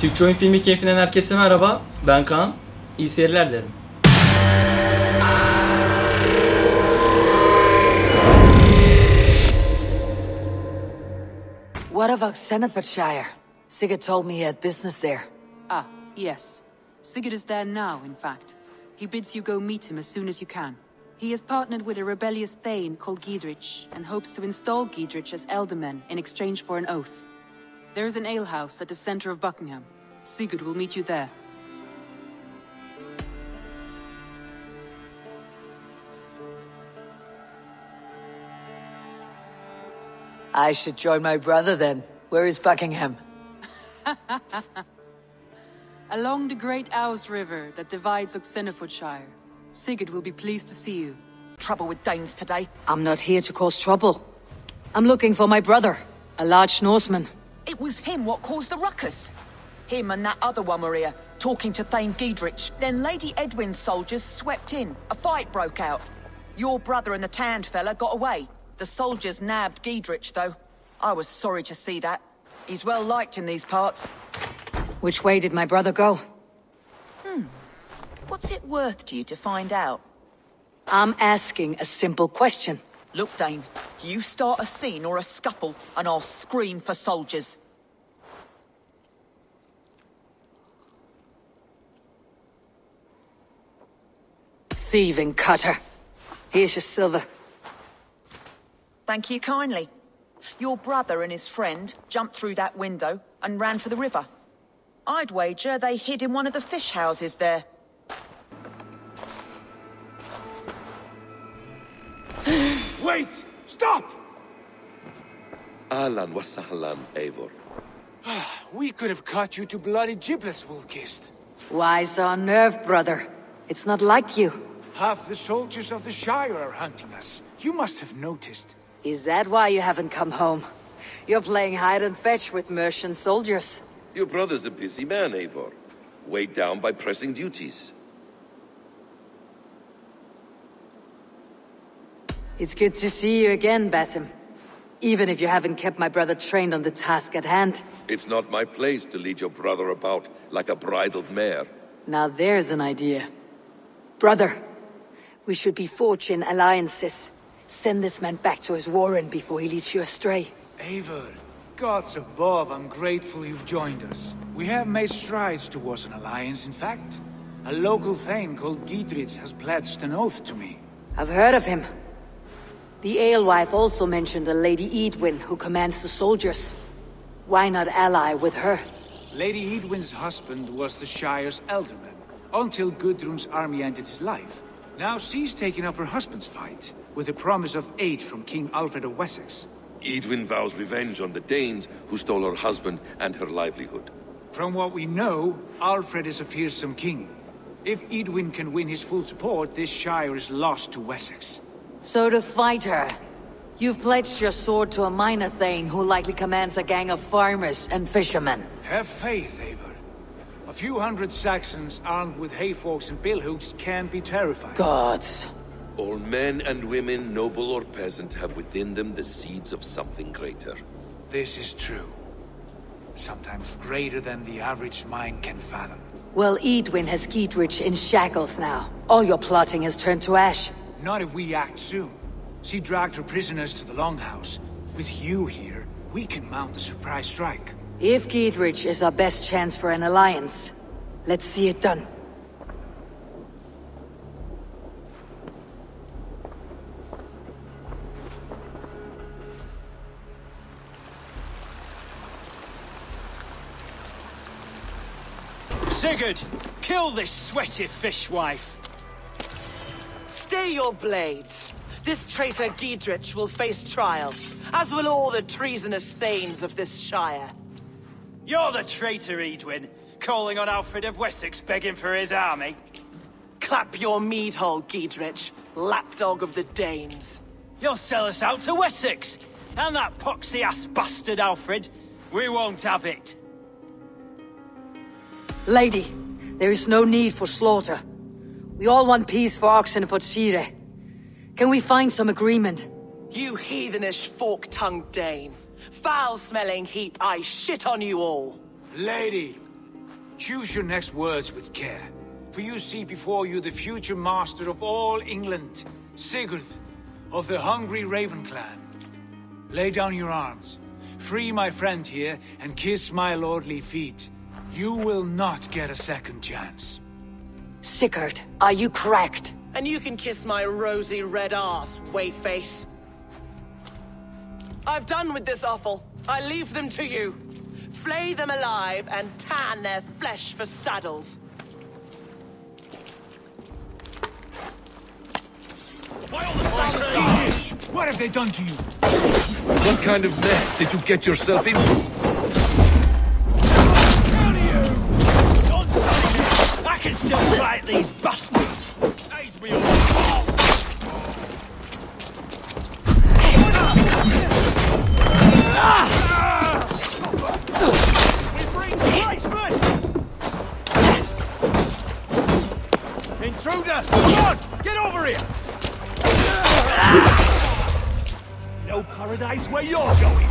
Türkçe oyun filmi keyfinden herkese merhaba. Ben Kaan. İyi seyirler derim. What of Oxenfordshire? Sigurd told me he had business there. Ah, yes. Sigurd is there now, in fact. He bids you go meet him as soon as you can. He has partnered with a rebellious thane called Giedrich, and hopes to install Giedrich as elderman in exchange for an oath. There is an alehouse at the center of Buckingham. Sigurd will meet you there. I should join my brother then. Where is Buckingham? Along the Great Ouse River that divides Oxenfordshire. Sigurd will be pleased to see you. Trouble with Danes today? I'm not here to cause trouble. I'm looking for my brother, a large Norseman. It was him what caused the ruckus. Him and that other one were here, talking to Thane Giedrich. Then Lady Edwin's soldiers swept in. A fight broke out. Your brother and the tanned fella got away. The soldiers nabbed Giedrich, though. I was sorry to see that. He's well liked in these parts. Which way did my brother go? What's it worth to you to find out? I'm asking a simple question. Look, Dane, you start a scene or a scuffle, and I'll scream for soldiers. Thieving cutter. Here's your silver. Thank you kindly. Your brother and his friend jumped through that window and ran for the river. I'd wager they hid in one of the fish houses there. Wait! Stop! Ahlan wa sahlan, Eivor. We could have cut you to bloody giblets, Wolfkist. Why so unnerved, brother? It's not like you. Half the soldiers of the Shire are hunting us. You must have noticed. Is that why you haven't come home? You're playing hide and fetch with Mercian soldiers. Your brother's a busy man, Eivor. Weighed down by pressing duties. It's good to see you again, Basim. Even if you haven't kept my brother trained on the task at hand. It's not my place to lead your brother about like a bridled mare. Now there's an idea. Brother, we should be forging alliances. Send this man back to his warren before he leads you astray. Eivor, gods above, I'm grateful you've joined us. We have made strides towards an alliance, in fact. A local thane called Giedrich has pledged an oath to me. I've heard of him. The alewife also mentioned a Lady Edwin who commands the soldiers. Why not ally with her? Lady Edwin's husband was the Shire's elderman, until Gudrun's army ended his life. Now she's taking up her husband's fight, with a promise of aid from King Alfred of Wessex. Edwin vows revenge on the Danes who stole her husband and her livelihood. From what we know, Alfred is a fearsome king. If Edwin can win his full support, this Shire is lost to Wessex. So to fight her, you've pledged your sword to a minor thane who likely commands a gang of farmers and fishermen. Have faith, Eivor. A few hundred Saxons armed with hayforks and billhooks can be terrifying. Gods. All men and women, noble or peasant, have within them the seeds of something greater. This is true. Sometimes greater than the average mind can fathom. Well, Edwin has Giedrich in shackles now. All your plotting has turned to ash. Not if we act soon. She dragged her prisoners to the Longhouse. With you here, we can mount a surprise strike. If Giedrich is our best chance for an alliance, let's see it done. Sigurd, kill this sweaty fishwife. Stay your blades. This traitor Giedrich will face trial, as will all the treasonous thanes of this shire. You're the traitor, Edwin, calling on Alfred of Wessex begging for his army. Clap your mead hole, Giedrich, lapdog of the Danes. You'll sell us out to Wessex, and that poxy-ass bastard Alfred. We won't have it. Lady, there is no need for slaughter. We all want peace for Oxenfordshire. Can we find some agreement? You heathenish fork-tongued Dane. Foul-smelling heap, I shit on you all. Lady, Choose your next words with care, for you see before you the future master of all England, Sigurd, of the Hungry Raven clan. Lay down your arms, free my friend here, and kiss my lordly feet. You will not get a second chance. Sigurd, are you cracked? And you can kiss my rosy red arse, wayface. I've done with this offal. I leave them to you. Flay them alive and tan their flesh for saddles. What have they done to you? What kind of mess did you get yourself into? Don't say me! I can still fight these bastards! Aids me all! We bring Christmas! Intruder! Come on! Get over here! No paradise where you're going!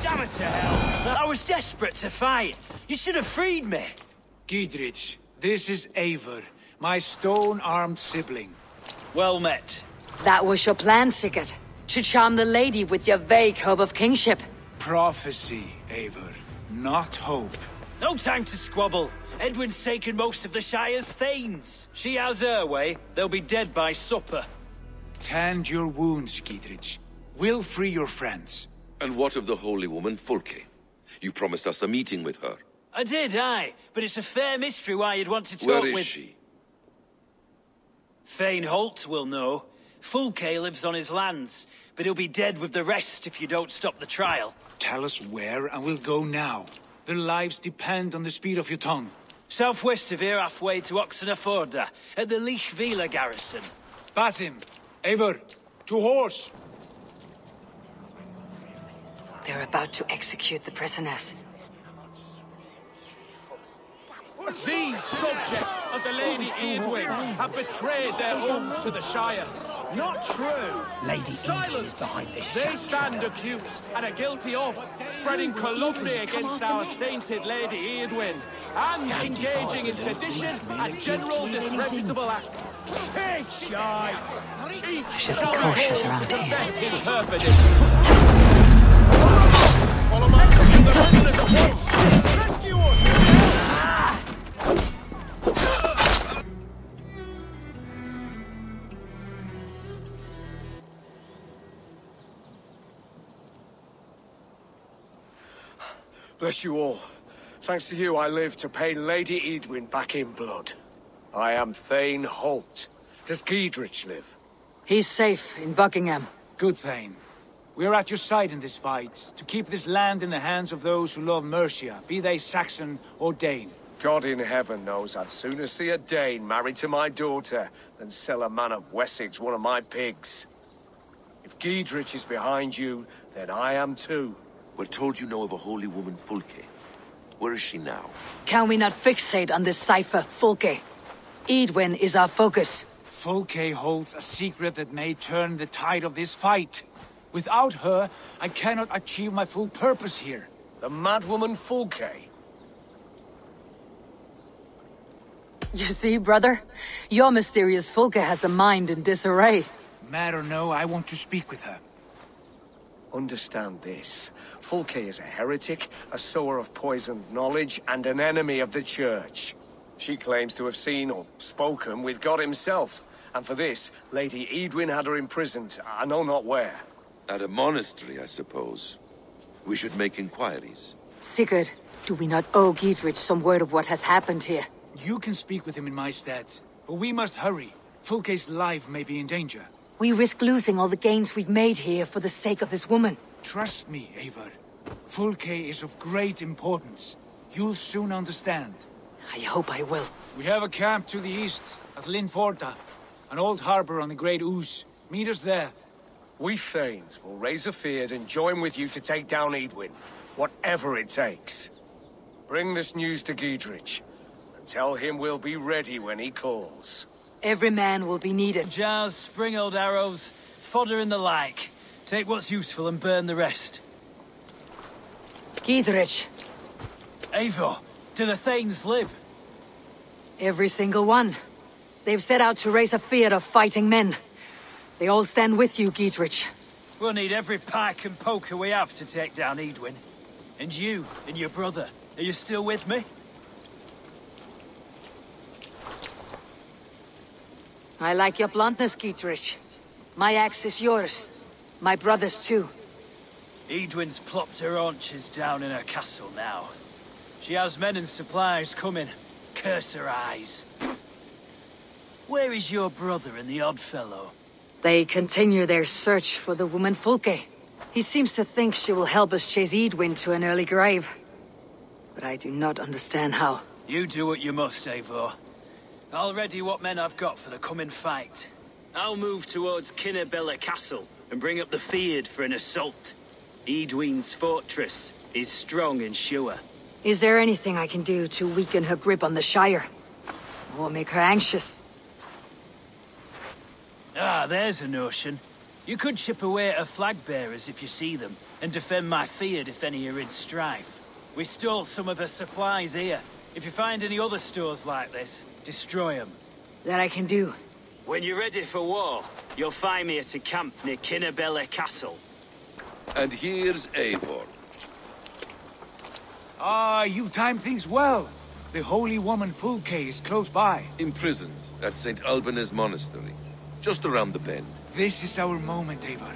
Damn it to hell! I was desperate to fight. You should have freed me. Giedrich, this is Eivor, my stone-armed sibling. Well met. That was your plan, Sigurd. To charm the lady with your vague hope of kingship. Prophecy, Eivor, not hope. No time to squabble. Edwin's taken most of the Shire's thanes. She has her way. They'll be dead by supper. Tend your wounds, Giedrich. We'll free your friends. And what of the holy woman Fulke? You promised us a meeting with her. I did, aye. But it's a fair mystery why you'd want to talk Where with... is she? Thane Holt will know. Fulke lives on his lands, but he'll be dead with the rest if you don't stop the trial. Tell us where, and we'll go now. Their lives depend on the speed of your tongue. Southwest of here, halfway to Oxenaforda, at the Lichvila garrison. Basim, Eivor, to horse! They're about to execute the prisoners. These subjects of the Lady Edwin have betrayed their homes to the Shire. Not true. Lady Edwin is behind this They sham stand trial. accused and are guilty of spreading calumny against our sainted Lady Edwin and engaging in sedition and general disreputable acts. Big shite! Each Should be shall cautious behold around the here. best his purpose. Follow me! Execute the prisoners at once! Rescue us! Bless you all. Thanks to you, I live to pay Lady Edwin back in blood. I am Thane Holt. Does Giedrich live? He's safe in Buckingham. Good, Thane. We're at your side in this fight, to keep this land in the hands of those who love Mercia, be they Saxon or Dane. God in heaven knows I'd sooner see a Dane married to my daughter than sell a man of Wessex one of my pigs. If Giedrich is behind you, then I am too. We're told you know of a holy woman Fulke. Where is she now? Can we not fixate on this cipher, Fulke? Edwin is our focus. Fulke holds a secret that may turn the tide of this fight. Without her, I cannot achieve my full purpose here. The madwoman Fulke. You see, brother? Your mysterious Fulke has a mind in disarray. Mad or no, I want to speak with her. Understand this. Fulke is a heretic, a sower of poisoned knowledge, and an enemy of the Church. She claims to have seen or spoken with God himself. And for this, Lady Edwin had her imprisoned, I know not where. At a monastery, I suppose. We should make inquiries. Sigurd, do we not owe Giedrich some word of what has happened here? You can speak with him in my stead, but we must hurry. Fulke's life may be in danger. We risk losing all the gains we've made here for the sake of this woman. Trust me, Eivor. Fulke is of great importance. You'll soon understand. I hope I will. We have a camp to the east, at Linforda. An old harbor on the Great Ouse. Meet us there. We Thanes will raise a feard and join with you to take down Edwin, whatever it takes. Bring this news to Giedrich, and tell him we'll be ready when he calls. Every man will be needed. Jars, spring-old arrows, fodder and the like. Take what's useful and burn the rest. Geedrich. Eivor, do the Thanes live? Every single one. They've set out to raise a fear of fighting men. They all stand with you, Geedrich. We'll need every pike and poker we have to take down Edwin. And you and your brother, are you still with me? I like your bluntness, Geedrich. My axe is yours. My brother's too. Edwin's plopped her haunches down in her castle now. She has men and supplies coming. Curse her eyes. Where is your brother and the odd fellow? They continue their search for the woman Fulke. He seems to think she will help us chase Edwin to an early grave. But I do not understand how. You do what you must, Eivor. I'll ready what men I've got for the coming fight. I'll move towards Kinnabella Castle and bring up the Feared for an assault. Edwin's fortress is strong and sure. Is there anything I can do to weaken her grip on the Shire? Or make her anxious? Ah, there's a notion. You could chip away at her flag bearers if you see them, and defend my Feared if any are in strife. We stole some of her supplies here. If you find any other stores like this, destroy them. That I can do. When you're ready for war, you'll find me at a camp near Kinnabella Castle. And here's Eivor. Ah, you timed things well. The holy woman Fulke is close by. Imprisoned at St. Alban's Monastery, just around the bend. This is our moment, Eivor.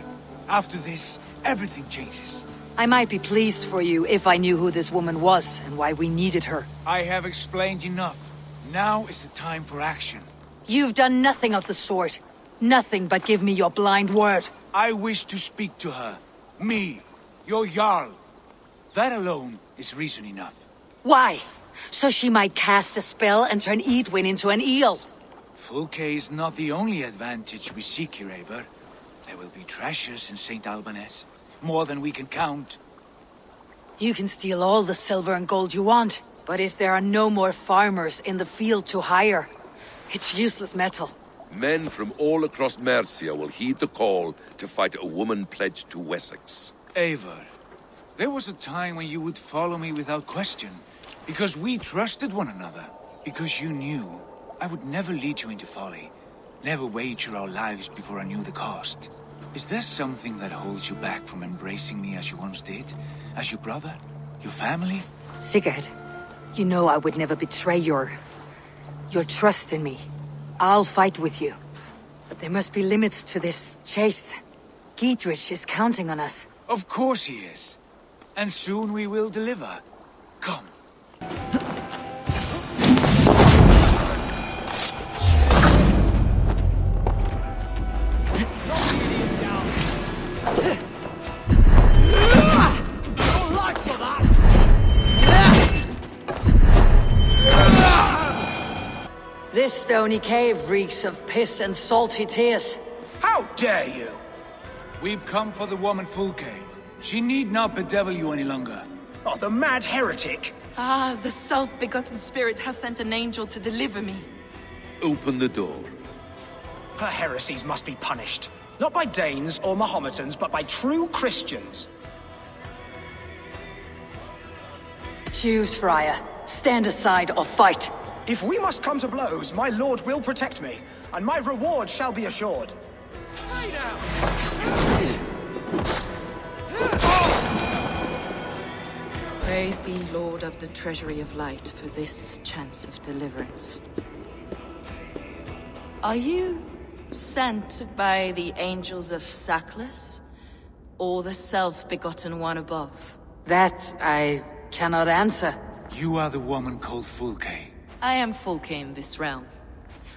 After this, everything changes. I might be pleased for you if I knew who this woman was and why we needed her. I have explained enough. Now is the time for action. You've done nothing of the sort. Nothing but give me your blind word. I wish to speak to her. Me, your Jarl. That alone is reason enough. Why? So she might cast a spell and turn Edwin into an eel. Fulke is not the only advantage we seek here, Eivor. There will be treasures in St. Alban's. More than we can count. You can steal all the silver and gold you want, but if there are no more farmers in the field to hire, it's useless metal. Men from all across Mercia will heed the call to fight a woman pledged to Wessex. Eivor, there was a time when you would follow me without question, because we trusted one another, because you knew I would never lead you into folly, never wager our lives before I knew the cost. Is there something that holds you back from embracing me as you once did? As your brother? Your family? Sigurd, you know I would never betray your trust in me. I'll fight with you. But there must be limits to this chase. Geedrich is counting on us. Of course he is. And soon we will deliver. Come. This stony cave reeks of piss and salty tears. How dare you! We've come for the woman Fulke. She need not bedevil you any longer. Oh, the mad heretic! Ah, the self-begotten spirit has sent an angel to deliver me. Open the door. Her heresies must be punished. Not by Danes or Mahometans, but by true Christians. Choose, Friar. Stand aside or fight. If we must come to blows, my lord will protect me, and my reward shall be assured. Praise thee, Lord of the Treasury of Light, for this chance of deliverance. Are you sent by the angels of Saklas, or the self-begotten one above? That I cannot answer. You are the woman called Fulke. I am Fulke in this realm,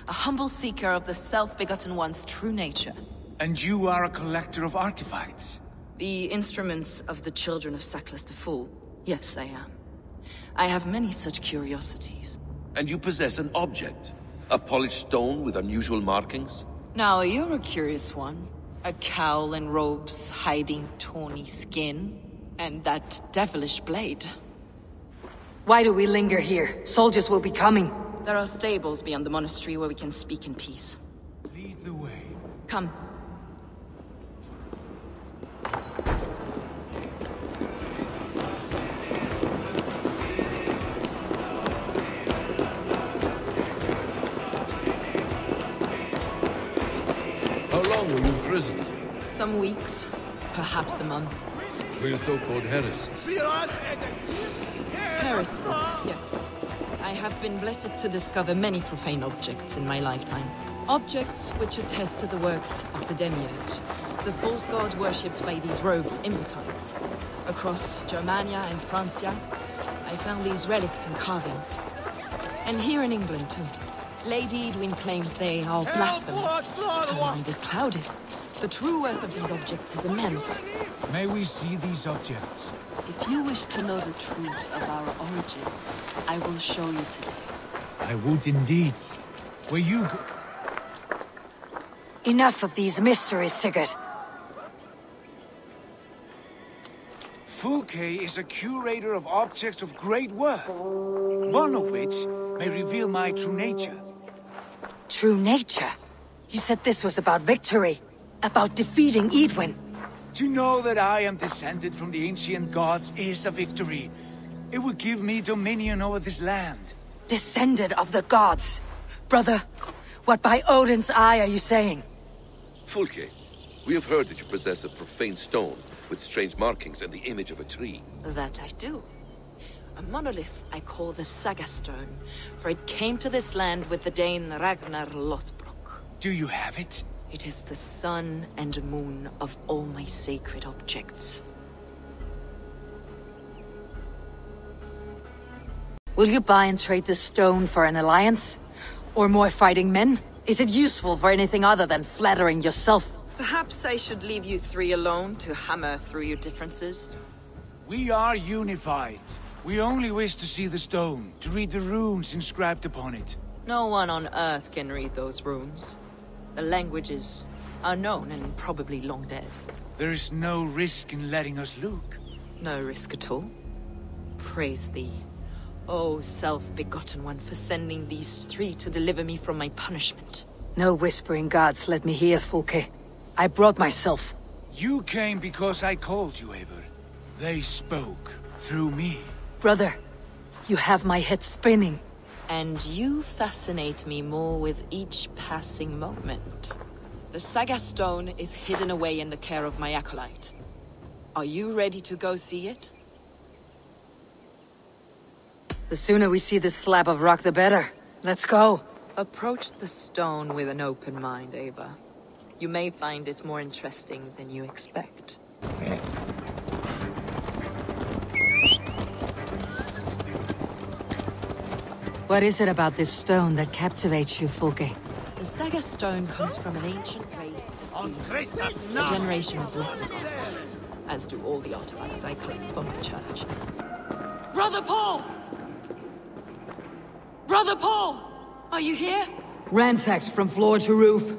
a humble seeker of the self-begotten one's true nature. And you are a collector of artifacts. The instruments of the children of Saklas the Fool. Yes, I am. I have many such curiosities. And you possess an object? A polished stone with unusual markings? Now, you're a curious one. A cowl and robes hiding tawny skin, and that devilish blade. Why do we linger here? Soldiers will be coming. There are stables beyond the monastery where we can speak in peace. Lead the way. Come. imprisoned? Some weeks, perhaps a month. For your so-called heresies? Heresies, yes. I have been blessed to discover many profane objects in my lifetime. Objects which attest to the works of the Demiurge, the false god worshipped by these robed imbeciles. Across Germania and Francia, I found these relics and carvings. And here in England, too. Lady Edwin claims they are blasphemous. Her mind is clouded. The true worth of these objects is immense. May we see these objects? If you wish to know the truth of our origins, I will show you today. I would indeed. Were you... Enough of these mysteries, Sigurd. Fulke is a curator of objects of great worth, one of which may reveal my true nature. True nature? You said this was about victory, about defeating Edwin. To know that I am descended from the ancient gods is a victory. It will give me dominion over this land. Descended of the gods? Brother, what by Odin's eye are you saying? Fulke, we have heard that you possess a profane stone with strange markings and the image of a tree. That I do. A monolith I call the Saga Stone, for it came to this land with the Dane Ragnar Lothbrok. Do you have it? It is the sun and moon of all my sacred objects. Will you buy and trade the stone for an alliance? Or more fighting men? Is it useful for anything other than flattering yourself? Perhaps I should leave you three alone to hammer through your differences. We are unified. We only wish to see the stone, to read the runes inscribed upon it. No one on Earth can read those runes. The languages are known and probably long dead. There is no risk in letting us look. No risk at all. Praise thee, O self-begotten one, for sending these three to deliver me from my punishment. No whispering gods let me hear, Fulke. I brought myself. You came because I called you, Eivor. They spoke through me. Brother, you have my head spinning. And you fascinate me more with each passing moment. The Saga Stone is hidden away in the care of my acolyte. Are you ready to go see it? The sooner we see this slab of rock, the better. Let's go. Approach the stone with an open mind, Ava. You may find it more interesting than you expect. What is it about this stone that captivates you, Fulke? The Saga Stone comes from an ancient race, a generation of lesser gods, as do all the artifacts I collect for my church. Brother Paul! Brother Paul! Are you here? Ransacked from floor to roof.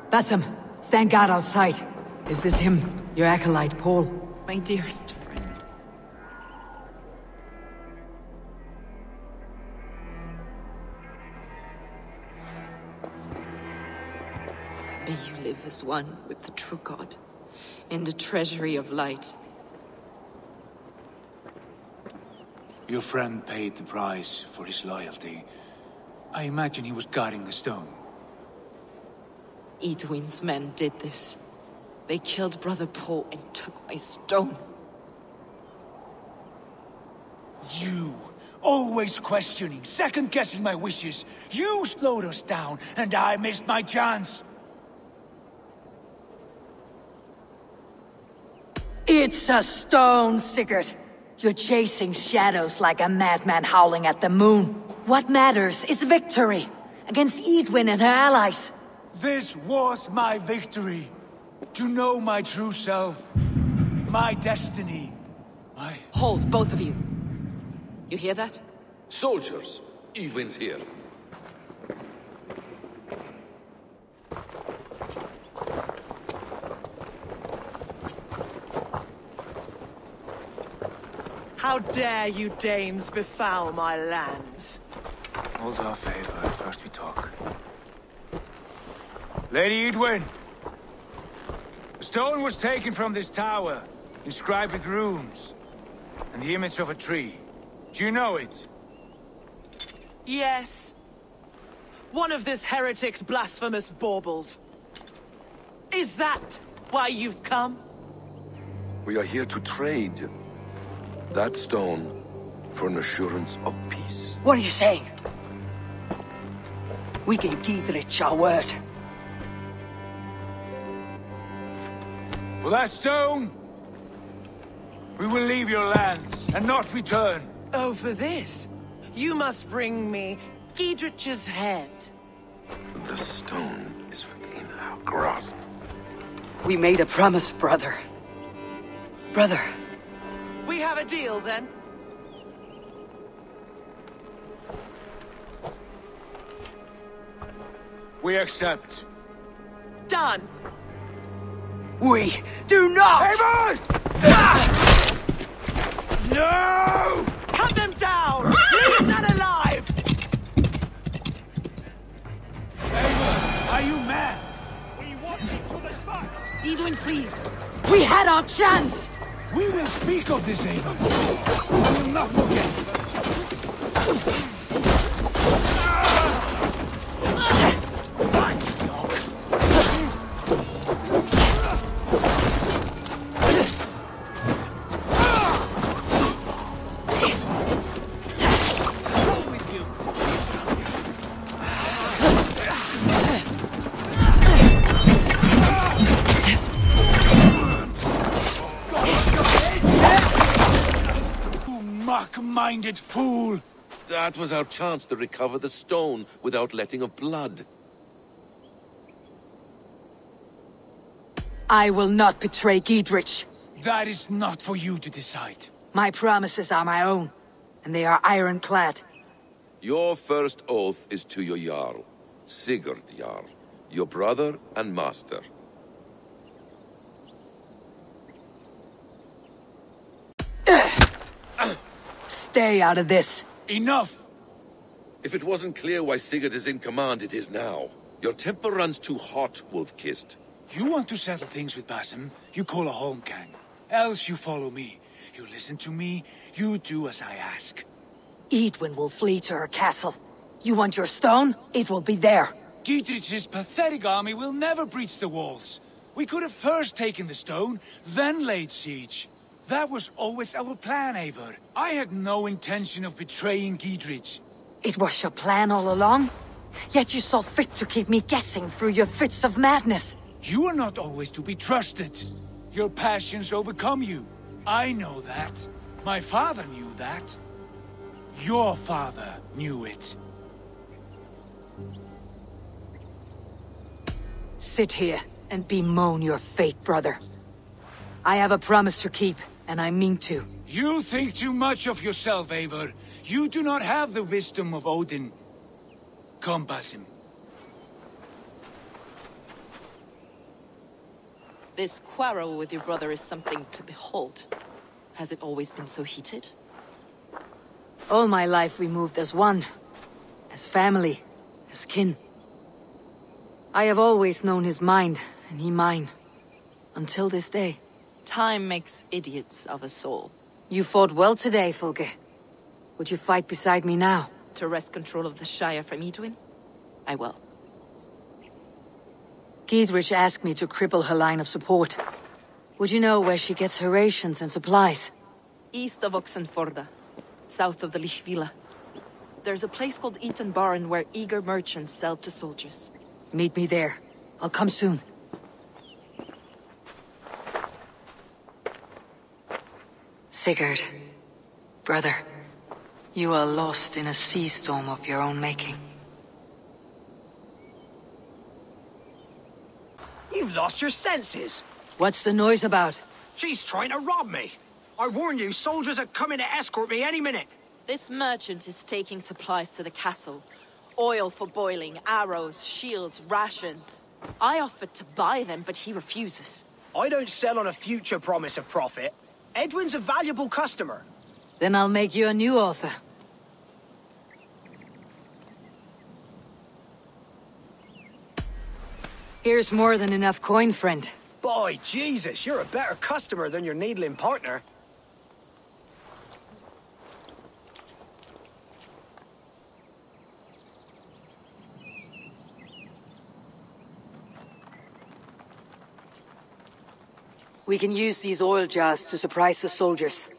Bassam, stand guard outside. Is this him, your acolyte, Paul? My dearest friend. May you live as one with the true God, in the treasury of light. Your friend paid the price for his loyalty. I imagine he was guarding the stone. Edwin's men did this. They killed Brother Paul and took my stone. You, always questioning, second-guessing my wishes. You slowed us down, and I missed my chance. It's a stone, Sigurd. You're chasing shadows like a madman howling at the moon. What matters is victory against Edwin and her allies. This was my victory. To know my true self, my destiny, my... Hold, both of you. You hear that? Soldiers, Edwin's here. How dare you Danes befoul my lands? Hold off, Eivor. First we talk. Lady Edwin! The stone was taken from this tower, inscribed with runes, and the image of a tree. Do you know it? Yes. One of this heretic's blasphemous baubles. Is that why you've come? We are here to trade that stone for an assurance of peace. What are you saying? We gave Giedrich our word. For that stone, we will leave your lands and not return. Oh, for this, you must bring me Giedrich's head. The stone is within our grasp. We made a promise, brother. Brother. We have a deal, then? We accept. Done. We do not! Eivor! No! Cut them down! Leave none alive! Eivor, are you mad? We want each other's backs! Edwin, please. We had our chance! We will speak of this, Eivor. We will not forget. Mock-minded fool! That was our chance to recover the stone without letting of blood. I will not betray Giedrich. That is not for you to decide. My promises are my own, and they are ironclad. Your first oath is to your Jarl, Sigurd Jarl, your brother and master. Stay out of this. Enough! If it wasn't clear why Sigurd is in command, it is now. Your temper runs too hot, Wolf-Kissed. You want to settle things with Basim, you call a holmgang. Else you follow me. You listen to me, you do as I ask. Edwin will flee to her castle. You want your stone? It will be there. Giedrich's pathetic army will never breach the walls. We could have first taken the stone, then laid siege. That was always our plan, Eivor. I had no intention of betraying Giedrich. It was your plan all along? Yet you saw fit to keep me guessing through your fits of madness. You are not always to be trusted. Your passions overcome you. I know that. My father knew that. Your father knew it. Sit here and bemoan your fate, brother. I have a promise to keep, and I mean to. You think too much of yourself, Eivor. You do not have the wisdom of Odin. Come, Basim. This quarrel with your brother is something to behold. Has it always been so heated? All my life we moved as one. As family. As kin. I have always known his mind, and he mine. Until this day. Time makes idiots of us all. You fought well today, Fulge. Would you fight beside me now? To wrest control of the Shire from Edwin? I will. Giedrich asked me to cripple her line of support. Would you know where she gets her rations and supplies? East of Oxenforda, south of the Lichvila. There's a place called Eaton Barn where eager merchants sell to soldiers. Meet me there. I'll come soon. Sigurd, brother, you are lost in a sea storm of your own making. You've lost your senses. What's the noise about? She's trying to rob me. I warn you, soldiers are coming to escort me any minute. This merchant is taking supplies to the castle. Oil for boiling, arrows, shields, rations. I offered to buy them, but he refuses. I don't sell on a future promise of profit. Edwin's a valuable customer. Then I'll make you a new author. Here's more than enough coin, friend. Boy, Jesus, you're a better customer than your needling partner. We can use these oil jars to surprise the soldiers.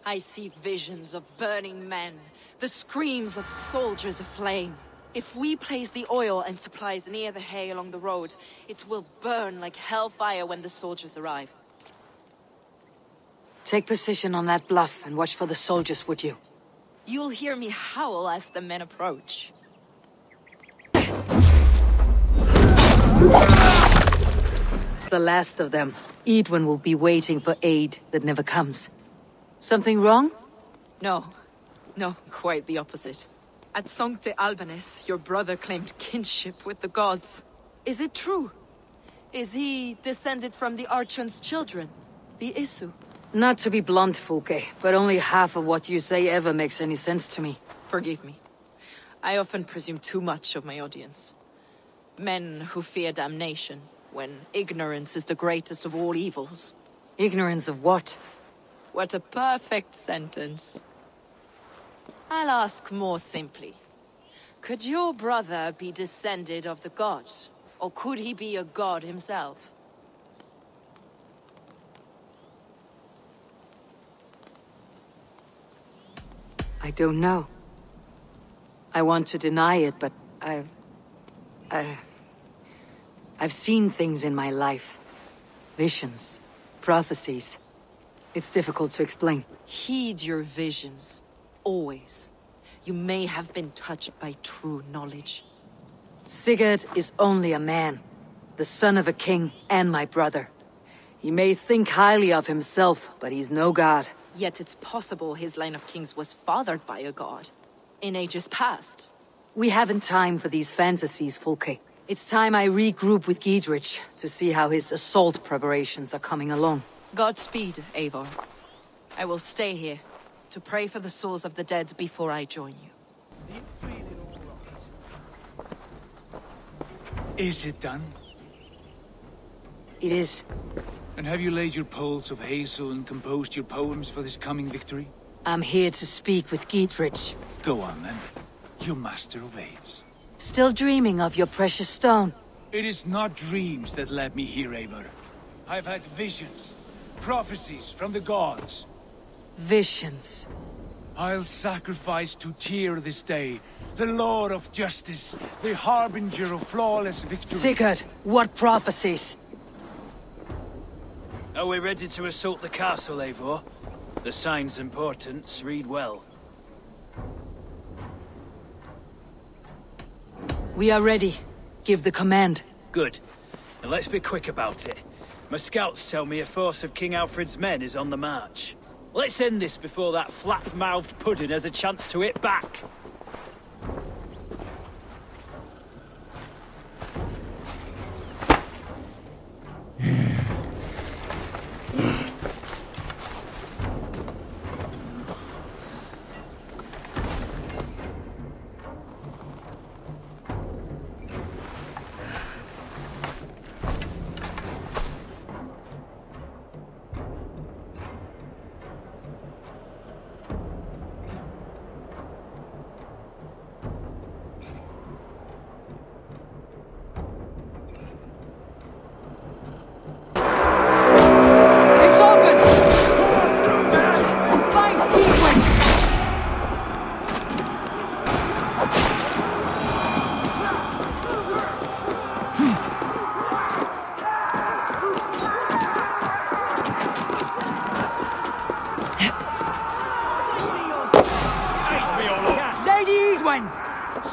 I see visions of burning men, the screams of soldiers aflame. If we place the oil and supplies near the hay along the road, it will burn like hellfire when the soldiers arrive. Take position on that bluff and watch for the soldiers, would you? You'll hear me howl as the men approach. The last of them. Edwin will be waiting for aid that never comes. Something wrong? No, quite the opposite. At Sancte Albanus, your brother claimed kinship with the gods. Is it true? Is he descended from the Archon's children, the Isu? Not to be blunt, Fulke, but only half of what you say ever makes any sense to me. Forgive me. I often presume too much of my audience. Men who fear damnation, when ignorance is the greatest of all evils. Ignorance of what? What a perfect sentence. I'll ask more simply. Could your brother be descended of the gods? Or could he be a god himself? I don't know. I want to deny it, but I've seen things in my life. Visions, prophecies. It's difficult to explain. Heed your visions. Always. You may have been touched by true knowledge. Sigurd is only a man. The son of a king and my brother. He may think highly of himself, but he's no god. Yet it's possible his line of kings was fathered by a god. In ages past. We haven't time for these fantasies, Fulke. It's time I regroup with Giedrich to see how his assault preparations are coming along. Godspeed, Eivor. I will stay here to pray for the souls of the dead before I join you. Is it done? It is. And have you laid your poles of hazel and composed your poems for this coming victory? I'm here to speak with Giedrich. Go on then, you master of aids. Still dreaming of your precious stone? It is not dreams that led me here, Eivor. I've had visions, prophecies from the gods. Visions. I'll sacrifice to Tyr this day, the Lord of Justice, the harbinger of flawless victory. Sigurd, what prophecies? Are we ready to assault the castle, Eivor? The sign's importance, read well. We are ready. Give the command. Good. And let's be quick about it. My scouts tell me a force of King Alfred's men is on the march. Let's end this before that flap-mouthed pudding has a chance to hit back.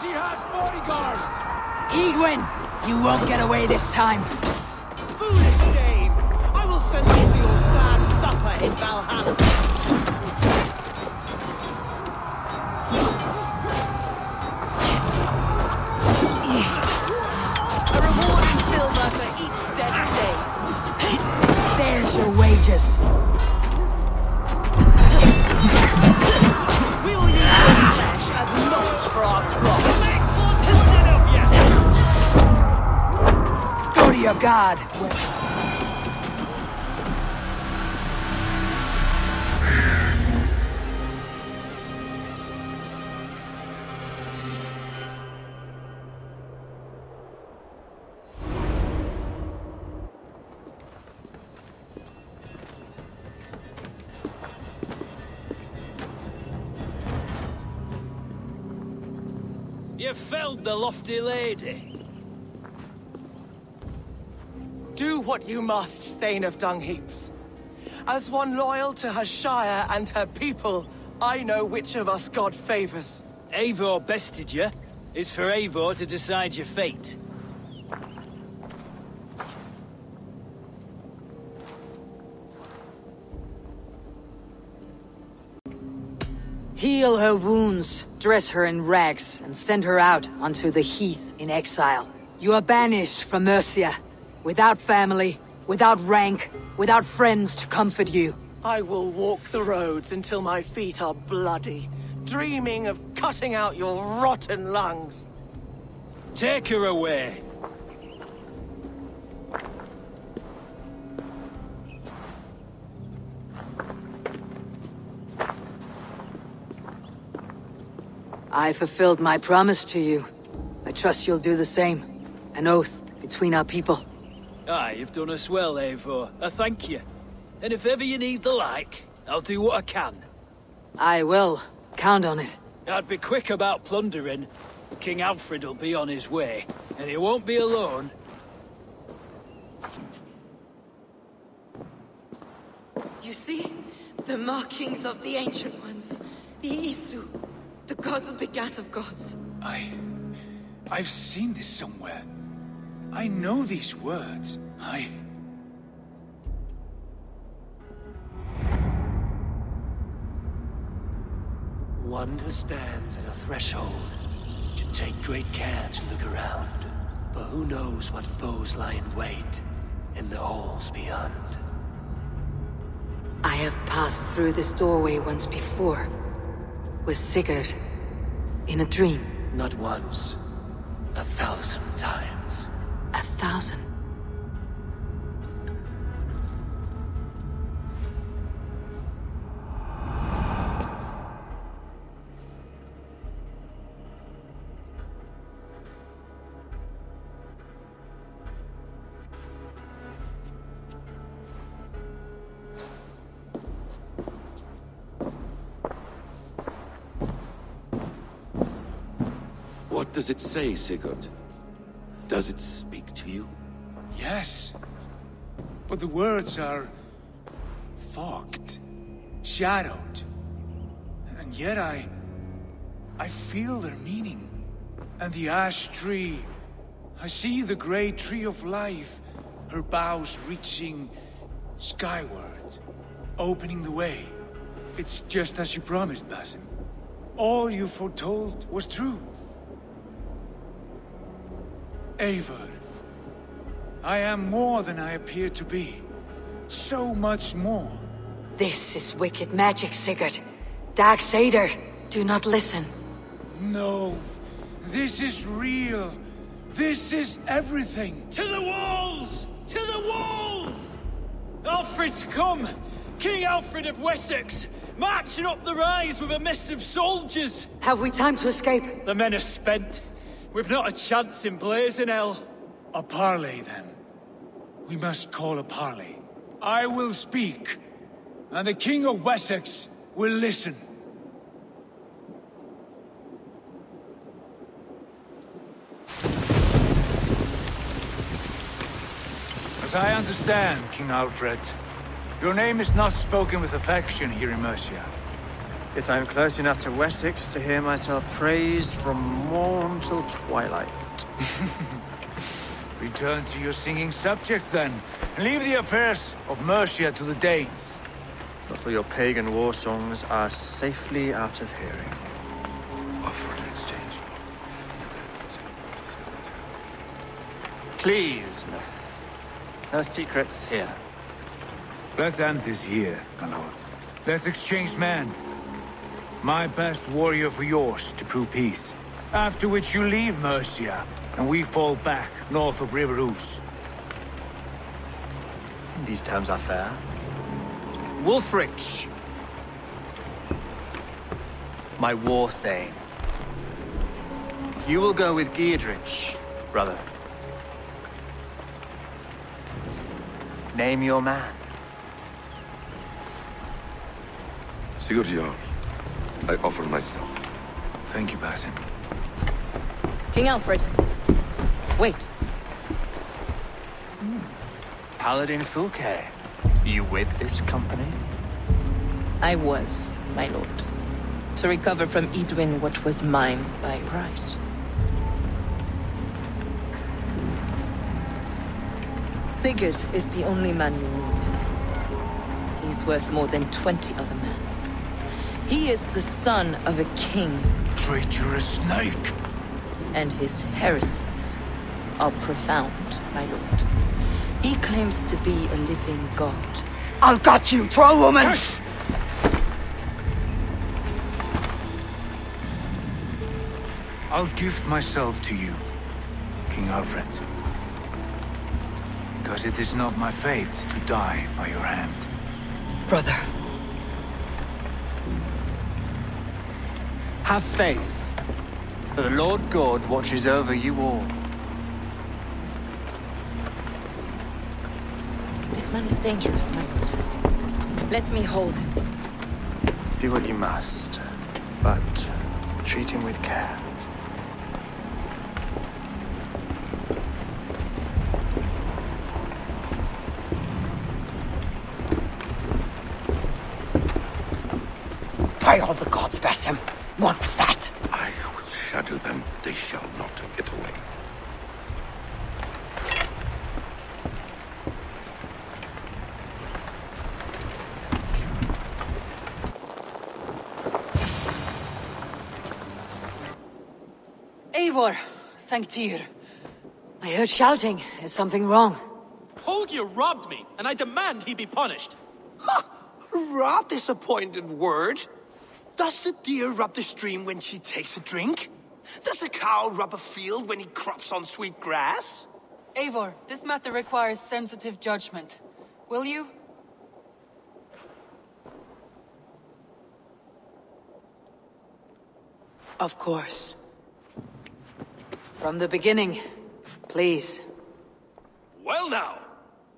She has bodyguards! Edwin! You won't get away this time! Foolish dame! I will send you to your sad supper in Valhalla. A reward in silver for each dead day. There's your wages. We will use your flesh as mulch for our crops. Go to your god. You felled the lofty lady. Do what you must, Thane of Dungheaps. As one loyal to her shire and her people, I know which of us God favors. Eivor bested you. It's for Eivor to decide your fate. Heal her wounds, dress her in rags, and send her out onto the heath in exile. You are banished from Mercia, without family, without rank, without friends to comfort you. I will walk the roads until my feet are bloody, dreaming of cutting out your rotten lungs. Take her away. I fulfilled my promise to you. I trust you'll do the same. An oath between our people. Aye, you've done us well, Eivor. I thank you. And if ever you need the like, I'll do what I can. I will. Count on it. I'd be quick about plundering. King Alfred will be on his way, and he won't be alone. You see? The markings of the Ancient Ones. The Isu. The gods begat of gods. I've seen this somewhere. I know these words. One who stands at a threshold should take great care to look around, for who knows what foes lie in wait in the halls beyond. I have passed through this doorway once before. With Sigurd. In a dream. Not once. 1,000 times. 1,000? What does it say, Sigurd? Does it speak to you? Yes. But the words are fogged, shadowed. And yet I feel their meaning. And the ash tree, I see the great tree of life, her boughs reaching skyward, opening the way. It's just as you promised, Basim. All you foretold was true. Eivor, I am more than I appear to be. So much more. This is wicked magic, Sigurd. Dark Seder, do not listen. No, this is real. This is everything. To the walls! To the walls! Alfred's come! King Alfred of Wessex! Marching up the rise with a mess of soldiers! Have we time to escape? The men are spent. We've not a chance in blazing hell. A parley, then. We must call a parley. I will speak, and the King of Wessex will listen. As I understand, King Alfred, your name is not spoken with affection here in Mercia. Yet I am close enough to Wessex to hear myself praised from morn till twilight. Return to your singing subjects, then, and leave the affairs of Mercia to the Danes. Not till your pagan war songs are safely out of hearing. Offer an exchange. Please, no secrets here. Let's end this here, my lord. Let's exchange men. My best warrior for yours to prove peace. After which you leave Mercia, and we fall back north of River Ouse. These terms are fair. Wulfrich! My war thane. You will go with Geedrich, brother. Name your man. Sigurd Jarl, I offer myself. Thank you, Basim. King Alfred. Wait. Paladin Fulke, you with this company? I was, my lord. To recover from Edwin what was mine by right. Sigurd is the only man you need. He's worth more than 20 other men. He is the son of a king. Traitorous snake! And his heresies are profound, my lord. He claims to be a living god. I've got you, troll woman! Hush! I'll gift myself to you, King Alfred. Because it is not my fate to die by your hand. Brother. Have faith, for the Lord God watches over you all. This man is dangerous, my lord. Let me hold him. Do what you must, but treat him with care. By all the gods, Basim. What was that? I will shadow them. They shall not get away. Eivor, thank Tyr. I heard shouting. Is something wrong? Holger robbed me, and I demand he be punished. Ha! Raw disappointed word. Does the deer rub the stream when she takes a drink? Does a cow rub a field when he crops on sweet grass? Eivor, this matter requires sensitive judgment. Will you? Of course. From the beginning, please. Well now,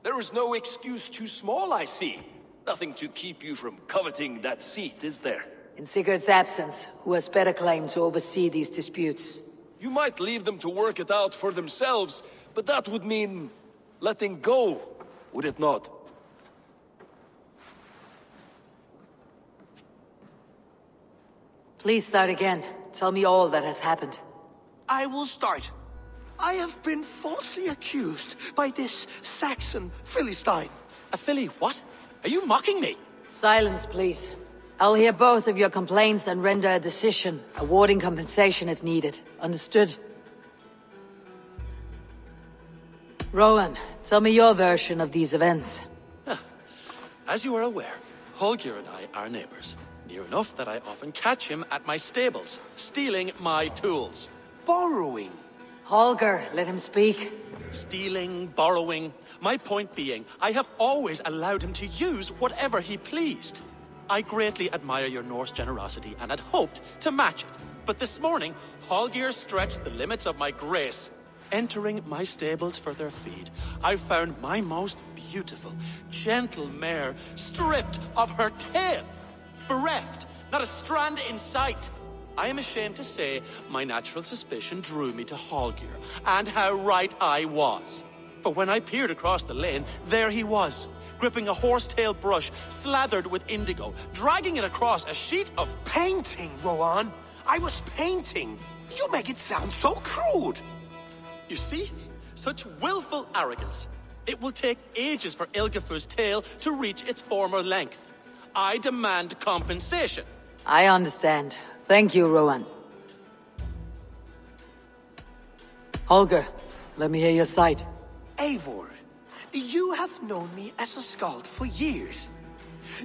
there is no excuse too small, I see. Nothing to keep you from coveting that seat, is there? In Sigurd's absence, who has better claim to oversee these disputes? You might leave them to work it out for themselves, but that would mean letting go, would it not? Please start again. Tell me all that has happened. I will start. I have been falsely accused by this Saxon Philistine. A Philly what? Are you mocking me? Silence, please. I'll hear both of your complaints and render a decision, awarding compensation if needed. Understood? Rowan, tell me your version of these events. As you are aware, Holger and I are neighbors. Near enough that I often catch him at my stables, stealing my tools. Borrowing. Holger, let him speak. Stealing, borrowing. My point being, I have always allowed him to use whatever he pleased. I greatly admire your Norse generosity and had hoped to match it. But this morning, Holger stretched the limits of my grace. Entering my stables for their feed, I found my most beautiful, gentle mare stripped of her tail. Bereft, not a strand in sight. I am ashamed to say my natural suspicion drew me to Holger, and how right I was. For when I peered across the lane, there he was, gripping a horsetail brush slathered with indigo, dragging it across a sheet of painting, Rowan. I was painting. You make it sound so crude. You see? Such willful arrogance. It will take ages for Ilgefu's tail to reach its former length. I demand compensation. I understand. Thank you, Rowan. Holger, let me hear your side. Eivor, you have known me as a skald for years.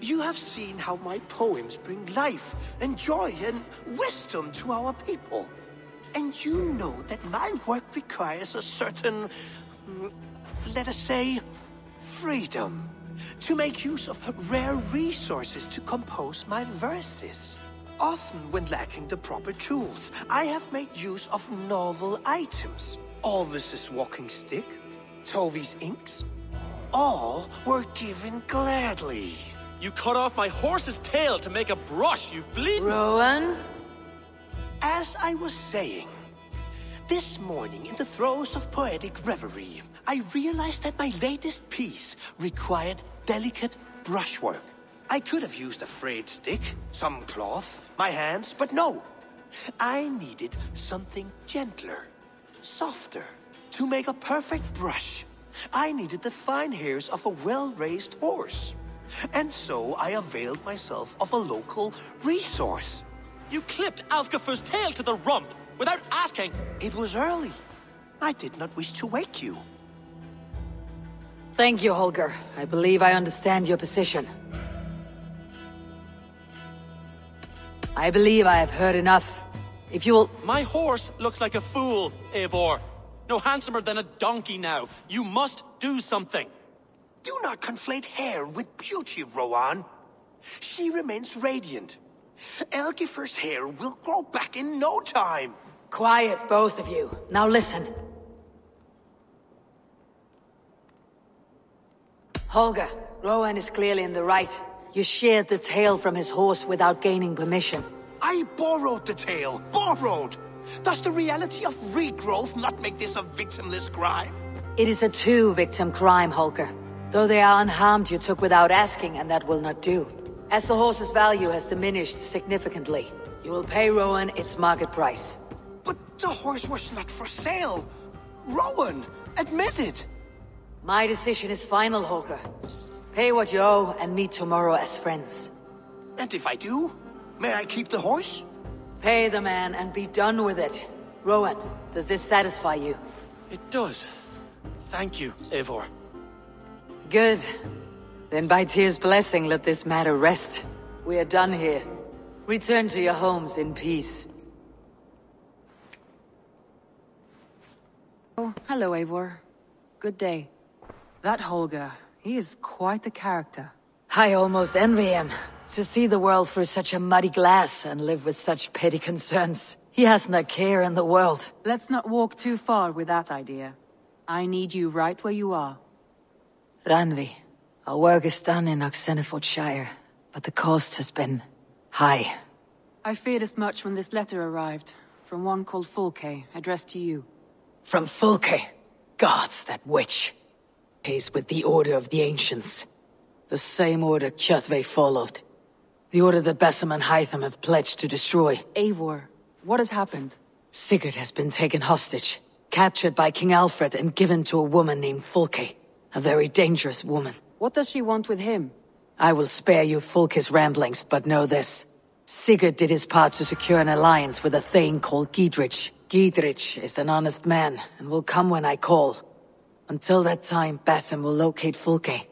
You have seen how my poems bring life and joy and wisdom to our people. And you know that my work requires a certain, let us say, freedom. To make use of rare resources to compose my verses. Often when lacking the proper tools, I have made use of novel items. Alvis's walking stick, Tovi's inks, all were given gladly. You cut off my horse's tail to make a brush, you bleed. Rowan? As I was saying, This morning, in the throes of poetic reverie, I realized that my latest piece required delicate brushwork. I could have used a frayed stick, some cloth, my hands, but no. I needed something gentler, softer. To make a perfect brush, I needed the fine hairs of a well-raised horse. And so I availed myself of a local resource. You clipped Alfgafer's tail to the rump without asking. It was early. I did not wish to wake you. Thank you, Holger. I believe I understand your position. I believe I have heard enough. If you'll... My horse looks like a fool, Eivor. No handsomer than a donkey now. You must do something. Do not conflate hair with beauty, Rowan. She remains radiant. Algifer's hair will grow back in no time. Quiet, both of you. Now listen. Holger, Rowan is clearly in the right. You sheared the tail from his horse without gaining permission. I borrowed the tail. Borrowed! Does the reality of regrowth not make this a victimless crime? It is a two-victim crime, Holger. Though they are unharmed, you took without asking, and that will not do. As the horse's value has diminished significantly, you will pay Rowan its market price. But the horse was not for sale. Rowan, admit it. My decision is final, Holger. Pay what you owe and meet tomorrow as friends. And if I do, may I keep the horse? Pay the man and be done with it. Rowan, does this satisfy you? It does. Thank you, Eivor. Good. Then by Tyr's blessing, let this matter rest. We are done here. Return to your homes in peace. Oh, hello, Eivor. Good day. That Holger, he is quite the character. I almost envy him. To see the world through such a muddy glass and live with such petty concerns. He hasn't a care in the world. Let's not walk too far with that idea. I need you right where you are. Randvi, our work is done in Oxenfordshire, but the cost has been high. I feared as much when this letter arrived, from one called Fulke, addressed to you. From Fulke? Gods, that witch. He's with the Order of the Ancients. The same order Kjotve followed. The order that Basim and Hytham have pledged to destroy. Eivor, what has happened? Sigurd has been taken hostage, captured by King Alfred and given to a woman named Fulke. A very dangerous woman. What does she want with him? I will spare you Fulke's ramblings, but know this. Sigurd did his part to secure an alliance with a thane called Giedrich. Giedrich is an honest man, and will come when I call. Until that time, Basim will locate Fulke.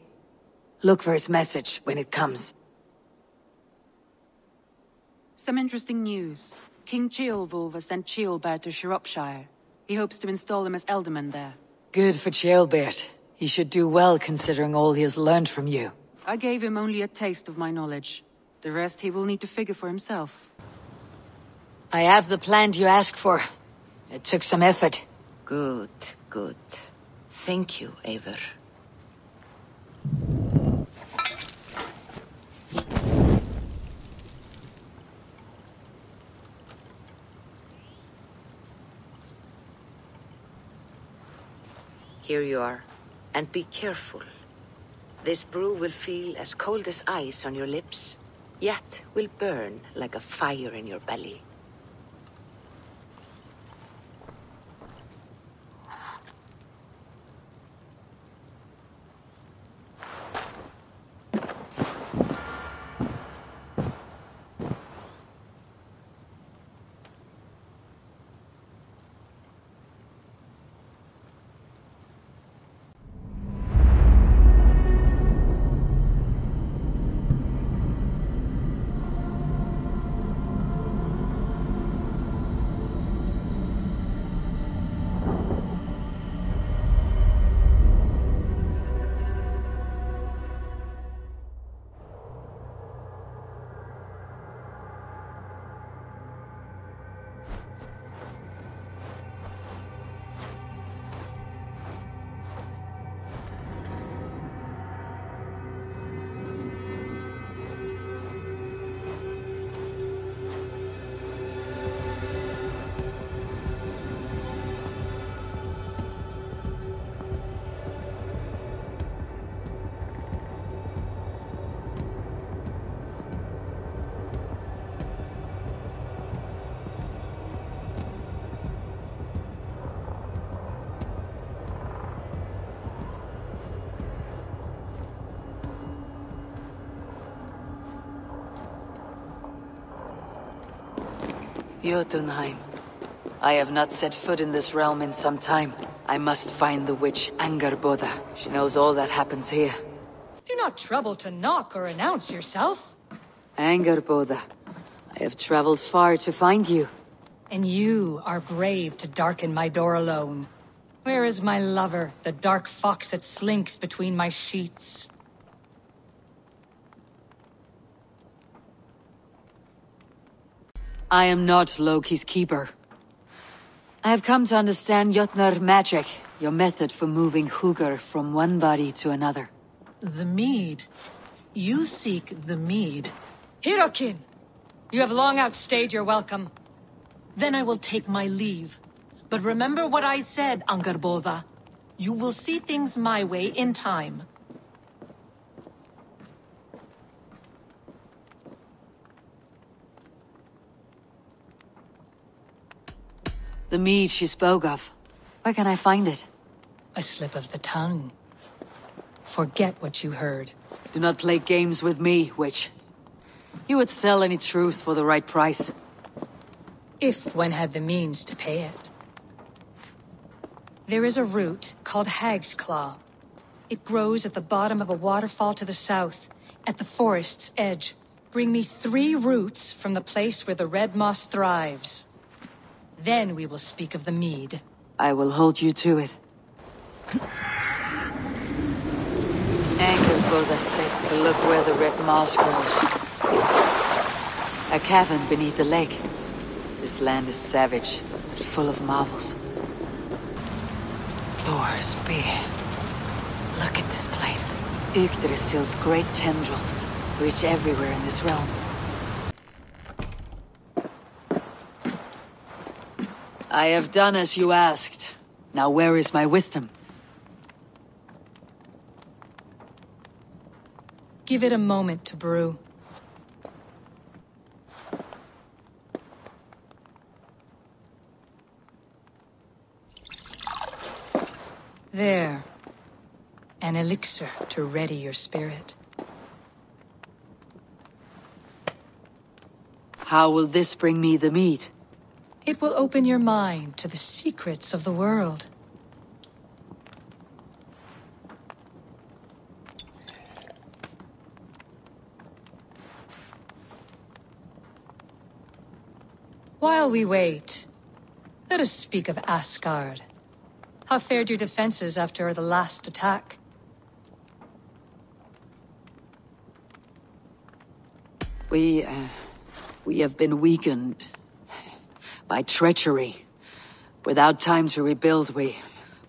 Look for his message when it comes. Some interesting news. King Ceolwulf has sent Ceolbert to Shropshire. He hopes to install him as Ealdorman there. Good for Ceolbert. He should do well considering all he has learned from you. I gave him only a taste of my knowledge. The rest he will need to figure for himself. I have the plan you asked for. It took some effort. Good, good. Thank you, Eivor. Here you are. And be careful. This brew will feel as cold as ice on your lips, yet will burn like a fire in your belly. Jotunheim. I have not set foot in this realm in some time. I must find the witch Angerboda. She knows all that happens here. Do not trouble to knock or announce yourself. Angerboda, I have traveled far to find you. And you are brave to darken my door alone. Where is my lover, the dark fox that slinks between my sheets? I am not Loki's keeper. I have come to understand Jotnar magic, your method for moving Hugr from one body to another. The mead. You seek the mead. Hirokin! You have long outstayed your welcome. Then I will take my leave. But remember what I said, Angerboda. You will see things my way in time. The mead she spoke of. Where can I find it? A slip of the tongue. Forget what you heard. Do not play games with me, witch. You would sell any truth for the right price. If one had the means to pay it. There is a root called Hag's Claw. It grows at the bottom of a waterfall to the south, at the forest's edge. Bring me 3 roots from the place where the red moss thrives. Then we will speak of the mead. I will hold you to it. Angerboda said to look where the red moss grows. A cavern beneath the lake. This land is savage, but full of marvels. Thor's beard. Look at this place. Yggdrasil's great tendrils reach everywhere in this realm. I have done as you asked. Now where is my wisdom? Give it a moment to brew. There. An elixir to ready your spirit. How will this bring me the mead? It will open your mind to the secrets of the world. While we wait, let us speak of Asgard. How fared your defenses after the last attack? We have been weakened by treachery. Without time to rebuild, we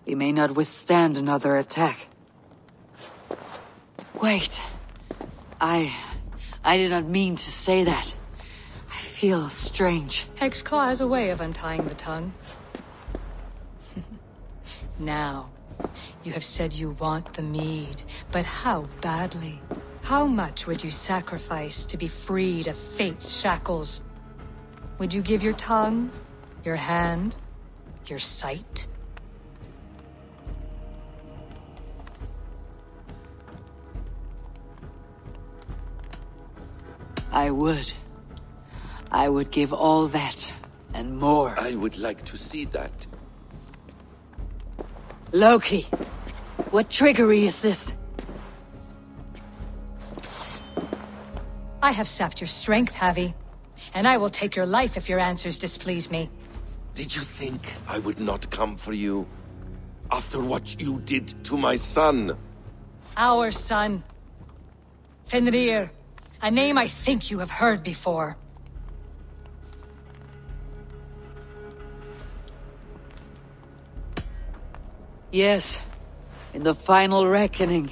may not withstand another attack. Wait. I did not mean to say that. I feel strange. Heg's Claw has a way of untying the tongue. Now, you have said you want the mead, but how badly? How much would you sacrifice to be freed of fate's shackles? Would you give your tongue, your hand, your sight? I would. I would give all that, and more. I would like to see that. Loki, what trickery is this? I have sapped your strength, Havi. And I will take your life if your answers displease me. Did you think I would not come for you? After what you did to my son? Our son. Fenrir. A name I think you have heard before. Yes. In the final reckoning,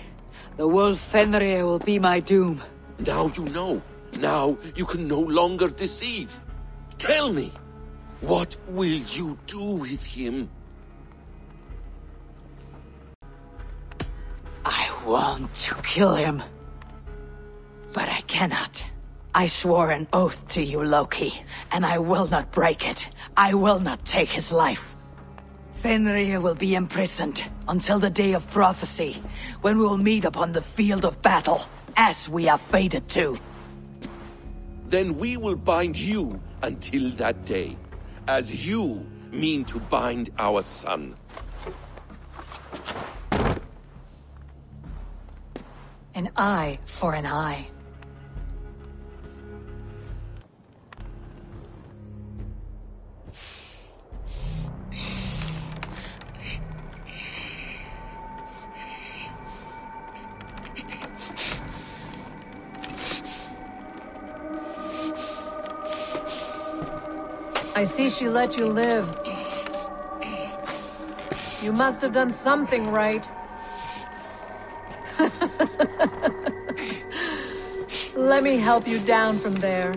the wolf Fenrir will be my doom. Now you know. Now you can no longer deceive. Tell me, what will you do with him? I want to kill him. But I cannot. I swore an oath to you, Loki, and I will not break it. I will not take his life. Fenrir will be imprisoned until the day of prophecy, when we will meet upon the field of battle, as we are fated to. then we will bind you until that day, as you mean to bind our son. An eye for an eye. I see she let you live. You must have done something right. Let me help you down from there.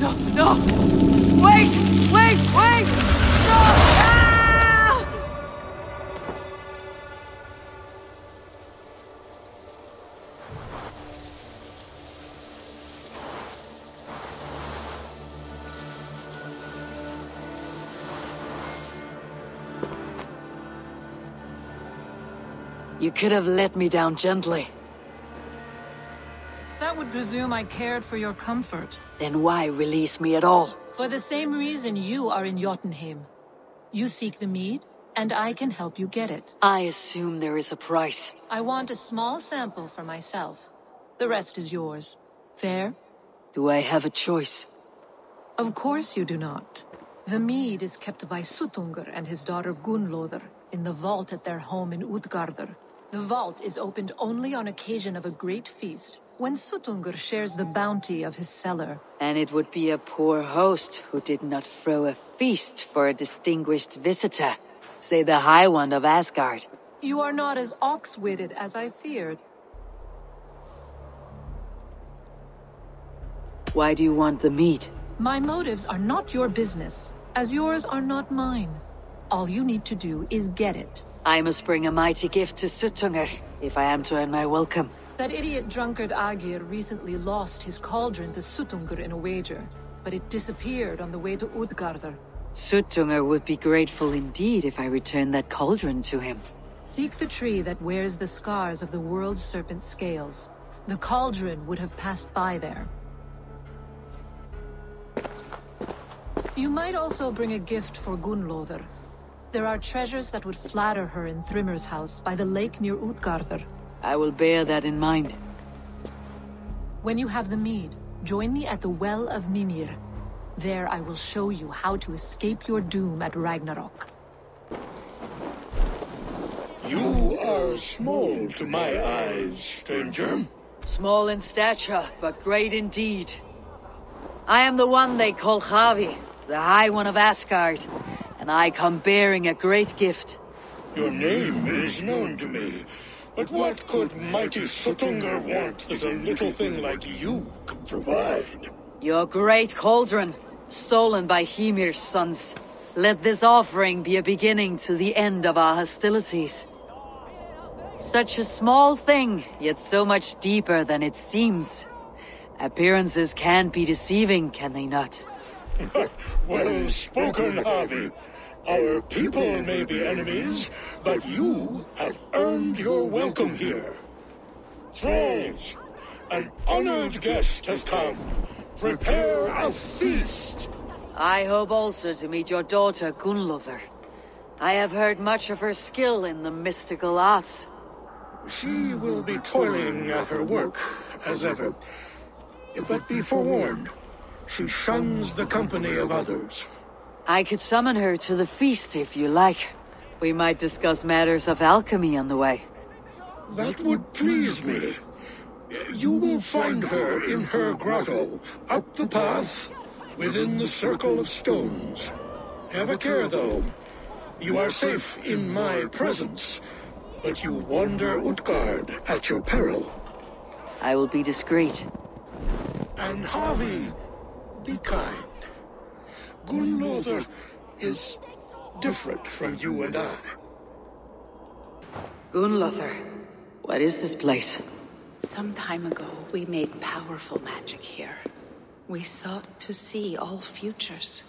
No, no! Wait! Wait! Wait! No! Ah! You could have let me down gently. That would presume I cared for your comfort. Then why release me at all? For the same reason you are in Jotunheim. You seek the mead, and I can help you get it. I assume there is a price. I want a small sample for myself. The rest is yours. Fair? Do I have a choice? Of course you do not. The mead is kept by Suttungr and his daughter Gunnlóðr in the vault at their home in Utgardr. The vault is opened only on occasion of a great feast, when Suttungr shares the bounty of his cellar. And it would be a poor host who did not throw a feast for a distinguished visitor, say the High One of Asgard. You are not as ox-witted as I feared. Why do you want the mead? My motives are not your business, as yours are not mine. All you need to do is get it. I must bring a mighty gift to Suttungr, if I am to earn my welcome. That idiot drunkard Agir recently lost his cauldron to Suttungr in a wager, but it disappeared on the way to Utgardr. Suttungr would be grateful indeed if I returned that cauldron to him. Seek the tree that wears the scars of the world's serpent scales. The cauldron would have passed by there. You might also bring a gift for Gunnlóðr. There are treasures that would flatter her in Thrimmer's house by the lake near Utgardr. I will bear that in mind. When you have the mead, join me at the Well of Mimir. There I will show you how to escape your doom at Ragnarok. You are small to my eyes, stranger. Small in stature, but great in deed. I am the one they call Havi, the High One of Asgard, and I come bearing a great gift. Your name is known to me, but what could mighty Suttungr want that a little thing like you could provide? Your great cauldron, stolen by Hymir's sons. Let this offering be a beginning to the end of our hostilities. Such a small thing, yet so much deeper than it seems. Appearances can be deceiving, can they not? Well spoken, Harvey. Our people may be enemies, but you have earned your welcome here. Thralls, an honored guest has come. Prepare a feast. I hope also to meet your daughter, Gunnlóðr. I have heard much of her skill in the mystical arts. She will be toiling at her work, as ever. But be forewarned, she shuns the company of others. I could summon her to the feast if you like. We might discuss matters of alchemy on the way. That would please me. You will find her in her grotto, up the path, within the circle of stones. Have a care, though. You are safe in my presence, but you wander Utgard at your peril. I will be discreet. And Harvey, be kind. Gunnlóðr is different from you and I. Gunnlóðr, what is this place? Some time ago, we made powerful magic here. We sought to see all futures,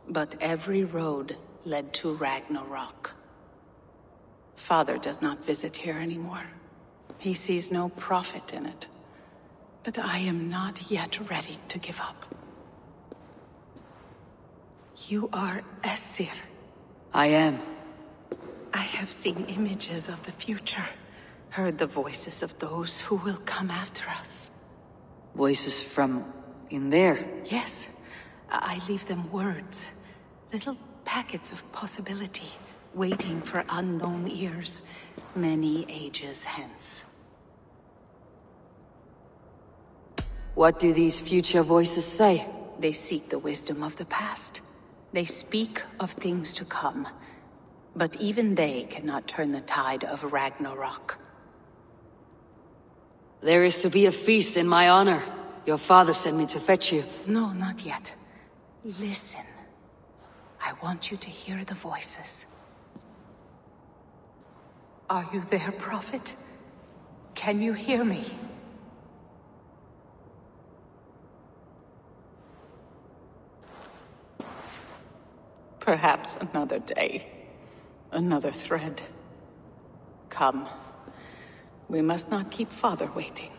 but every road led to Ragnarok. Father does not visit here anymore. He sees no profit in it. But I am not yet ready to give up. You are Esir. I am. I have seen images of the future, heard the voices of those who will come after us. Voices from in there? Yes. I leave them words. Little packets of possibility, waiting for unknown ears, many ages hence. What do these future voices say? They seek the wisdom of the past. They speak of things to come. But even they cannot turn the tide of Ragnarok. There is to be a feast in my honor. Your father sent me to fetch you. No, not yet. Listen. I want you to hear the voices. Are you there, Prophet? Can you hear me? Perhaps another day. Another thread. Come. We must not keep Father waiting.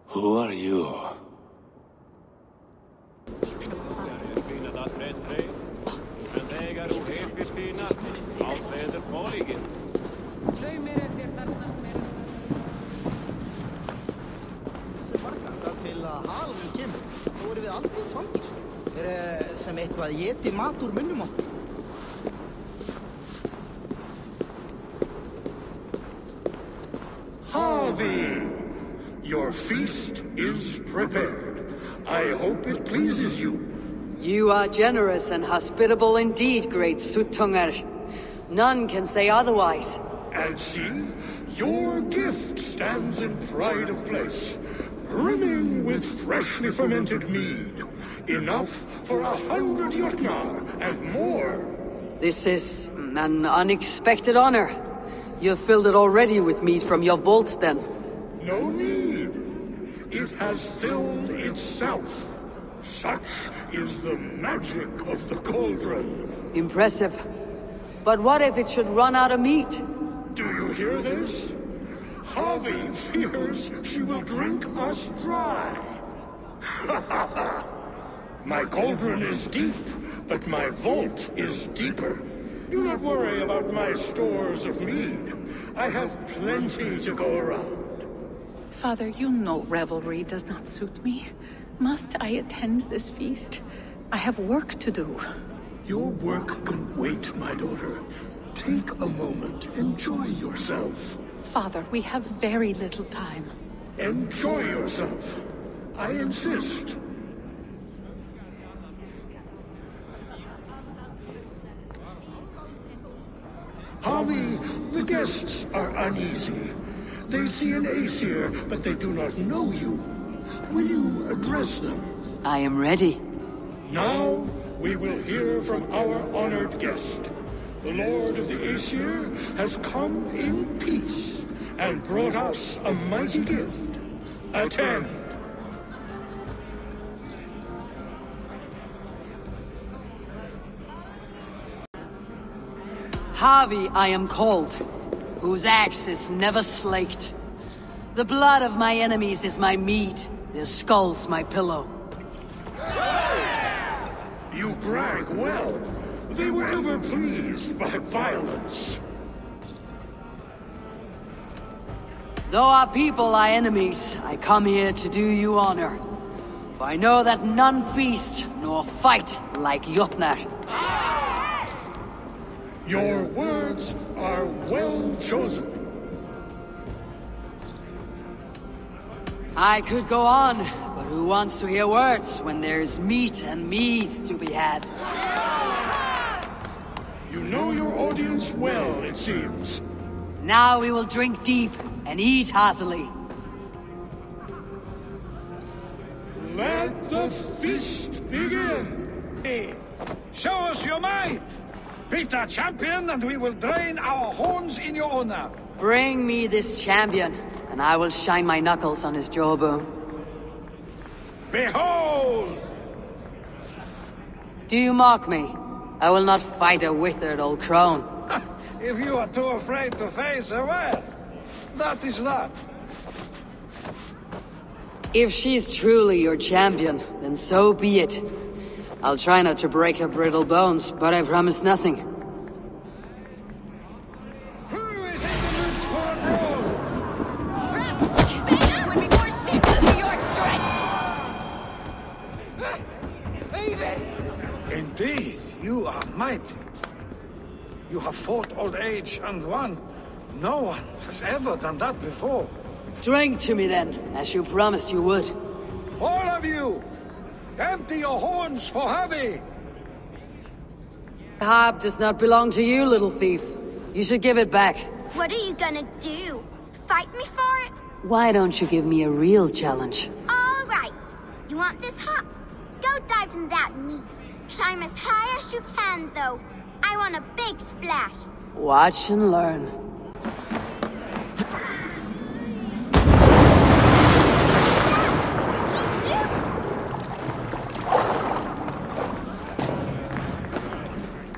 Who are you? Sem eitthvað éti mat úr munnum okkur. Harvey! Your feast is prepared. I hope it pleases you. You are generous and hospitable indeed, great Suttungar. None can say otherwise. And see, your gift stands in pride of place, brimming with freshly fermented mead. Enough for 100 Jotnar and more. This is an unexpected honor. You've filled it already with mead from your vault, then. No need. It has filled itself. Such is the magic of the cauldron. Impressive. But what if it should run out of meat? Do you hear this? Harvey fears she will drink us dry. Ha ha ha! My cauldron is deep, but my vault is deeper. Do not worry about my stores of mead. I have plenty to go around. Father, you know revelry does not suit me. Must I attend this feast? I have work to do. Your work can wait, my daughter. Take a moment, enjoy yourself. Father, we have very little time. Enjoy yourself. I insist. Harvey, the guests are uneasy. They see an Aesir, but they do not know you. Will you address them? I am ready. Now, we will hear from our honored guest. The Lord of the Aesir has come in peace and brought us a mighty gift. Attend. Harvey I am called, whose axe is never slaked. The blood of my enemies is my meat, their skulls my pillow. You brag well. They were ever pleased by violence. Though our people are enemies, I come here to do you honor. For I know that none feast nor fight like Jotnar. Your words are well chosen. I could go on, but who wants to hear words when there's meat and mead to be had? You know your audience well, it seems. Now we will drink deep and eat heartily. Let the feast begin! Show us your might! Beat our champion and we will drain our horns in your honor. Bring me this champion, and I will shine my knuckles on his jawbone. Behold! Do you mock me? I will not fight a withered old crone. If you are too afraid to face her, well, that is that. If she's truly your champion, then so be it. I'll try not to break her brittle bones, but I promise nothing. Indeed, you are mighty. You have fought old age and won. No one has ever done that before. Drink to me then, as you promised you would. All of you! Empty your horns for Javi! The harp does not belong to you, little thief. You should give it back. What are you gonna do? Fight me for it? Why don't you give me a real challenge? All right. You want this harp? Go dive in that meat. Climb as high as you can, though. I want a big splash. Watch and learn.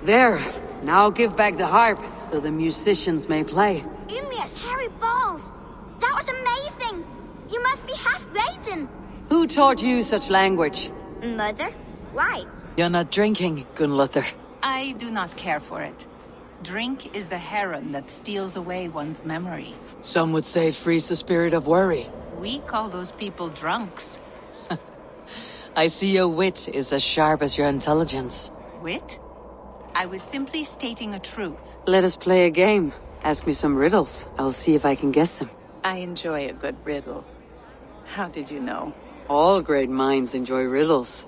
There. Now give back the harp, so the musicians may play. Ymria's hairy balls. That was amazing. You must be half raven. Who taught you such language? Mother? Why? You're not drinking, Gunnlothr. I do not care for it. Drink is the heron that steals away one's memory. Some would say it frees the spirit of worry. We call those people drunks. I see your wit is as sharp as your intelligence. Wit? I was simply stating a truth. Let us play a game. Ask me some riddles. I'll see if I can guess them. I enjoy a good riddle. How did you know? All great minds enjoy riddles.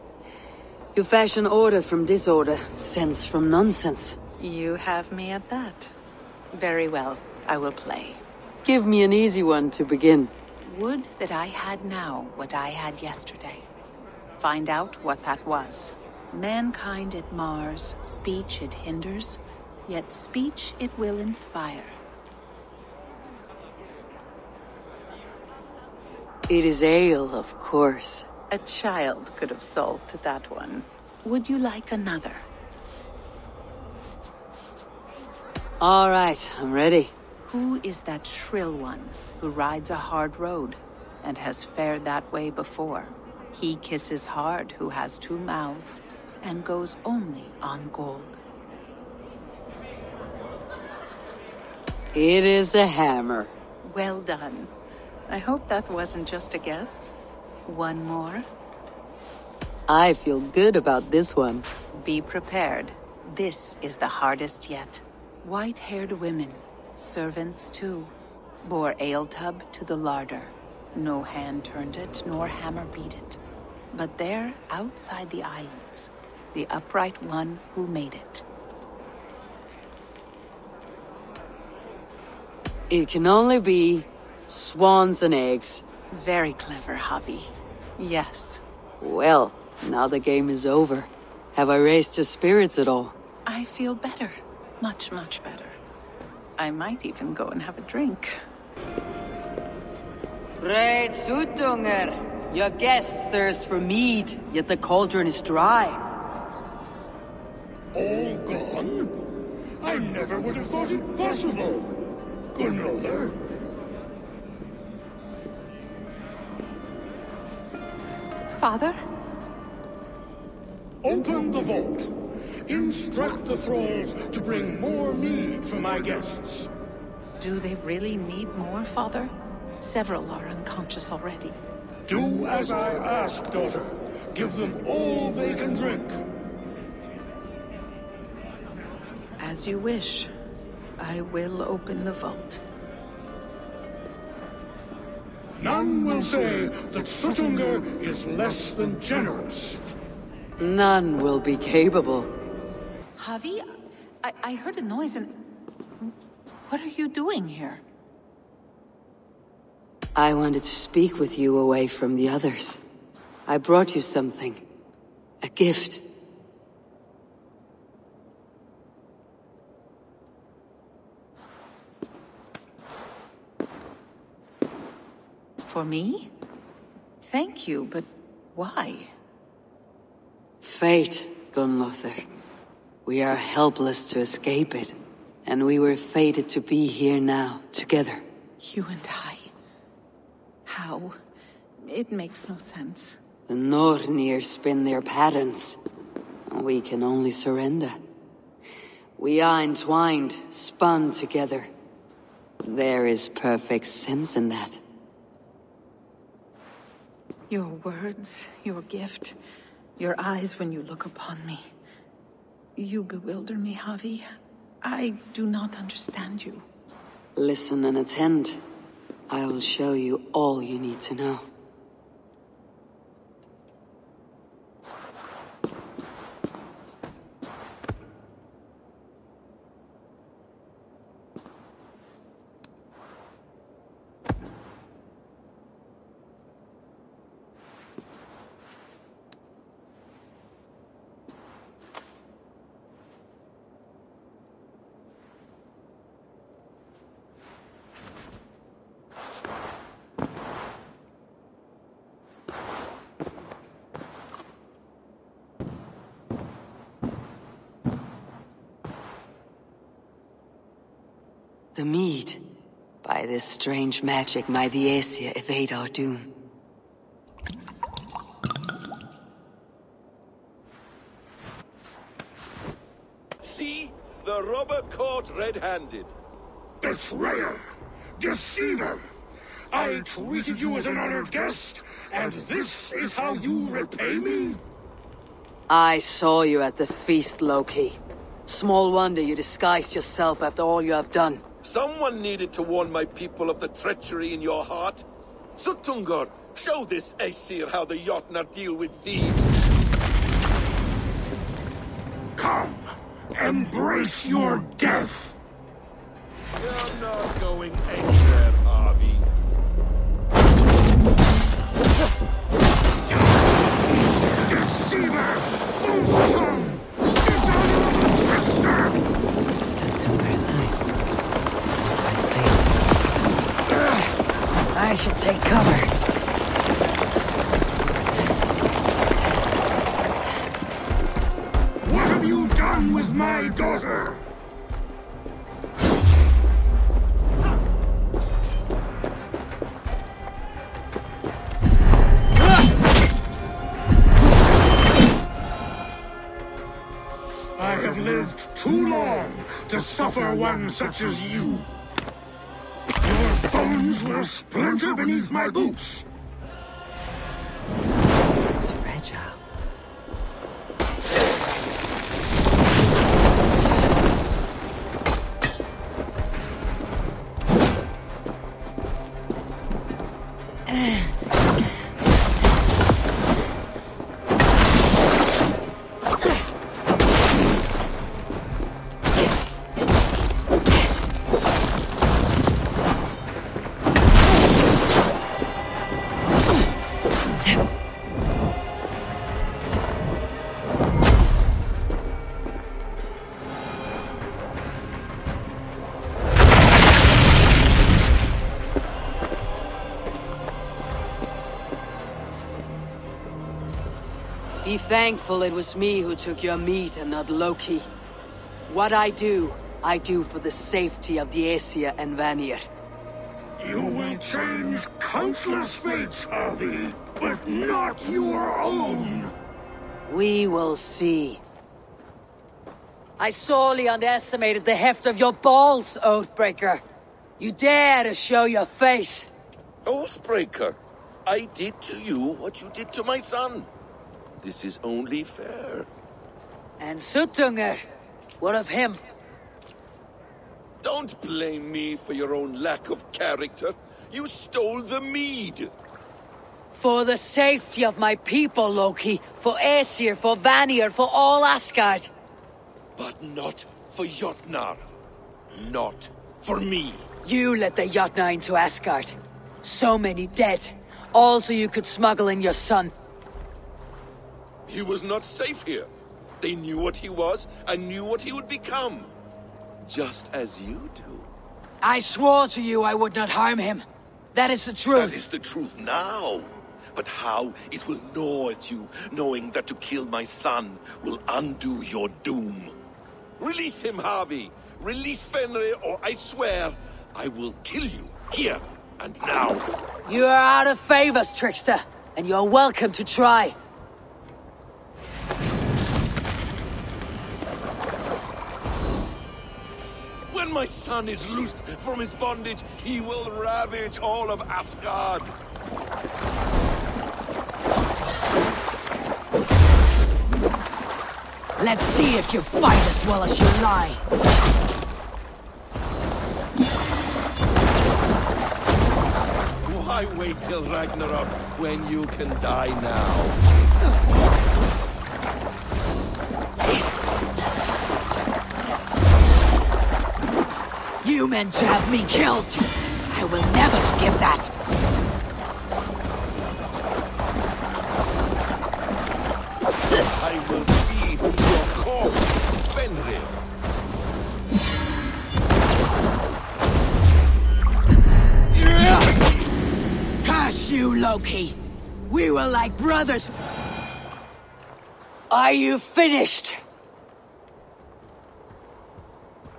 You fashion order from disorder, sense from nonsense. You have me at that. Very well, I will play. Give me an easy one to begin. Would that I had now what I had yesterday. Find out what that was. Mankind it mars, speech it hinders, yet speech it will inspire. It is ale, of course. A child could have solved that one. Would you like another? All right, I'm ready. Who is that shrill one who rides a hard road and has fared that way before? He kisses hard who has two mouths and goes only on gold. It is a hammer. Well done. I hope that wasn't just a guess. One more. I feel good about this one. Be prepared. This is the hardest yet. White-haired women, servants too, bore ale tub to the larder. No hand turned it, nor hammer beat it. But there, outside the islands, the upright one who made it. It can only be swans and eggs. Very clever, Javi. Yes. Well, now the game is over. Have I raised your spirits at all? I feel better. Much, much better. I might even go and have a drink. Great Sutunger! Your guests thirst for mead, yet the cauldron is dry. All gone? I never would have thought it possible. Gunnlothr. Father? Open the vault. Instruct the thralls to bring more mead for my guests. Do they really need more, Father? Several are unconscious already. Do as I ask, daughter. Give them all they can drink. As you wish. I will open the vault. None will say that Sutunger is less than generous. None will be capable. Javi, I heard a noise and... What are you doing here? I wanted to speak with you away from the others. I brought you something. A gift. For me? Thank you, but Why? Fate, Gunnlothr. We are helpless to escape it, and we were fated to be here now, together. You and I? How? It makes no sense. The Nornir spin their patterns. We can only surrender. We are entwined, spun together. There is perfect sense in that. Your words, your gift, your eyes when you look upon me. You bewilder me, Javi. I do not understand you. Listen and attend. I will show you all you need to know. The mead. By this strange magic might the Aesir evade our doom. See? The robber caught red-handed. Betrayer! Deceiver! I treated you as an honored guest, and this is how you repay me? I saw you at the feast, Loki. Small wonder you disguised yourself after all you have done. Someone needed to warn my people of the treachery in your heart. Suttungr, show this Aesir how the Jotnar deal with thieves. Come, embrace your death! You're not going anywhere, Harvey. Deceiver! False tongue! Dishonorable trickster! Suttungr's nice. Once I stay. I should take cover. What have you done with my daughter? I have lived too long to suffer one such as you. Your bones will splinter beneath my boots. It's fragile. Be thankful it was me who took your meat and not Loki. What I do for the safety of the Aesir and Vanir. You will change countless fates, Harvey, but not your own. We will see. I sorely underestimated the heft of your balls, Oathbreaker. You dare to show your face. Oathbreaker, I did to you what you did to my son. This is only fair. And Suttungr, what of him? Don't blame me for your own lack of character. You stole the mead. For the safety of my people, Loki. For Aesir, for Vanir, for all Asgard. But not for Jotnar. Not for me. You let the Jotnar into Asgard. So many dead. All so you could smuggle in your son. He was not safe here. They knew what he was and knew what he would become. Just as you do. I swore to you I would not harm him. That is the truth. That is the truth now. but how it will gnaw at you, knowing that to kill my son will undo your doom. Release him, Harvey! Release Fenrir, or I swear I will kill you, here and now. You are out of favors, trickster, and you're welcome to try. When my son is loosed from his bondage, he will ravage all of Asgard. Let's see if you fight as well as you lie. Why wait till Ragnarok when you can die now? You meant to have me killed. I will never forgive that. I will feed your corpse, Fenrir. Curse you, Loki. We were like brothers. Are you finished?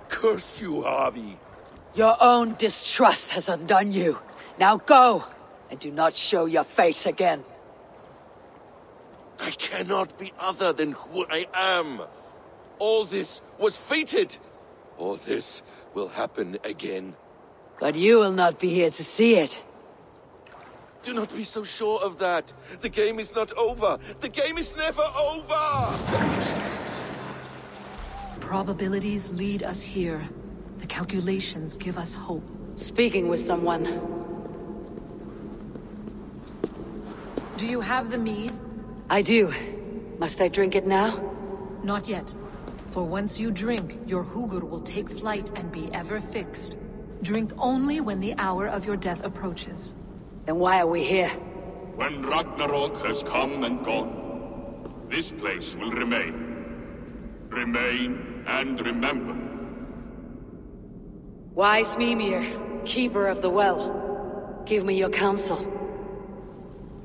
Curse you, Harvey. Your own distrust has undone you. Now go, and do not show your face again. I cannot be other than who I am. All this was fated. All this will happen again. But you will not be here to see it. Do not be so sure of that. The game is not over. The game is never over! Probabilities lead us here. The calculations give us hope. Speaking with someone. Do you have the mead? I do. Must I drink it now? Not yet. For once you drink, your Hugur will take flight and be ever fixed. Drink only when the hour of your death approaches. Then why are we here? When Ragnarok has come and gone, this place will remain. Remain and remember. Wise Mimir, keeper of the well, give me your counsel.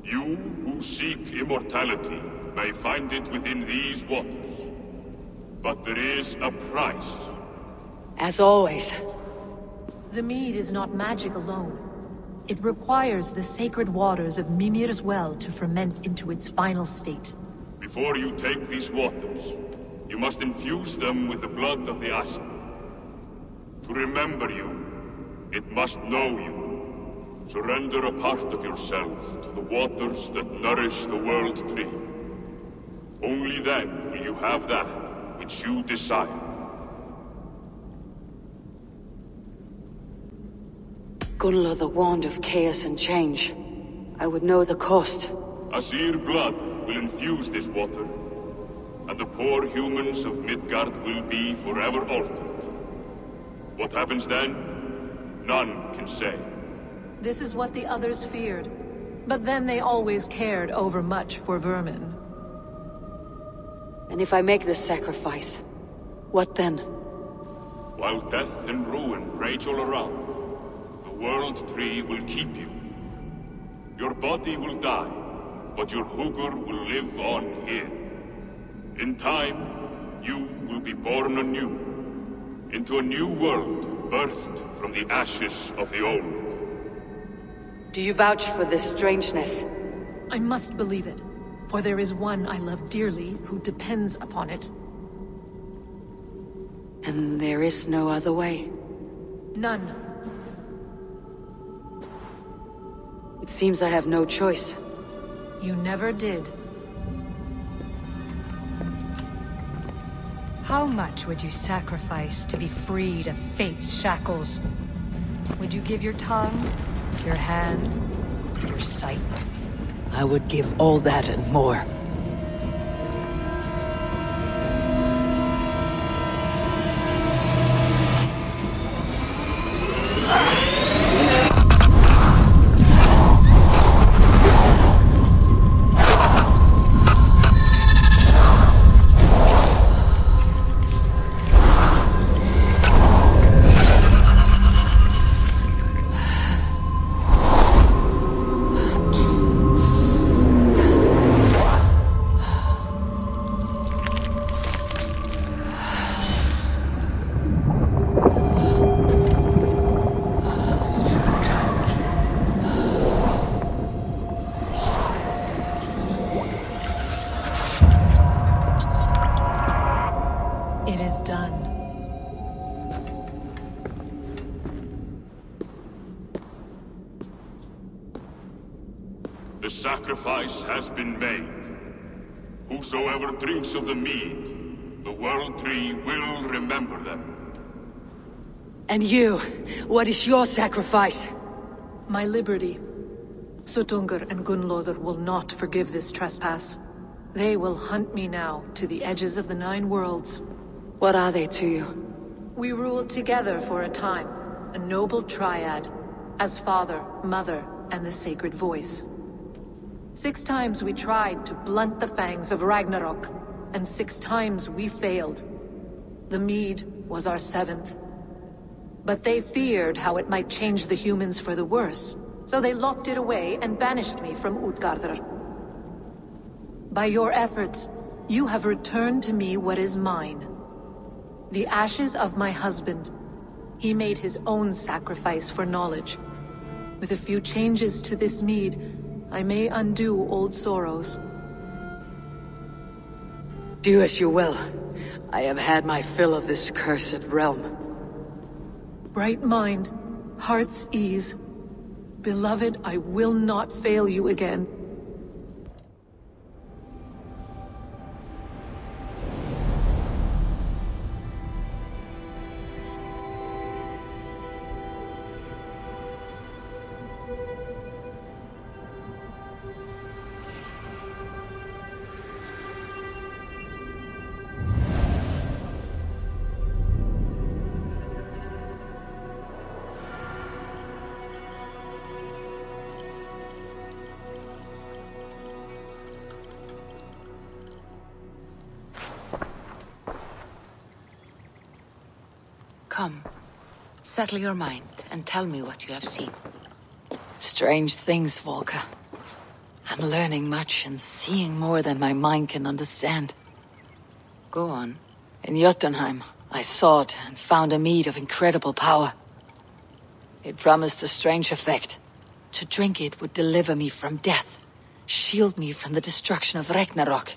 You who seek immortality may find it within these waters. But there is a price. As always. The mead is not magic alone. It requires the sacred waters of Mimir's well to ferment into its final state. Before you take these waters, you must infuse them with the blood of the Asa. To remember you, it must know you. Surrender a part of yourself to the waters that nourish the World Tree. Only then will you have that which you desire. Gunla, the wand of chaos and change. I would know the cost. Asir blood will infuse this water, and the poor humans of Midgard will be forever altered. What happens then? None can say. This is what the others feared. But then they always cared overmuch for vermin. And if I make this sacrifice, what then? While death and ruin rage all around, the World Tree will keep you. Your body will die, but your Hugur will live on here. In time, you will be born anew, into a new world birthed from the ashes of the old. Do you vouch for this strangeness? I must believe it, for there is one I love dearly who depends upon it. And there is no other way? None. It seems I have no choice. You never did. How much would you sacrifice to be freed of fate's shackles? Would you give your tongue, your hand, your sight? I would give all that and more. done. The sacrifice has been made. Whosoever drinks of the mead, the World Tree will remember them. And you, what is your sacrifice? My liberty. Sutungur and Gunlother will not forgive this trespass. They will hunt me now to the edges of the 9 worlds. What are they to you? We ruled together for a time, a noble triad, as father, mother, and the sacred voice. 6 times we tried to blunt the fangs of Ragnarok, and 6 times we failed. The mead was our 7th. But they feared how it might change the humans for the worse, so they locked it away and banished me from Utgardr. By your efforts, you have returned to me what is mine. The ashes of my husband. He made his own sacrifice for knowledge. With a few changes to this mead, I may undo old sorrows. Do as you will. I have had my fill of this cursed realm. Bright mind, heart's ease. Beloved, I will not fail you again. Come, settle your mind and tell me what you have seen. Strange things, Volker. I'm learning much and seeing more than my mind can understand. Go on. In Jotunheim, I sought and found a mead of incredible power. It promised a strange effect. To drink it would deliver me from death, shield me from the destruction of Ragnarok.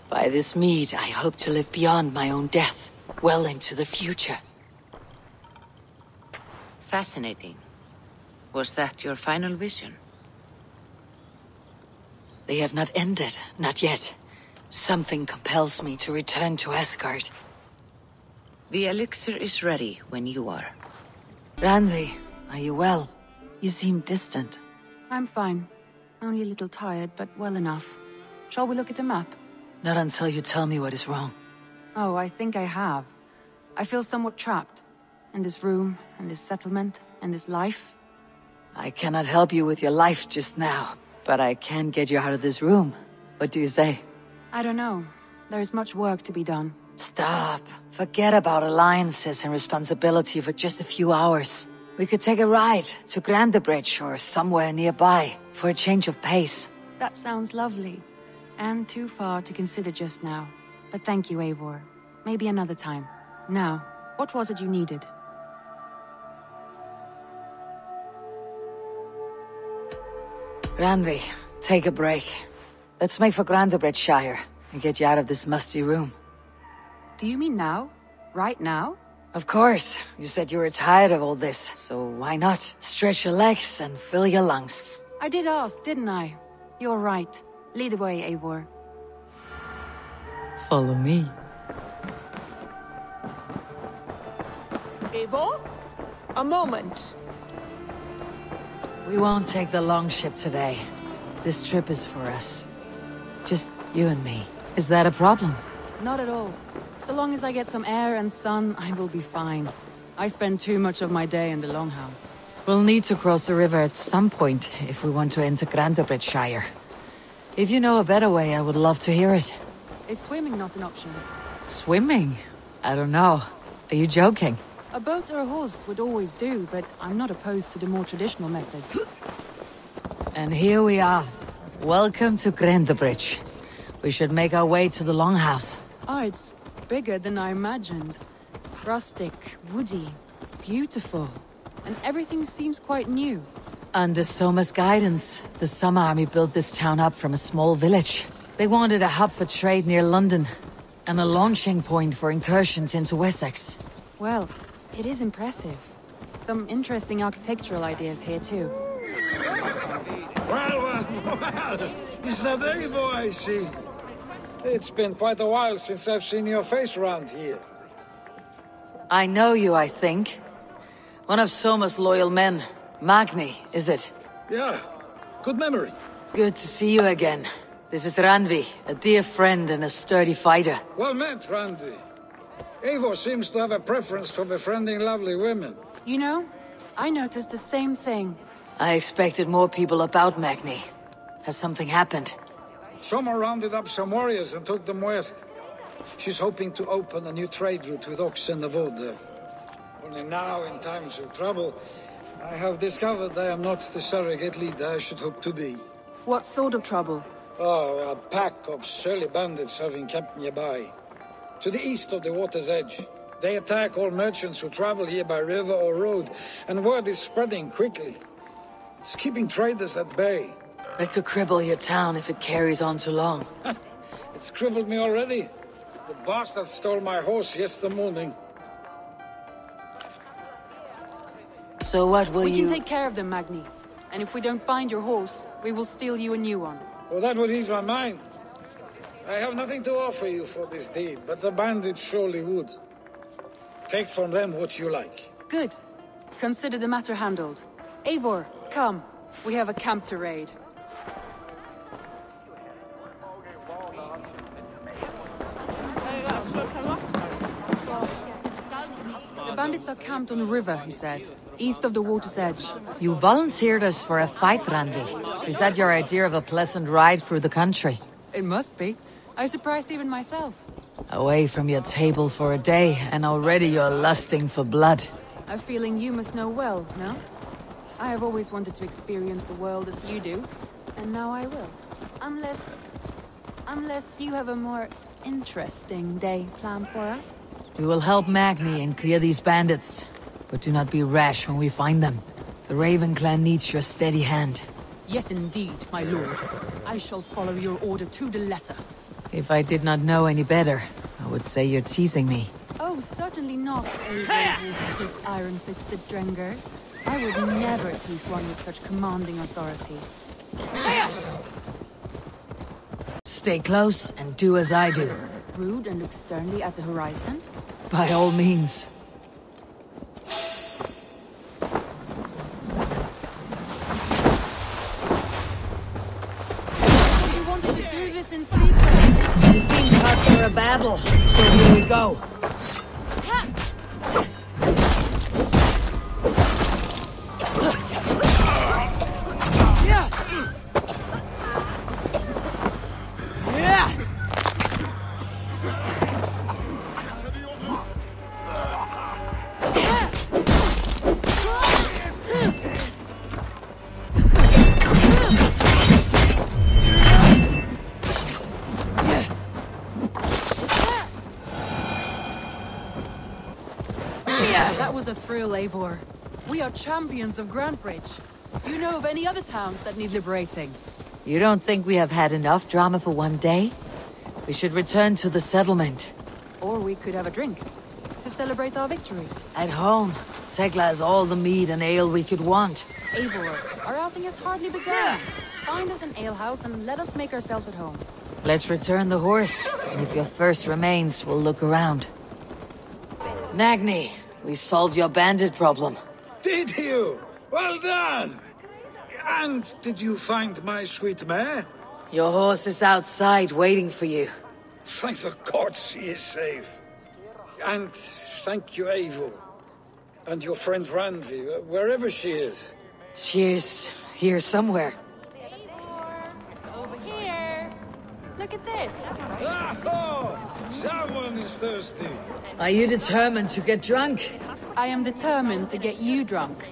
By this mead, I hope to live beyond my own death, well into the future. Fascinating. Was that your final vision? They have not ended, not yet. Something compels me to return to Asgard. The elixir is ready when you are. Randvi, are you well? You seem distant. I'm fine. Only a little tired, but well enough. Shall we look at the map? Not until you tell me what is wrong. Oh, I think I have. I feel somewhat trapped. In this room, in this settlement, in this life. I cannot help you with your life just now, but I can get you out of this room. What do you say? I don't know. There is much work to be done. Stop. Forget about alliances and responsibility for just a few hours. We could take a ride to Grandebridge or somewhere nearby for a change of pace. That sounds lovely. And too far to consider just now. But thank you, Eivor. Maybe another time. Now, what was it you needed? Randvi, take a break. Let's make for Grandebridgeshire and get you out of this musty room. Do you mean now? Right now? Of course. You said you were tired of all this, so why not? Stretch your legs and fill your lungs. I did ask, didn't I? You're right. Lead the way, Eivor. Follow me. Eivor? A moment. We won't take the long ship today. This trip is for us. Just you and me. Is that a problem? Not at all. So long as I get some air and sun, I will be fine. I spend too much of my day in the Longhouse. We'll need to cross the river at some point if we want to enter Grandebridgeshire. If you know a better way, I would love to hear it. Is swimming not an option? Swimming? I don't know. Are you joking? A boat or a horse would always do, but I'm not opposed to the more traditional methods. And here we are. Welcome to Grandebridge. We should make our way to the Longhouse. Oh, it's bigger than I imagined. Rustic, woody, beautiful. And everything seems quite new. Under Soma's guidance, the Summer Army built this town up from a small village. They wanted a hub for trade near London. and a launching point for incursions into Wessex. Well, it is impressive. Some interesting architectural ideas here, too. Well, is that Eivor I see? It's been quite a while since I've seen your face around here. I know you, I think. One of Soma's loyal men. Magni, is it? Yeah, good memory. Good to see you again. This is Randvi, a dear friend and a sturdy fighter. Well met, Randvi. Eivor seems to have a preference for befriending lovely women. You know, I noticed the same thing. I expected more people about Magni. Has something happened? Soma rounded up some warriors and took them west. She's hoping to open a new trade route with Ox and the Wood there. Only now, in times of trouble, I have discovered I am not the surrogate leader I should hope to be. What sort of trouble? Oh, a pack of surly bandits have encamped nearby. To the east of the water's edge. They attack all merchants who travel here by river or road, and word is spreading quickly. It's keeping traders at bay. That could cripple your town if it carries on too long. It's crippled me already. The bastard stole my horse yesterday morning. So what will you... We can take care of them, Magni. And if we don't find your horse, we will steal you a new one. Well, that would ease my mind. I have nothing to offer you for this deed, but the bandits surely would. Take from them what you like. Good. Consider the matter handled. Eivor, come. We have a camp to raid. The bandits are camped on the river, he said. East of the water's edge. You volunteered us for a fight, Randvi. Is that your idea of a pleasant ride through the country? It must be. I surprised even myself. Away from your table for a day, and already you're lusting for blood. A feeling you must know well, no? I have always wanted to experience the world as you do, and now I will. Unless you have a more interesting day planned for us. We will help Magni and clear these bandits, but do not be rash when we find them. The Raven clan needs your steady hand. Yes, indeed, my lord. I shall follow your order to the letter. If I did not know any better, I would say you're teasing me. Oh, certainly not, Eivor, his iron-fisted Drenger. I would never tease one with such commanding authority. Stay close and do as I do. Rude and look sternly at the horizon? By all means. You wanted to do this in secret? You seemed hot for a battle, so here we go. That was a thrill, Eivor. We are champions of Grantbridge. Do you know of any other towns that need liberating? You don't think we have had enough drama for one day? We should return to the settlement. Or we could have a drink, to celebrate our victory. At home, Tekla has all the mead and ale we could want. Eivor, our outing has hardly begun. Find us an alehouse and let us make ourselves at home. Let's return the horse, and if your thirst remains, we'll look around. Magni, we solved your bandit problem. Did you? Well done! And did you find my sweet mare? Your horse is outside waiting for you. Thank the gods she is safe. And thank you, Eivor. And your friend Randvi, wherever she is. She is here somewhere. Eivor! Over here! Look at this! Oh, someone is thirsty. Are you determined to get drunk? I am determined to get you drunk.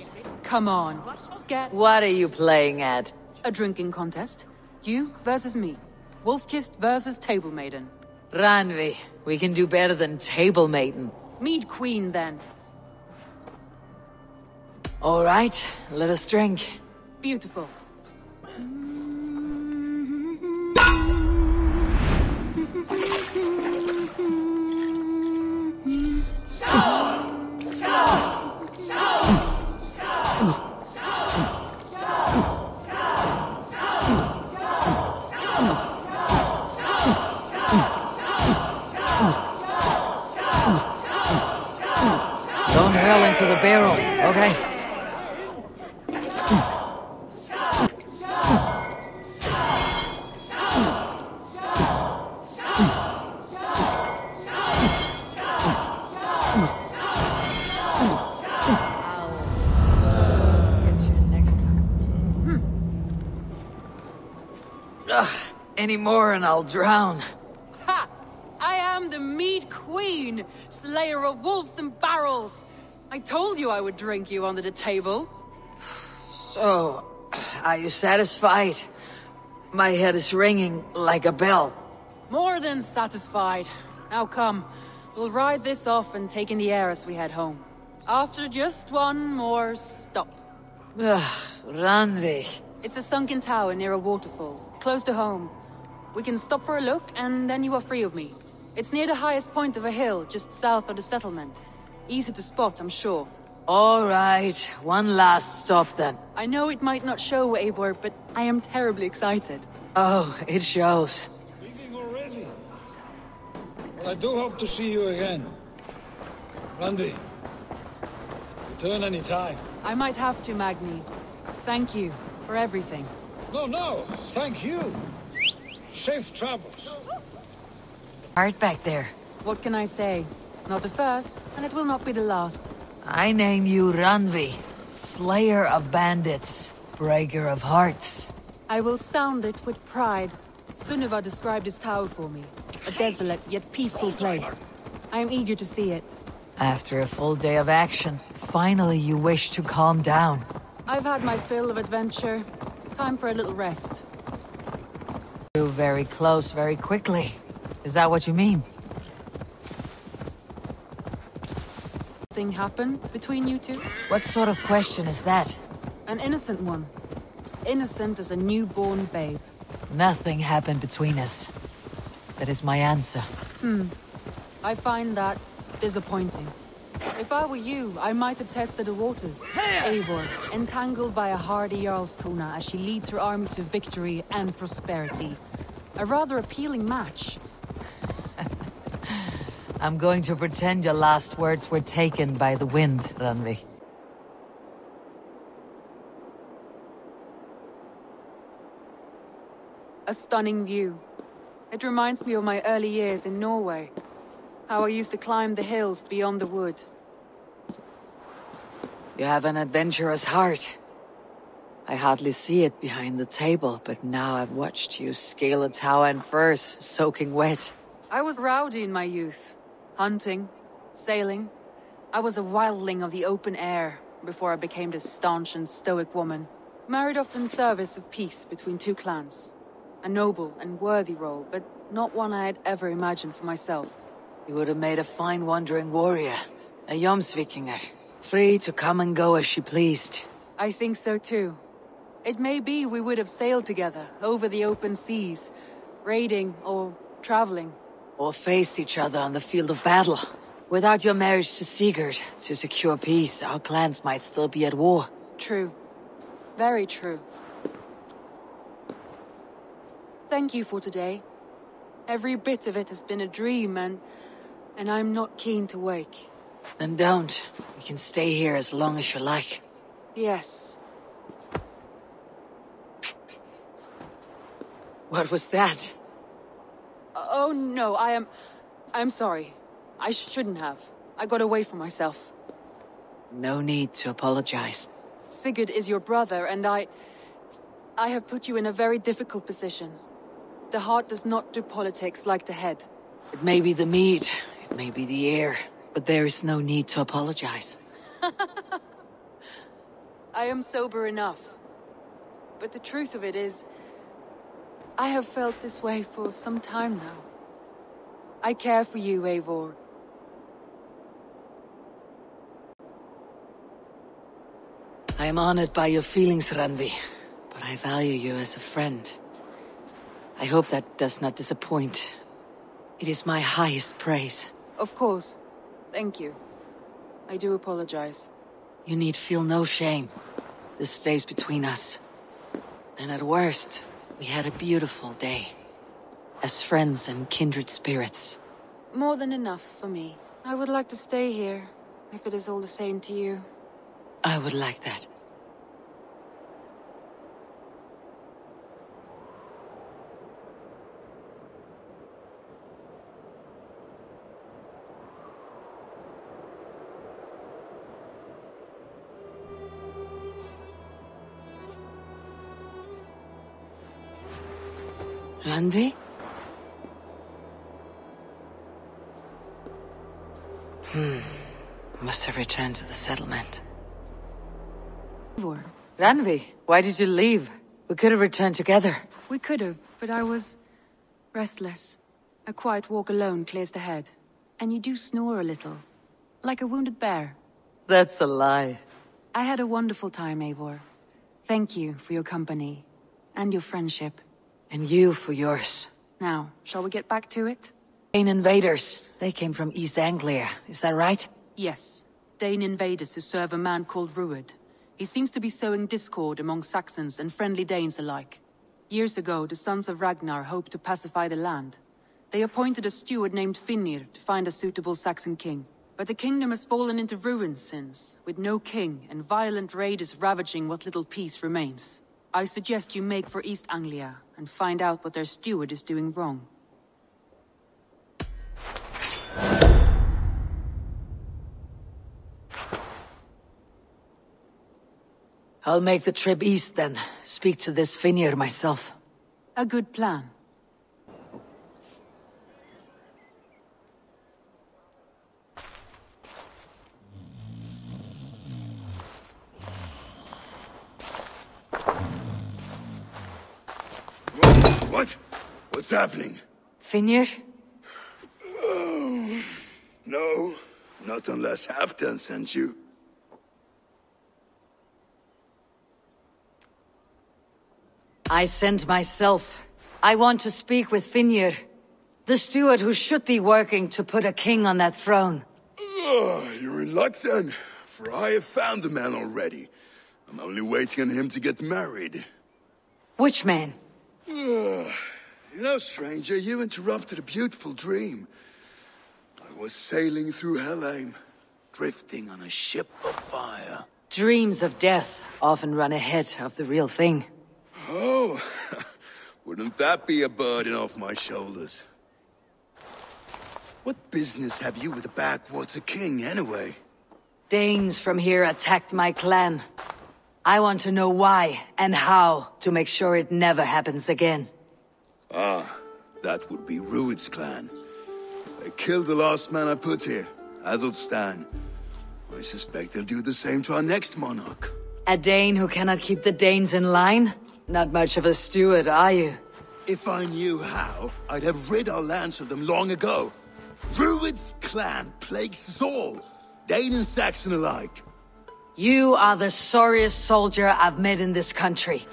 Come on. Scat. What are you playing at? A drinking contest. You versus me. Wolf-kissed versus Table Maiden. Randvi, we can do better than Table Maiden. Mead Queen, then. All right, let us drink. Beautiful. Don't hurl into the barrel, okay? Any more and I'll drown. Ha! I am the mead queen, slayer of wolves and barrels. I told you I would drink you under the table. So, are you satisfied? My head is ringing like a bell. More than satisfied. Now come, we'll ride this off and take in the air as we head home. After just one more stop. Randvi. It's a sunken tower near a waterfall, close to home. We can stop for a look, and then you are free of me. It's near the highest point of a hill, just south of the settlement. Easy to spot, I'm sure. All right, one last stop then. I know it might not show, Eivor, but I am terribly excited. Oh, it shows. Leaving already? Well, I do hope to see you again. Randvi, return any time. I might have to, Magni. Thank you for everything. No, thank you. Safe travels. Right back there. What can I say? Not the first, and it will not be the last. I name you Randvi, slayer of bandits, breaker of hearts. I will sound it with pride. Sunniva described this tower for me. A desolate yet peaceful place. I am eager to see it. After a full day of action, finally you wish to calm down. I've had my fill of adventure. Time for a little rest. You're very close very quickly. Is that what you mean? Thing happen between you two? What sort of question is that? An innocent one. Innocent as a newborn babe. Nothing happened between us. That is my answer. I find that disappointing. If I were you, I might have tested the waters. Eivor, entangled by a hardy Jarlstuna as she leads her army to victory and prosperity. A rather appealing match. I'm going to pretend your last words were taken by the wind, Randvi. A stunning view. It reminds me of my early years in Norway. How I used to climb the hills beyond the wood. You have an adventurous heart. I hardly see it behind the table, but now I've watched you scale a tower in furs, soaking wet. I was rowdy in my youth. Hunting, sailing. I was a wildling of the open air before I became this staunch and stoic woman. Married off in service of peace between two clans. A noble and worthy role, but not one I had ever imagined for myself. You would have made a fine wandering warrior, a Jomsvikinger, free to come and go as she pleased. I think so too. It may be we would have sailed together over the open seas, raiding or traveling. Or faced each other on the field of battle. Without your marriage to Sigurd, to secure peace, our clans might still be at war. True. Very true. Thank you for today. Every bit of it has been a dream, and I'm not keen to wake. Then don't. We can stay here as long as you like. Yes. What was that? Oh no, I'm sorry. I shouldn't have. I got away from myself. No need to apologize. Sigurd is your brother, and I have put you in a very difficult position. The heart does not do politics like the head. It may be the mead, it may be the air, but there is no need to apologize. I am sober enough. But the truth of it is, I have felt this way for some time now. I care for you, Eivor. I am honored by your feelings, Randvi, but I value you as a friend. I hope that does not disappoint. It is my highest praise. Of course. Thank you. I do apologize. You need feel no shame. This stays between us. And at worst, we had a beautiful day. as friends and kindred spirits. More than enough for me. I would like to stay here, if it is all the same to you. I would like that. Randvi? Must have returned to the settlement. Randvi, why did you leave? We could have returned together. We could have, but I was restless. A quiet walk alone clears the head. And you do snore a little, like a wounded bear. That's a lie. I had a wonderful time, Eivor. Thank you for your company, and your friendship. And you for yours. Now, shall we get back to it? Dane invaders. They came from East Anglia, is that right? Yes. Dane invaders who serve a man called Ruud. He seems to be sowing discord among Saxons and friendly Danes alike. Years ago, the sons of Ragnar hoped to pacify the land. They appointed a steward named Finnir to find a suitable Saxon king. But the kingdom has fallen into ruins since, with no king and violent raiders ravaging what little peace remains. I suggest you make for East Anglia and find out what their steward is doing wrong. I'll make the trip east then. Speak to this Finnir myself. A good plan. What? What's happening? Finnir? Oh, no, not unless Halfdan sent you. I sent myself. I want to speak with Finnir, the steward who should be working to put a king on that throne. You're in luck then, for I have found the man already. I'm only waiting on him to get married. Which man? You know, stranger, you interrupted a beautiful dream. I was sailing through Helheim, drifting on a ship of fire. Dreams of death often run ahead of the real thing. Oh, wouldn't that be a burden off my shoulders? What business have you with the backwater king, anyway? Danes from here attacked my clan. I want to know why and how to make sure it never happens again. Ah, that would be Ruud's clan. They killed the last man I put here, Adelstan. I suspect they'll do the same to our next monarch. A Dane who cannot keep the Danes in line? Not much of a steward, are you? If I knew how, I'd have rid our lands of them long ago. Ruud's clan plagues us all, Dane and Saxon alike. You are the sorriest soldier I've met in this country.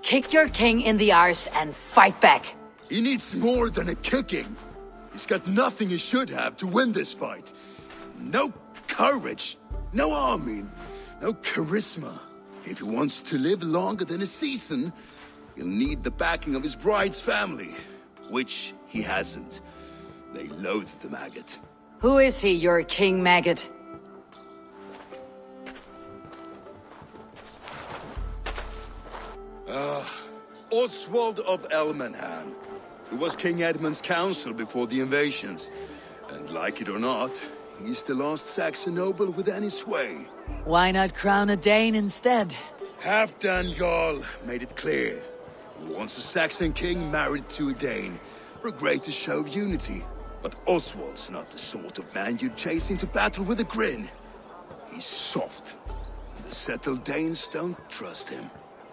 Kick your king in the arse and fight back. He needs more than a kicking. He's got nothing he should have to win this fight. No courage, no army, no charisma. If he wants to live longer than a season, he'll need the backing of his bride's family, which he hasn't. They loathe the maggot. Who is he, your king maggot? Oswald of Elmenham. He was King Edmund's counsel before the invasions. And like it or not, he's the last Saxon noble with any sway. Why not crown a Dane instead? Halfdan Jarl made it clear. He wants a Saxon king married to a Dane for a greater show of unity. But Oswald's not the sort of man you'd chase into battle with a grin. He's soft. And the settled Danes don't trust him.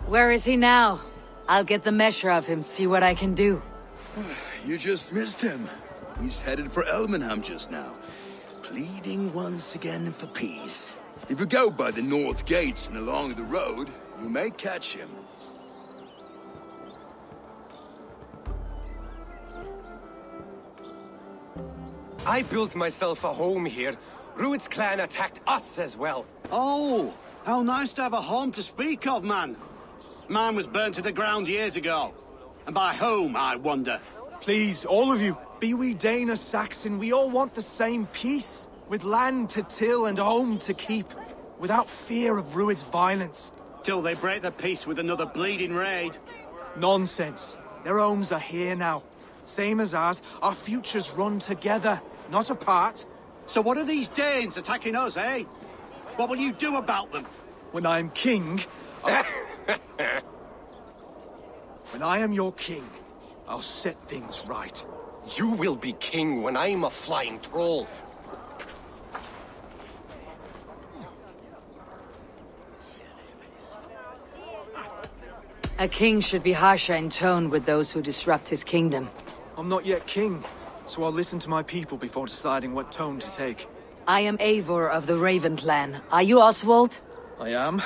Where is he now? I'll get the measure of him, see what I can do. You just missed him. He's headed for Elmenham just now, pleading once again for peace. If you go by the north gates and along the road, you may catch him. I built myself a home here. Ruud's clan attacked us as well. Oh, how nice to have a home to speak of, man. Mine was burnt to the ground years ago. And by whom, I wonder? Please, all of you, be we Dane or Saxon, we all want the same peace. With land to till and home to keep. Without fear of Rued's violence. Till they break the peace with another bleeding raid. Nonsense. Their homes are here now. Same as ours, our futures run together, not apart. So what are these Danes attacking us, eh? What will you do about them? When I am king... When I am your king, I'll set things right. You will be king when I'm a flying troll. A king should be harsher in tone with those who disrupt his kingdom. I'm not yet king, so I'll listen to my people before deciding what tone to take. I am Eivor of the Raven clan. Are you Oswald? I am.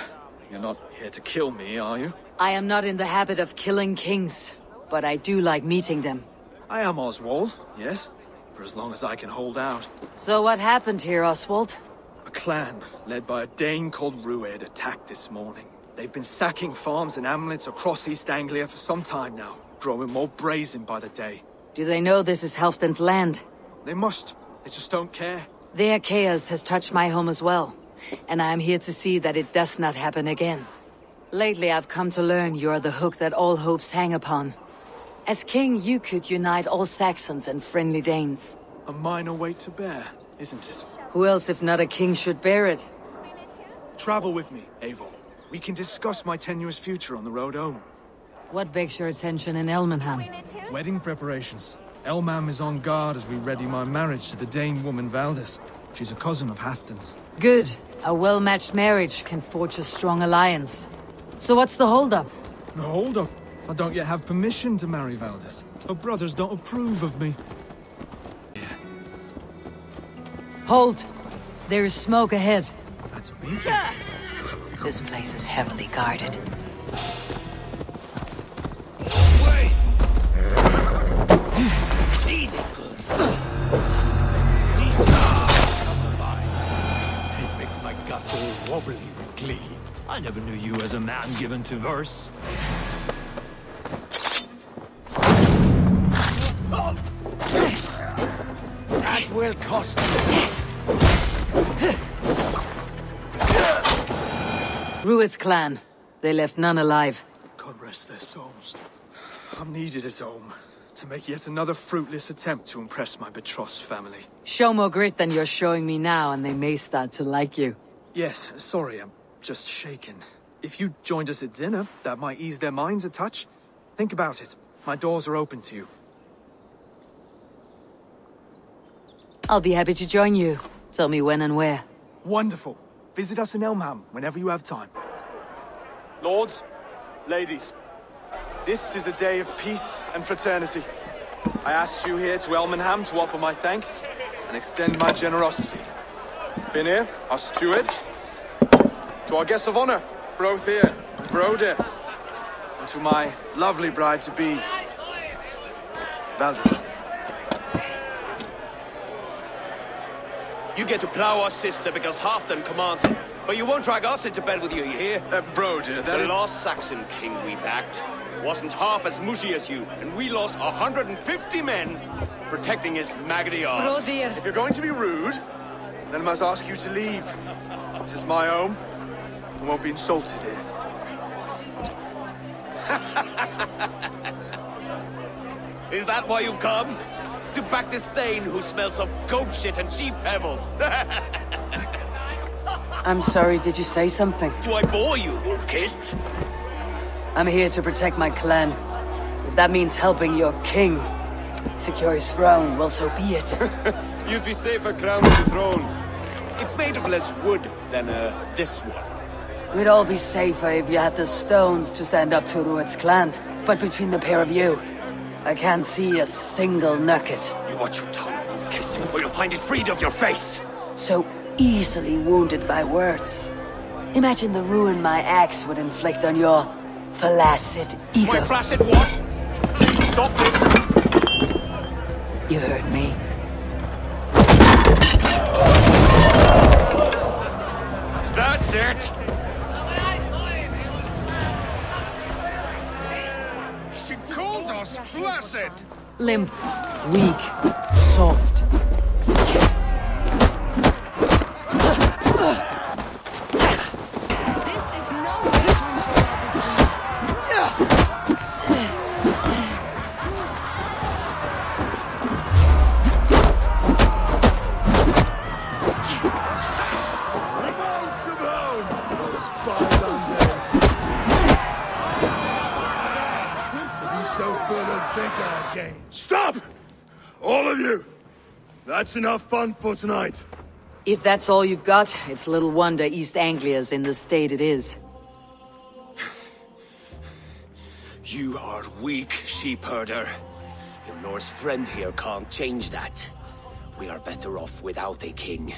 You're not here to kill me, are you? I am not in the habit of killing kings, but I do like meeting them. I am Oswald, yes. For as long as I can hold out. So what happened here, Oswald? A clan, led by a Dane called Rued, attacked this morning. They've been sacking farms and hamlets across East Anglia for some time now, growing more brazen by the day. Do they know this is Halfdan's land? They must. They just don't care. Their chaos has touched my home as well, and I am here to see that it does not happen again. Lately, I've come to learn you are the hook that all hopes hang upon. As king, you could unite all Saxons and friendly Danes. A minor weight to bear, isn't it? Who else, if not a king, should bear it? Travel with me, Eivor. We can discuss my tenuous future on the road home. What begs your attention in Elmenham? Wedding preparations. Elmam is on guard as we ready my marriage to the Dane woman Valdis. She's a cousin of Halfdan's. Good. A well-matched marriage can forge a strong alliance. So what's the holdup? No holdup. I don't yet have permission to marry Valdis. Her brothers don't approve of me. Hold. There is smoke ahead. That's me. This place is heavily guarded. Wait! It makes my guts all wobbly with glee. I never knew you as a man given to verse. That will cost Rued's clan. They left none alive. God rest their souls. I'm needed at home to make yet another fruitless attempt to impress my betrothed family. Show more grit than you're showing me now, and they may start to like you. Yes, sorry, I'm just shaken. If you joined us at dinner, that might ease their minds a touch. Think about it. My doors are open to you. I'll be happy to join you. Tell me when and where. Wonderful. Visit us in Elmham whenever you have time. Lords, ladies, this is a day of peace and fraternity. I asked you here to Elmenham to offer my thanks and extend my generosity. Finir, our steward, to our guests of honor, Brothir and Brodir, and to my lovely bride-to-be, Valdis. You get to plow our sister because Halfdan commands it. But you won't drag us into bed with you, you hear? Brodir, the lost Saxon king we backed wasn't half as mushy as you, and we lost 150 men protecting his maggoty arse. Brodir! If you're going to be rude, then I must ask you to leave. This is my home. I won't be insulted here. Is that why you've come? To back this Thane who smells of goat shit and sheep pebbles? I'm sorry, did you say something? Do I bore you, wolf-kissed? I'm here to protect my clan. If that means helping your king secure his throne, well, so be it. You'd be safer crowned with the throne. It's made of less wood than, this one. We'd all be safer if you had the stones to stand up to Rued's clan. But between the pair of you, I can't see a single nugget. You watch your tongue, wolf-kissed, or you'll find it freed of your face. So easily wounded by words. Imagine the ruin my axe would inflict on your flaccid ego. My flaccid what? Please stop this. You heard me. That's it. She called us flaccid. Limp, weak, soft. This is no way to ensure Stop! All of you! That's enough fun for tonight. If that's all you've got, it's little wonder East Anglia's in the state it is. You are weak, sheep herder. Your Norse friend here can't change that. We are better off without a king.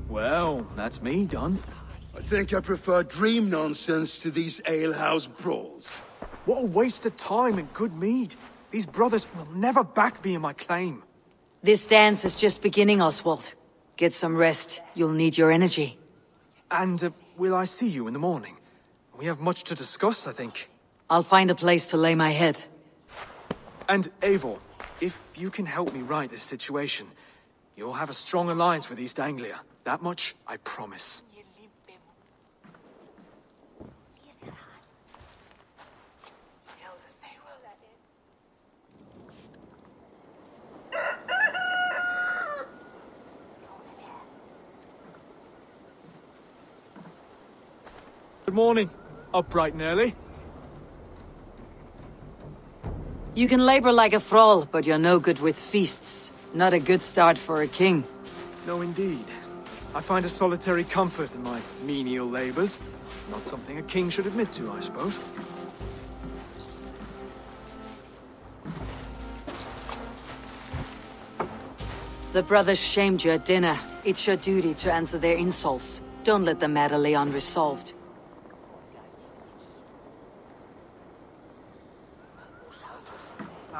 Well, that's me done. I think I prefer dream nonsense to these alehouse brawls. What a waste of time and good mead. These brothers will never back me in my claim. This dance is just beginning, Oswald. Get some rest. You'll need your energy. And will I see you in the morning? We have much to discuss, I think. I'll find a place to lay my head. And Eivor, if you can help me right this situation, you'll have a strong alliance with East Anglia. That much, I promise. Good morning. Up bright and early. You can labor like a thrall, but you're no good with feasts. Not a good start for a king. No, indeed. I find a solitary comfort in my menial labors. Not something a king should admit to, I suppose. The brothers shamed you at dinner. It's your duty to answer their insults. Don't let the matter lay unresolved.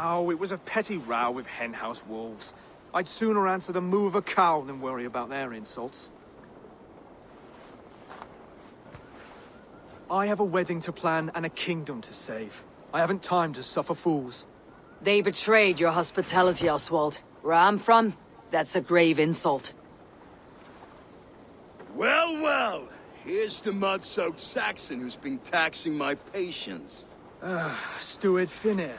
Oh, it was a petty row with henhouse wolves. I'd sooner answer the moo of a cow than worry about their insults. I have a wedding to plan and a kingdom to save. I haven't time to suffer fools. They betrayed your hospitality, Oswald. Where I'm from, that's a grave insult. Well, well. Here's the mud-soaked Saxon who's been taxing my patience. Steward Finnair.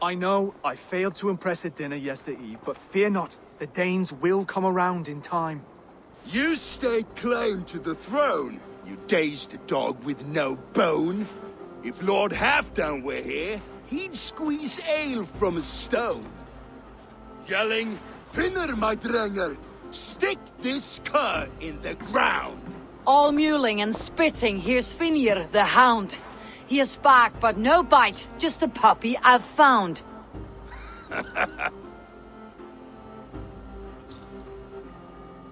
I know I failed to impress at dinner yesterday eve, but fear not, the Danes will come around in time. You stake claim to the throne, you dazed dog with no bone. If Lord Halfdown were here, he'd squeeze ale from a stone. Yelling, Finner, my drenger, stick this cur in the ground. All mewling and spitting, here's Finir, the hound. He has bark, but no bite. Just a puppy I've found.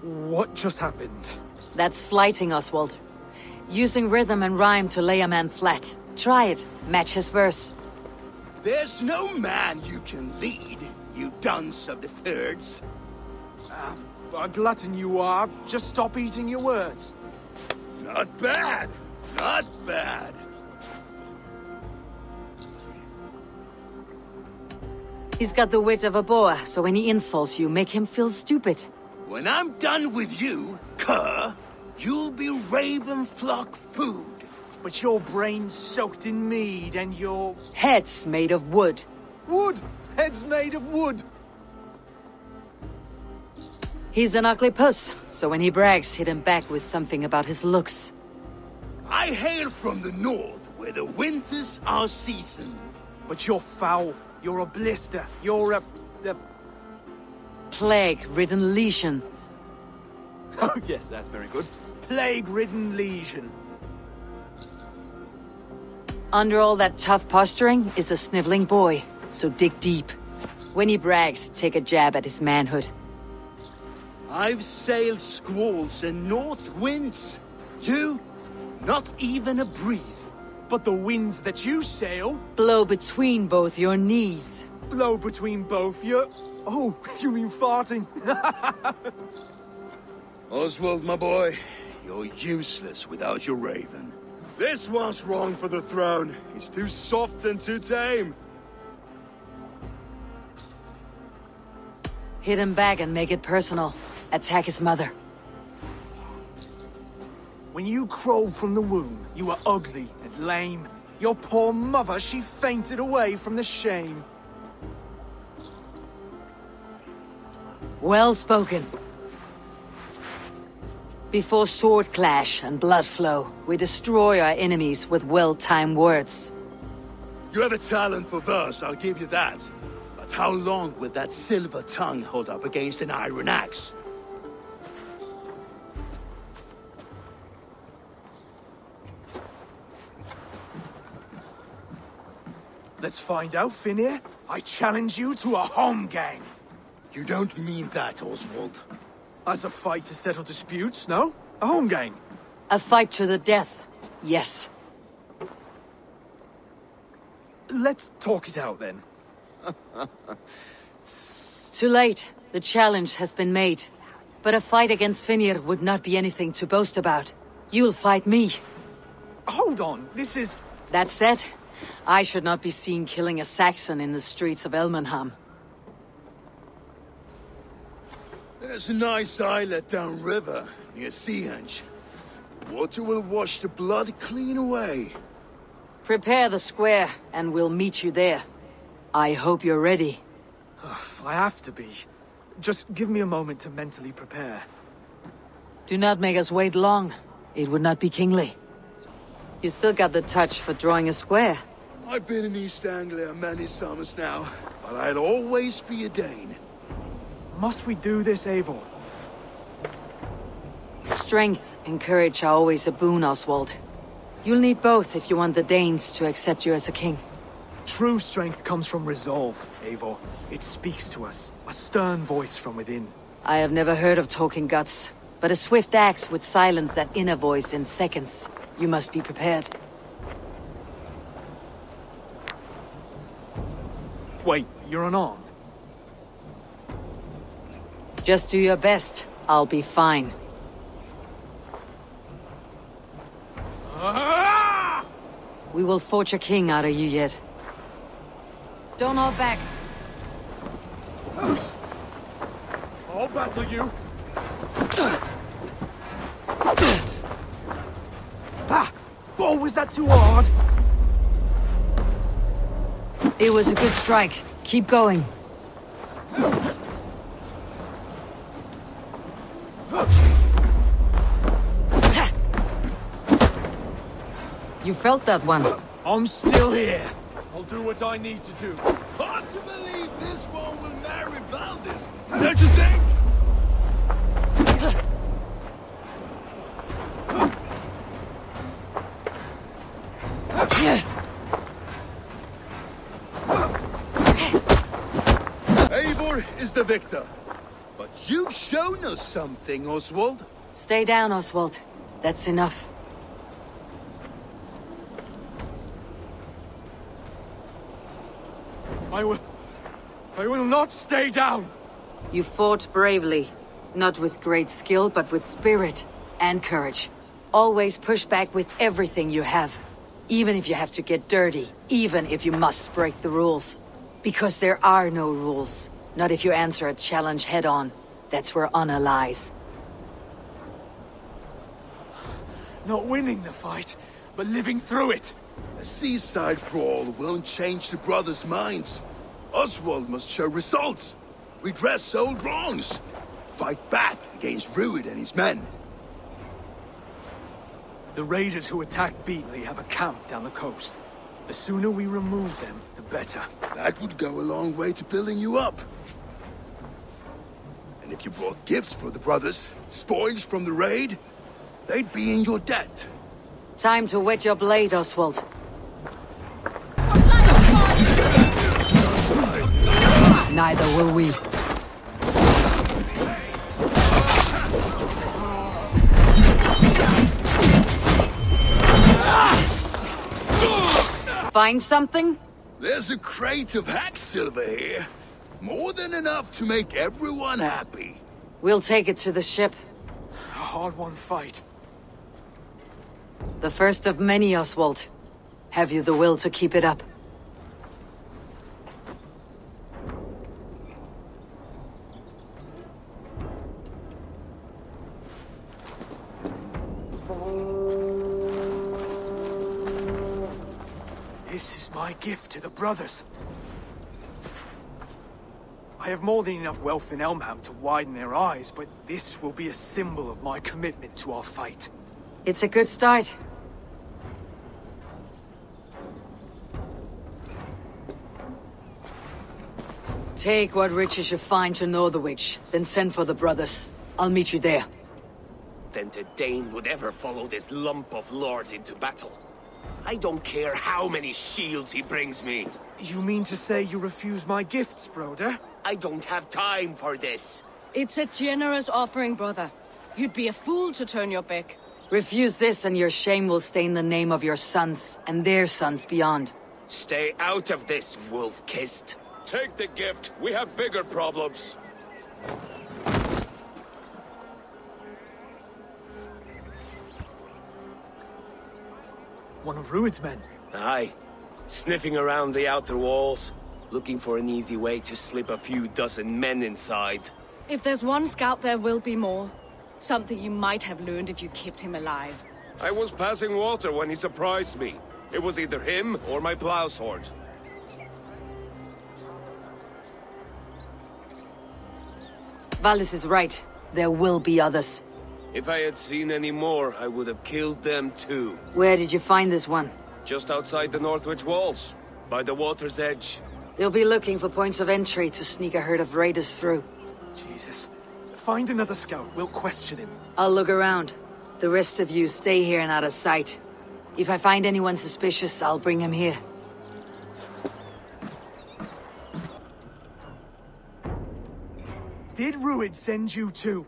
What just happened? That's flighting, Oswald. Using rhythm and rhyme to lay a man flat. Try it. Match his verse. There's no man you can lead, you dunce of the thirds. A glutton you are. Just stop eating your words. Not bad. Not bad. He's got the wit of a boa, so when he insults you, make him feel stupid. When I'm done with you, cur, you'll be raven flock food. But your brain's soaked in mead and your... Head's made of wood. Wood! Head's made of wood! He's an ugly puss, so when he brags, hit him back with something about his looks. I hail from the north, where the winters are seasoned. But you're foul. You're a blister. You're a... Plague-ridden lesion. Oh, yes, that's very good. Plague-ridden lesion. Under all that tough posturing is a sniveling boy, so dig deep. When he brags, take a jab at his manhood. I've sailed squalls and north winds. You, not even a breeze. But the winds that you sail... Blow between both your knees. Blow between both your... Oh, you mean farting? Oswald, my boy, you're useless without your raven. This one's wrong for the throne. He's too soft and too tame. Hit him back and make it personal. Attack his mother. When you crawled from the womb, you were ugly and lame. Your poor mother, she fainted away from the shame. Well spoken. Before sword clash and blood flow, we destroy our enemies with well-timed words. You have a talent for verse, I'll give you that. But how long will that silver tongue hold up against an iron axe? Let's find out, Finir. I challenge you to a home gang. You don't mean that, Oswald. As a fight to settle disputes, no? A home gang. A fight to the death, yes. Let's talk it out, then. Too late. The challenge has been made. But a fight against Finir would not be anything to boast about. You'll fight me. Hold on, this is... That said, I should not be seen killing a Saxon in the streets of Elmenham. There's a nice islet downriver, near Seahenge. Water will wash the blood clean away. Prepare the square, and we'll meet you there. I hope you're ready. I have to be. Just give me a moment to mentally prepare. Do not make us wait long. It would not be kingly. You still got the touch for drawing a square. I've been in East Anglia many summers now, but I'll always be a Dane. Must we do this, Eivor? Strength and courage are always a boon, Oswald. You'll need both if you want the Danes to accept you as a king. True strength comes from resolve, Eivor. It speaks to us, a stern voice from within. I have never heard of talking guts, but a swift axe would silence that inner voice in seconds. You must be prepared. Wait, you're unarmed? Just do your best. I'll be fine. We will forge a king out of you yet. Don't hold back. I'll battle you. Oh, was that too hard? It was a good strike. Keep going. You felt that one. I'm still here. I'll do what I need to do. Hard to believe this one will marry Valdis. Don't you think? Eivor is the victor. But you've shown us something, Oswald. Stay down, Oswald. That's enough. I will not stay down! You fought bravely. Not with great skill, but with spirit and courage. Always push back with everything you have. Even if you have to get dirty. Even if you must break the rules. Because there are no rules. Not if you answer a challenge head-on. That's where honor lies. Not winning the fight, but living through it. A seaside brawl won't change the brothers' minds. Oswald must show results. Redress old wrongs. Fight back against Rued and his men. The raiders who attacked Beatley have a camp down the coast. The sooner we remove them, the better. That would go a long way to building you up. And if you brought gifts for the brothers, spoils from the raid, they'd be in your debt. Time to wet your blade, Oswald. Neither will we. Find something? There's a crate of hack silver here. More than enough to make everyone happy. We'll take it to the ship. A hard-won fight. The first of many, Oswald. Have you the will to keep it up? This is my gift to the brothers. I have more than enough wealth in Elmham to widen their eyes, but this will be a symbol of my commitment to our fight. It's a good start. Take what riches you find to Northwich, then send for the brothers. I'll meet you there. Then the Dane would ever follow this lump of lord into battle. I don't care how many shields he brings me. You mean to say you refuse my gifts, broder? I don't have time for this. It's a generous offering, brother. You'd be a fool to turn your back. Refuse this and your shame will stain the name of your sons and their sons beyond. Stay out of this, wolf-kissed. Take the gift. We have bigger problems. One of Rued's men? Aye. Sniffing around the outer walls, looking for an easy way to slip a few dozen men inside. If there's one scout, there will be more. Something you might have learned if you kept him alive. I was passing water when he surprised me. It was either him or my plow sword. Valis is right. There will be others. If I had seen any more, I would have killed them too. Where did you find this one? Just outside the Northwich walls, by the water's edge. They'll be looking for points of entry to sneak a herd of raiders through. Jesus. Find another scout. We'll question him. I'll look around. The rest of you stay here and out of sight. If I find anyone suspicious, I'll bring him here. Did Rued send you too?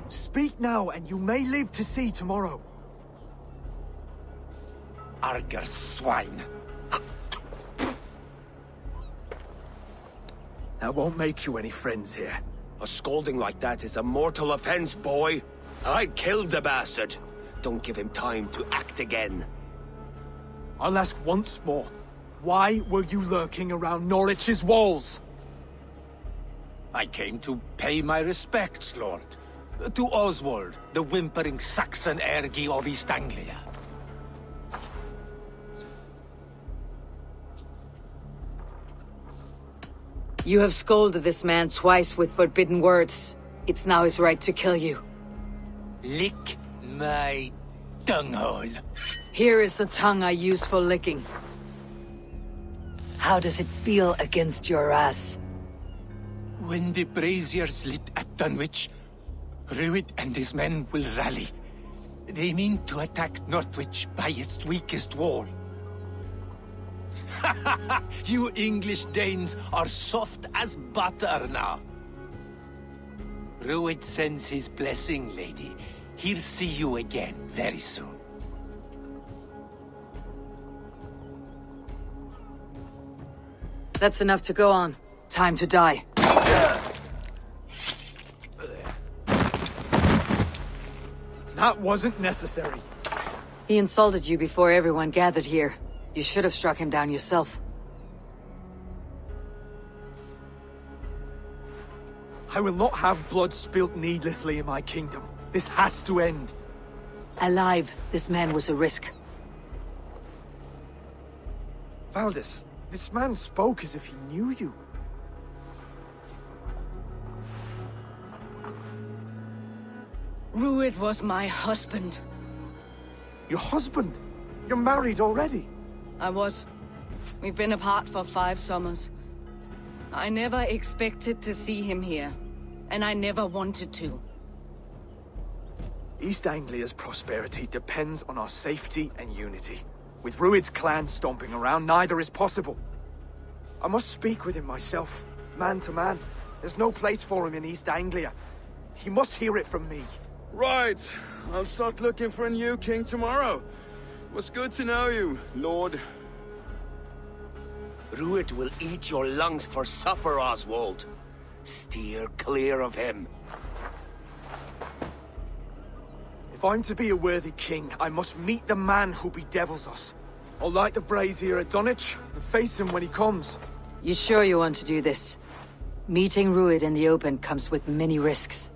Speak now, and you may live to see tomorrow. Arger swine. That won't make you any friends here. A scolding like that is a mortal offense, boy. I'd kill the bastard. Don't give him time to act again. I'll ask once more. Why were you lurking around Norwich's walls? I came to pay my respects, Lord. To Oswald, the whimpering Saxon ergi of East Anglia. You have scolded this man twice with forbidden words. It's now his right to kill you. Lick my tonguehole. Here is the tongue I use for licking. How does it feel against your ass? When the braziers lit at Dunwich, Rued and his men will rally. They mean to attack Northwich by its weakest wall. You English Danes are soft as butter now. Rued sends his blessing, lady. He'll see you again very soon. That's enough to go on. Time to die. That wasn't necessary. He insulted you before everyone gathered here. You should have struck him down yourself. I will not have blood spilt needlessly in my kingdom. This has to end. Alive, this man was a risk. Valdis, this man spoke as if he knew you. Rued was my husband. Your husband? You're married already? I was. We've been apart for 5 summers. I never expected to see him here, and I never wanted to. East Anglia's prosperity depends on our safety and unity. With Rued's clan stomping around, neither is possible. I must speak with him myself, man to man. There's no place for him in East Anglia. He must hear it from me. Right. I'll start looking for a new king tomorrow. It was good to know you, Lord. Rued will eat your lungs for supper, Oswald. Steer clear of him. If I'm to be a worthy king, I must meet the man who bedevils us. I'll light the brazier at Dunwich and face him when he comes. You sure you want to do this? Meeting Rued in the open comes with many risks.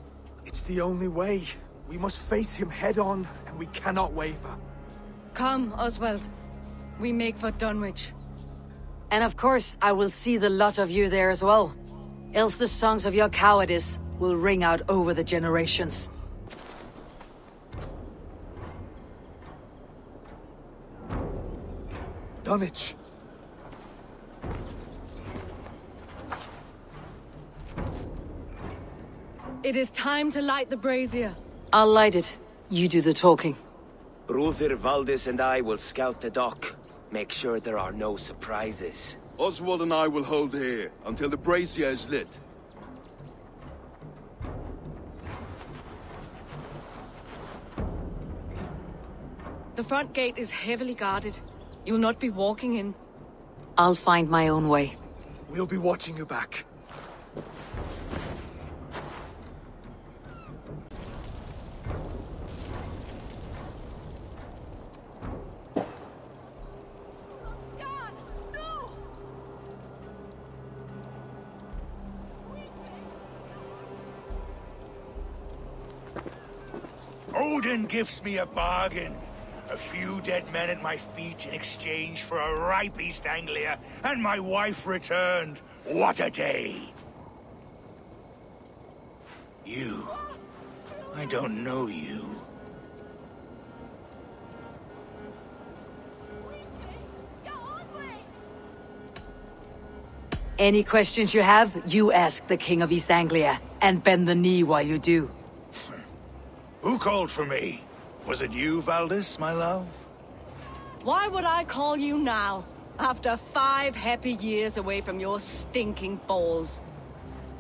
It's the only way. We must face him head on, and we cannot waver. Come, Oswald. We make for Dunwich. And of course, I will see the lot of you there as well. Else the songs of your cowardice will ring out over the generations. Dunwich. It is time to light the brazier. I'll light it. You do the talking. Brother Valdis and I will scout the dock. Make sure there are no surprises. Oswald and I will hold here until the brazier is lit. The front gate is heavily guarded. You'll not be walking in. I'll find my own way. We'll be watching you back. Odin gives me a bargain. A few dead men at my feet in exchange for a ripe East Anglia, and my wife returned. What a day! You. I don't know you. Any questions you have, you ask the King of East Anglia, and bend the knee while you do. Who called for me? Was it you, Valdis, my love? Why would I call you now, after 5 happy years away from your stinking balls?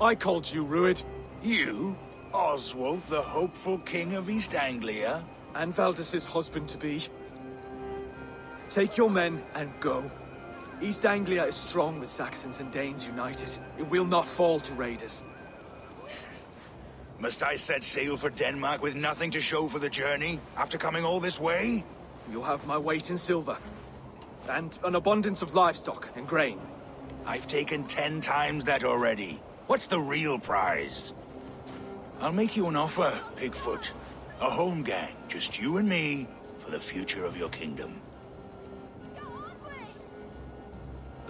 I called you, Rued. You? Oswald, the hopeful king of East Anglia? And Valdis's husband-to-be. Take your men and go. East Anglia is strong with Saxons and Danes united. It will not fall to raiders. Must I set sail for Denmark with nothing to show for the journey, after coming all this way? You'll have my weight in silver. And an abundance of livestock and grain. I've taken 10 times that already. What's the real prize? I'll make you an offer, Pigfoot. A home gang, just you and me, for the future of your kingdom.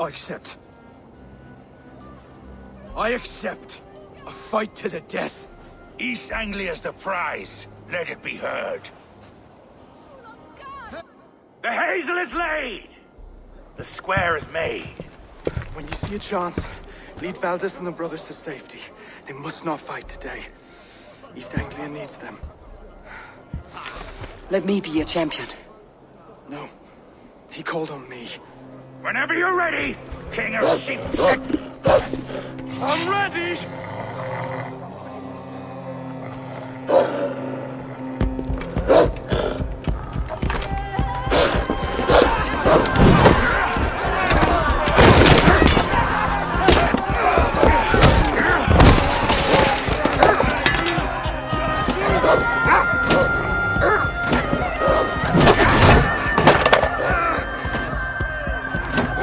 I accept. I accept. A fight to the death. East Anglia's the prize. Let it be heard. The hazel is laid! The square is made. When you see a chance, lead Valdis and the brothers to safety. They must not fight today. East Anglia needs them. Let me be your champion. No. He called on me. Whenever you're ready, King of Sheep. I'm ready!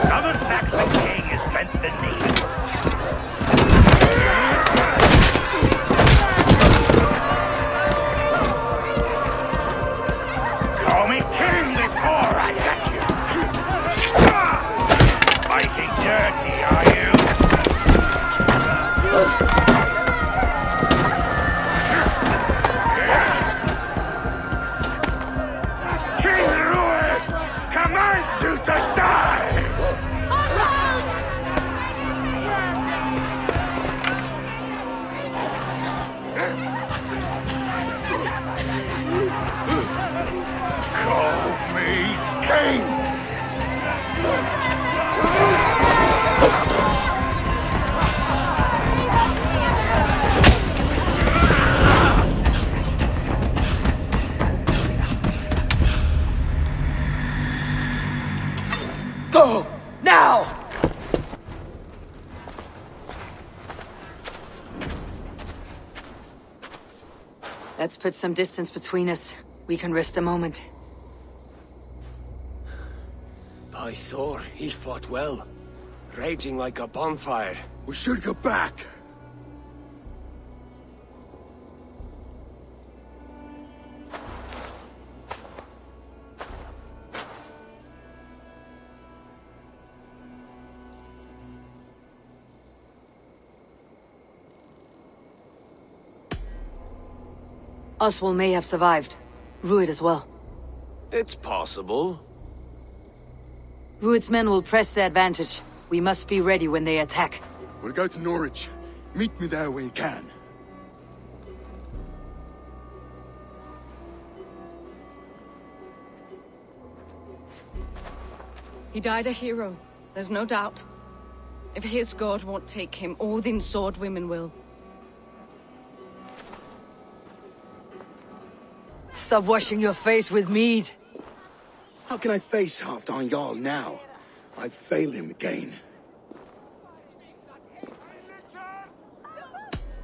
Another Saxon king has bent the knee. Call me king before I got you. Fighting dirty, are you? King Rued commands you to die! Call me king! Go! Now! Let's put some distance between us. We can rest a moment. By Thor, he fought well. Raging like a bonfire. We should go back. Oswald may have survived. Rued as well. It's possible. Rued's men will press their advantage. We must be ready when they attack. We'll go to Norwich. Meet me there when you can. He died a hero, there's no doubt. If his god won't take him, Odin's sword women will. Stop washing your face with mead. How can I face Halfdan Jarl now? I've failed him again.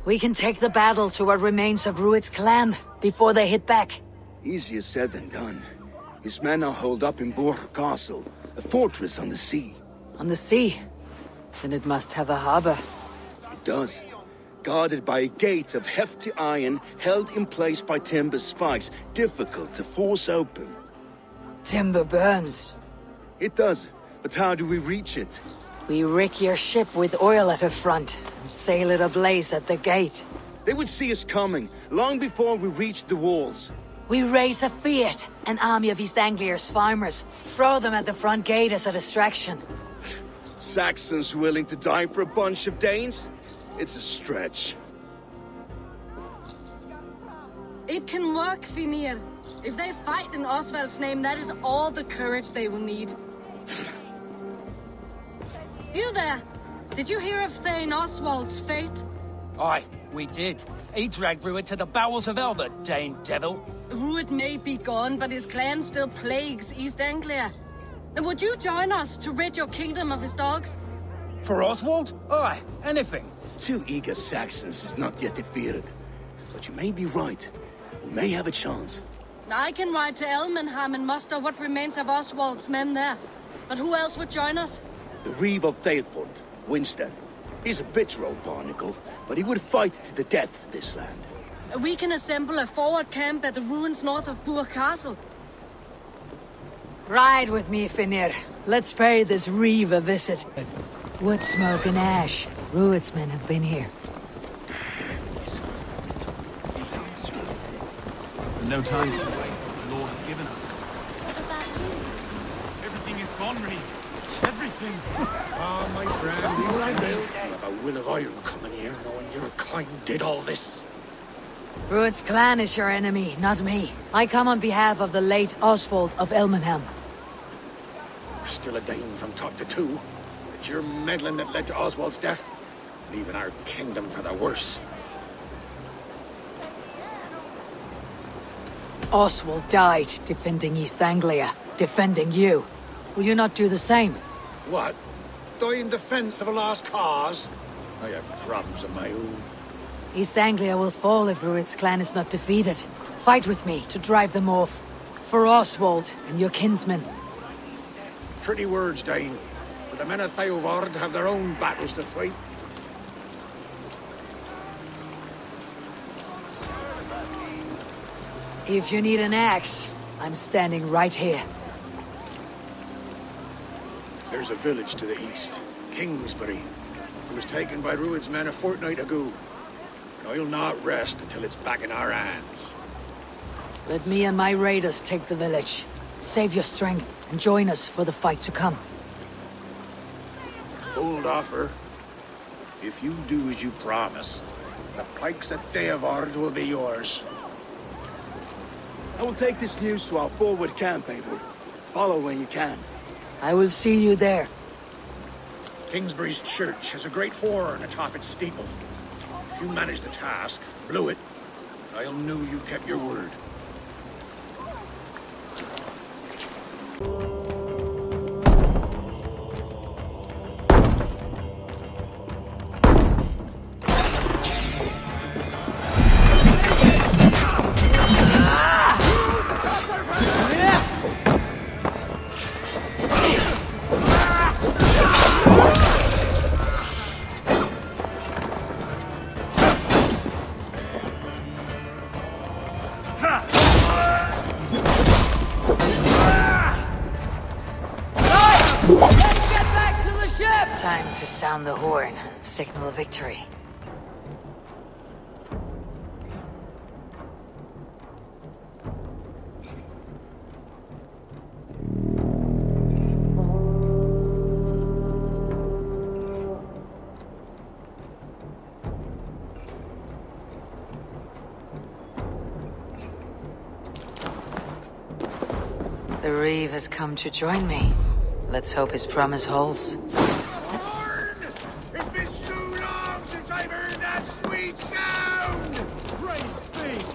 We can take the battle to what remains of Rued's clan before they hit back. Easier said than done. His men are holed up in Borg Castle, a fortress on the sea. On the sea? Then it must have a harbor. It does. Guarded by a gate of hefty iron, held in place by timber spikes, difficult to force open. Timber burns. It does, but how do we reach it? We rig your ship with oil at her front, and sail it ablaze at the gate. They would see us coming, long before we reached the walls. We raise a fiat, an army of East Anglia's farmers. Throw them at the front gate as a distraction. Saxons willing to die for a bunch of Danes? It's a stretch. It can work, Finir. If they fight in Oswald's name, that is all the courage they will need. You there! Did you hear of Thane Oswald's fate? Aye, we did. He dragged Rued to the bowels of Elbert, Dane devil. Rued may be gone, but his clan still plagues East Anglia. And would you join us to rid your kingdom of his dogs? For Oswald? Aye, anything. 2 eager Saxons is not yet defeated. But you may be right. We may have a chance. I can ride to Elmenham and muster what remains of Oswald's men there. But who else would join us? The Reeve of Thaleford, Winston. He's a bitter old barnacle, but he would fight to the death for this land. We can assemble a forward camp at the ruins north of Burg Castle. Ride with me, Finir. Let's pay this Reeve a visit. Wood smoke and ash. Rued's men have been here. So no time to waste what the Lord has given us. Everything is gone, Reeve. Everything. Ah, my friend, here I will. You have a will of iron coming here, knowing your kind did all this. Rued's clan is your enemy, not me. I come on behalf of the late Oswald of Elmenham. You're still a Dane from top to two. It's your meddling that led to Oswald's death, leaving our kingdom for the worse. Oswald died defending East Anglia, defending you. Will you not do the same? What? Die in defense of a lost cause? I have problems of my own. East Anglia will fall if Rued's clan is not defeated. Fight with me to drive them off. For Oswald and your kinsmen. Pretty words, Dane. But the men of Theovard have their own battles to fight. If you need an axe, I'm standing right here. There's a village to the east, Kingsbury. It was taken by Rued's men a fortnight ago. And I'll not rest until it's back in our hands. Let me and my raiders take the village. Save your strength and join us for the fight to come. Bold offer. If you do as you promise, the pikes at Theovard will be yours. I will take this news to our forward camp, Eivor. Follow when you can. I will see you there. Kingsbury's church has a great horn atop its steeple. If you manage the task, blew it, I'll know you kept your word. sound the horn and signal victory. The Reeve has come to join me. Let's hope his promise holds. It's been so long since I've heard that sweet sound! Praise be!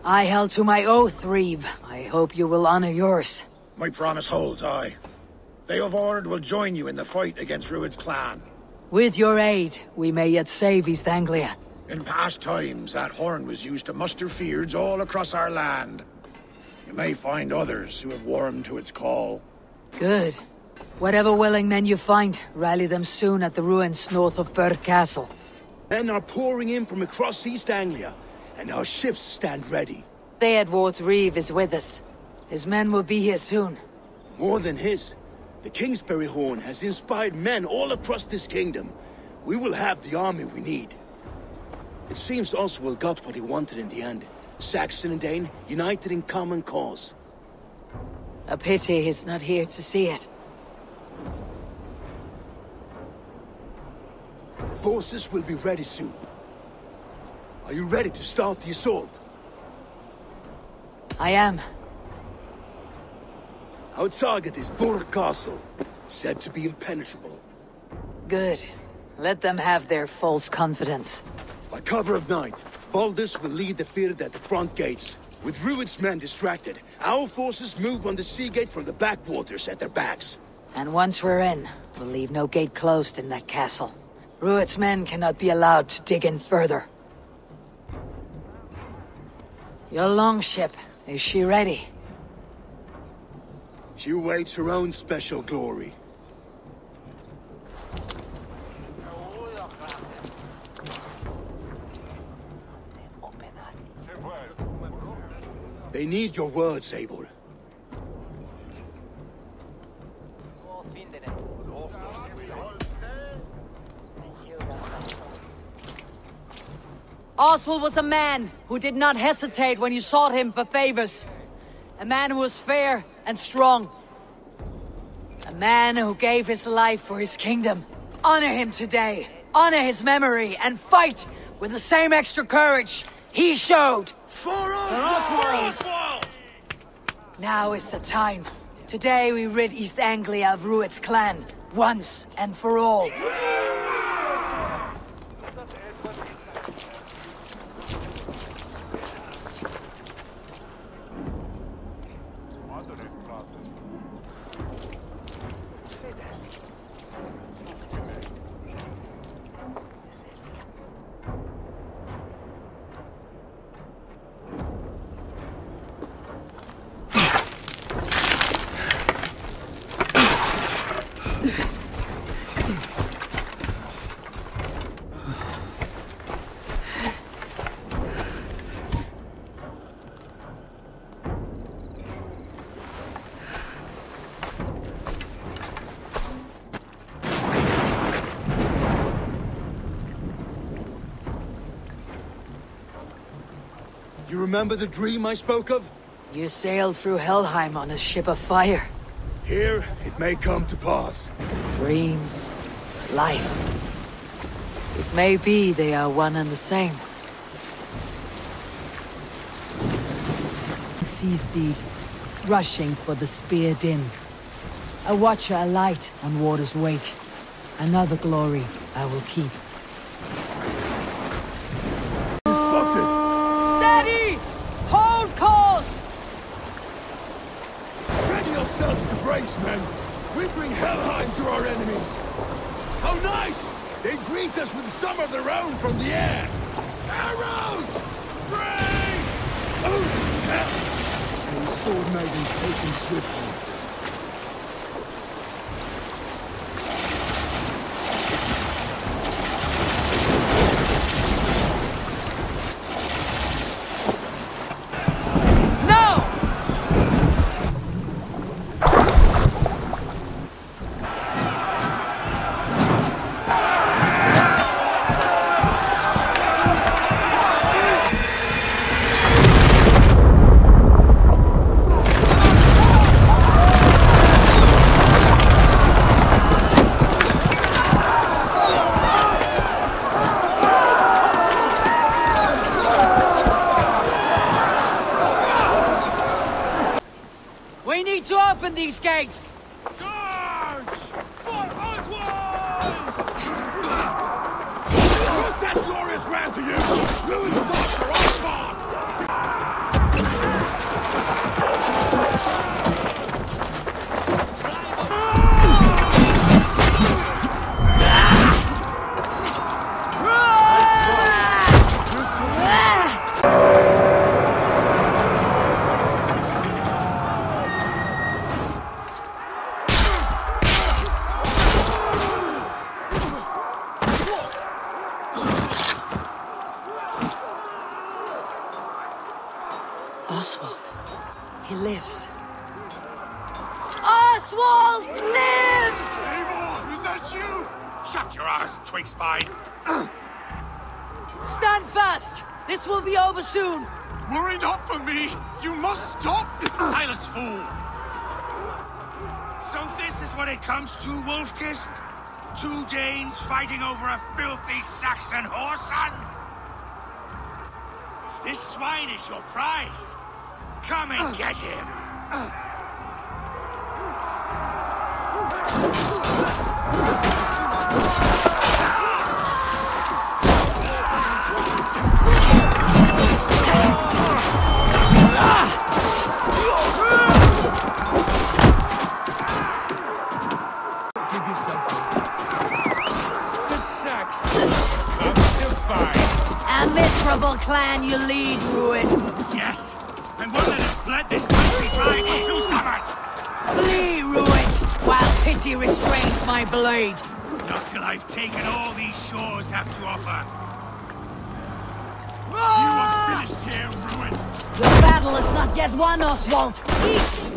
I held to my oath, Reeve. I hope you will honor yours. My promise holds, aye. They of Ord will join you in the fight against Rued's clan. With your aid, we may yet save East Anglia. In past times, that horn was used to muster fyrds all across our land. You may find others who have warmed to its call. Good. Whatever willing men you find, rally them soon at the ruins north of Burg Castle. Men are pouring in from across East Anglia, and our ships stand ready. Theodward's Reeve is with us. His men will be here soon. More than his. The Kingsbury Horn has inspired men all across this kingdom. We will have the army we need. It seems Oswald got what he wanted in the end. Saxon and Dane, united in common cause. A pity he's not here to see it. The forces will be ready soon. Are you ready to start the assault? I am. Our target is Burg Castle, said to be impenetrable. Good. Let them have their false confidence. By cover of night, Baldus will lead the fyrd at the front gates. With Rued's men distracted, our forces move on the sea gate from the backwaters at their backs. And once we're in, we'll leave no gate closed in that castle. Rued's men cannot be allowed to dig in further. Your longship, is she ready? She awaits her own special glory. They need your words, Eivor. Oswald was a man who did not hesitate when you sought him for favors. A man who was fair and strong. A man who gave his life for his kingdom. Honor him today. Honor his memory and fight with the same extra courage he showed. For Oswald! Now is the time. Today we rid East Anglia of Rued's clan, once and for all. You remember the dream I spoke of? You sailed through Helheim on a ship of fire. Here, it may come to pass. Dreams, life. It may be they are one and the same. Sea steed, rushing for the spear dim. A watcher alight on water's wake. Another glory I will keep. Steady! Hold course! Ready yourselves to brace, men. We bring Helheim to our enemies. How nice! They greet us with some of their own from the air. Arrows! Brace! Oh, chap! These sword maidens taken swiftly. gates! Charge! For Oswald! Put that glorious ram to use! Ruin starts for Oswald! Oswald. He lives. Oswald lives! Eivor, is that you? Shut your ass, twig spine. Stand fast! This will be over soon! Worry not for me. You must stop. Silence, fool. So this is what it comes to, Wolfkist? 2 Danes fighting over a filthy Saxon whoreson? If this swine is your prize, come and get him. A miserable clan you lead, Ruid. Yes, and one that has bled this country dry for 2 summers. Flee, Ruid, while pity restrains my blade. Not till I've taken all these shores have to offer. You are finished here, Ruin. The battle is not yet won, Oswald. East!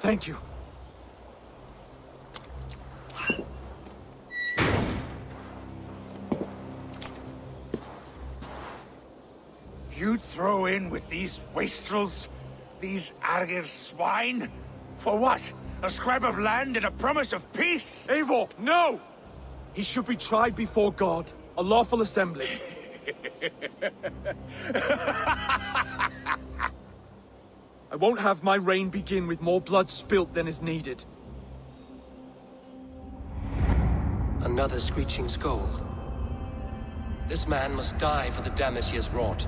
Thank you. You'd throw in with these wastrels? These Argir swine? For what? A scrap of land and a promise of peace? Eivor, no! He should be tried before God, a lawful assembly. I won't have my reign begin with more blood spilt than is needed. Another screeching scold. This man must die for the damage he has wrought.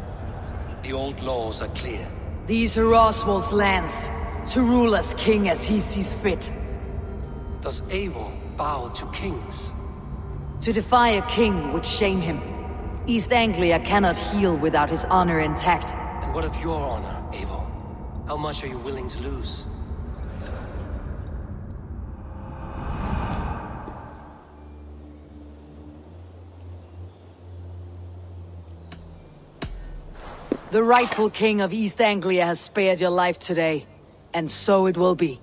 The old laws are clear. These are Oswald's lands, to rule as king as he sees fit. Does Eivor bow to kings? To defy a king would shame him. East Anglia cannot heal without his honor intact. And what of your honor, Eivor? How much are you willing to lose? The rightful king of East Anglia has spared your life today, and so it will be.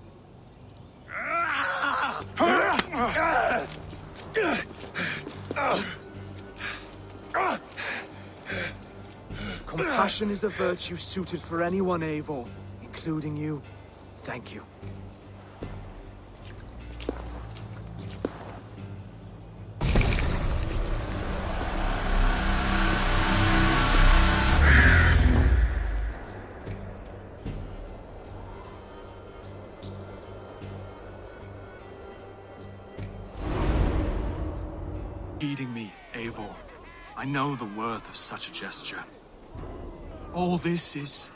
Compassion is a virtue suited for anyone, Eivor, including you. Thank you. Heeding me, Eivor. I know the worth of such a gesture. All this is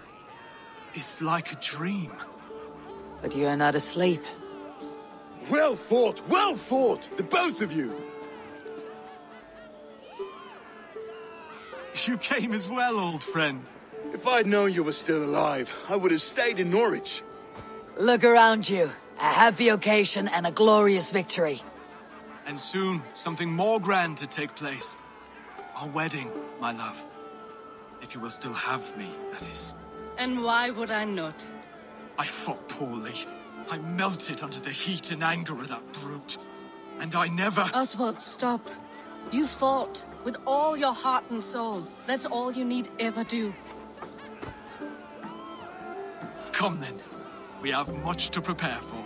like a dream. But you are not asleep. Well fought, the both of you! You came as well, old friend. If I'd known you were still alive, I would have stayed in Norwich. Look around you. A happy occasion and a glorious victory. And soon, something more grand to take place. Our wedding, my love. If you will still have me, that is. And why would I not? I fought poorly. I melted under the heat and anger of that brute. And I never... Oswald, stop. You fought with all your heart and soul. That's all you need ever do. Come then. We have much to prepare for.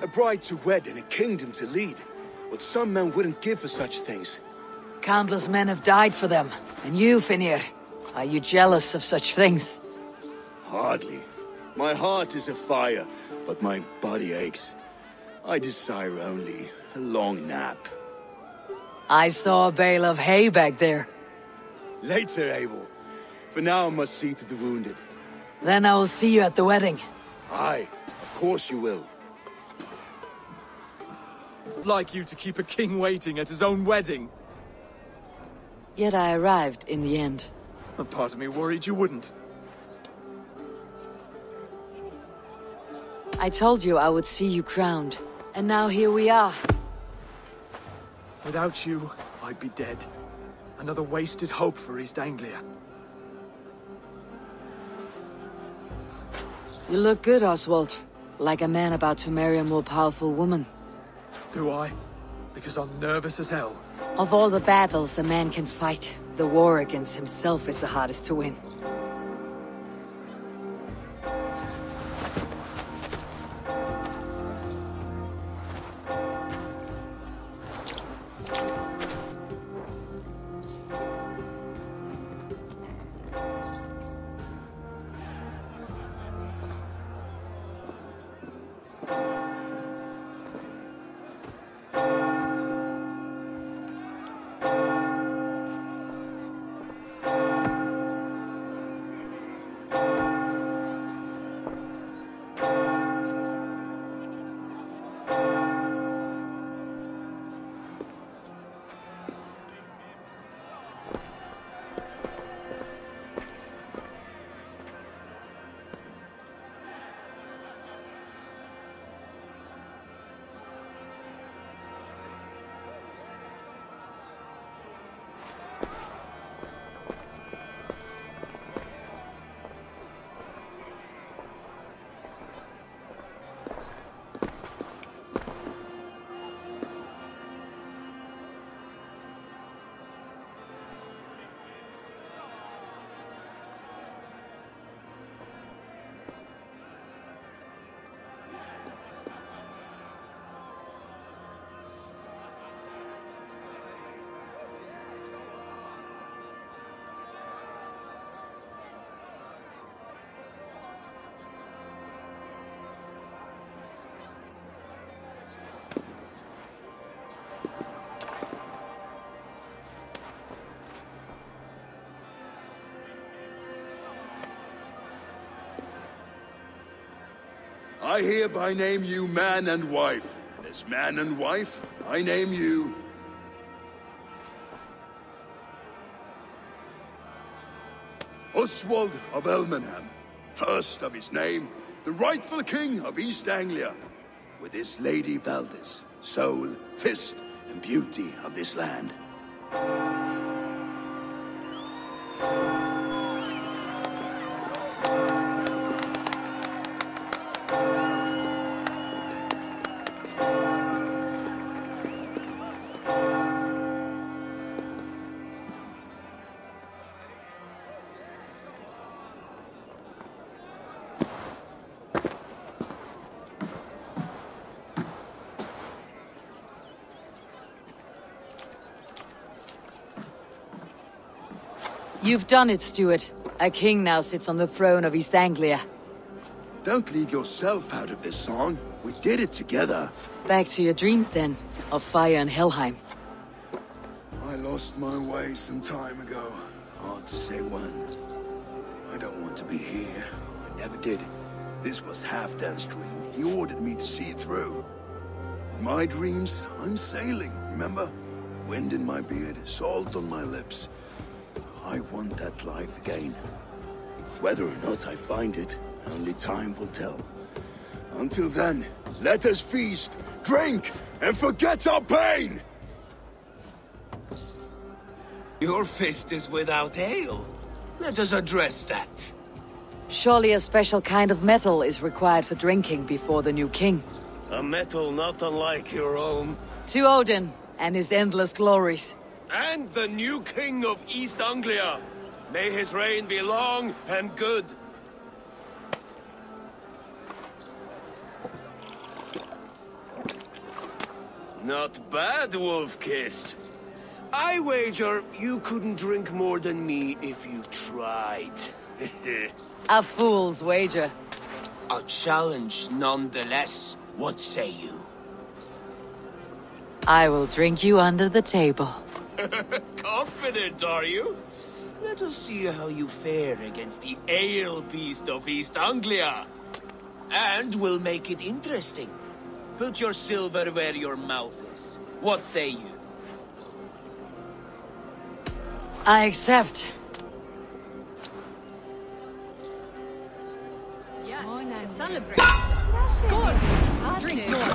A bride to wed and a kingdom to lead. What some men wouldn't give for such things. Countless men have died for them. And you, Finir, are you jealous of such things? Hardly. My heart is afire, but my body aches. I desire only a long nap. I saw a bale of hay back there. Later, Abel. For now, I must see to the wounded. Then I will see you at the wedding. Aye, of course you will. I'd like you to keep a king waiting at his own wedding. Yet I arrived in the end. A part of me worried you wouldn't. I told you I would see you crowned. And now here we are. Without you, I'd be dead. Another wasted hope for East Anglia. You look good, Oswald. Like a man about to marry a more powerful woman. Do I? Because I'm nervous as hell. Of all the battles a man can fight, the war against himself is the hardest to win. I hereby name you man and wife, and as man and wife, I name you... Oswald of Elmenham, first of his name, the rightful king of East Anglia, with his lady Valdis, soul, fist, and beauty of this land. You've done it, Stuart. A king now sits on the throne of East Anglia. Don't leave yourself out of this song. We did it together. Back to your dreams, then, of fire and Helheim. I lost my way some time ago. Hard to say when. I don't want to be here. I never did. This was Halfdan's dream. He ordered me to see it through. In my dreams, I'm sailing, remember? Wind in my beard, salt on my lips. I want that life again. Whether or not I find it, only time will tell. Until then, let us feast, drink, and forget our pain! Your fist is without ale. Let us address that. Surely a special kind of metal is required for drinking before the new king. A metal not unlike your own. To Odin and his endless glories. And the new king of East Anglia. May his reign be long and good. Not bad, Wolf-Kissed. I wager you couldn't drink more than me if you tried. A fool's wager. A challenge nonetheless. What say you? I will drink you under the table. Confident, are you? Let us see how you fare against the ale beast of East Anglia. And we'll make it interesting. Put your silver where your mouth is. What say you? I accept. Yes, celebrate. Score! Drink more.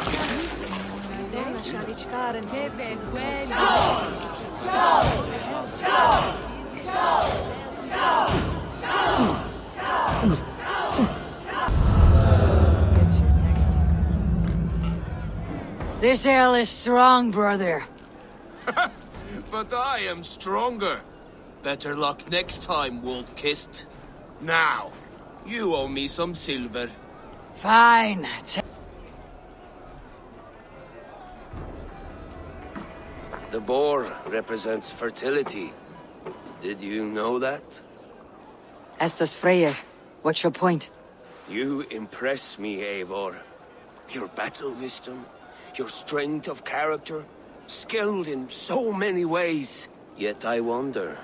This ale is strong, brother. But I am stronger. Better luck next time, Wolf-Kissed. Now, you owe me some silver. Fine. The boar represents fertility. Did you know that? As does Freyr. What's your point? You impress me, Eivor. Your battle wisdom, your strength of character, skilled in so many ways. Yet I wonder,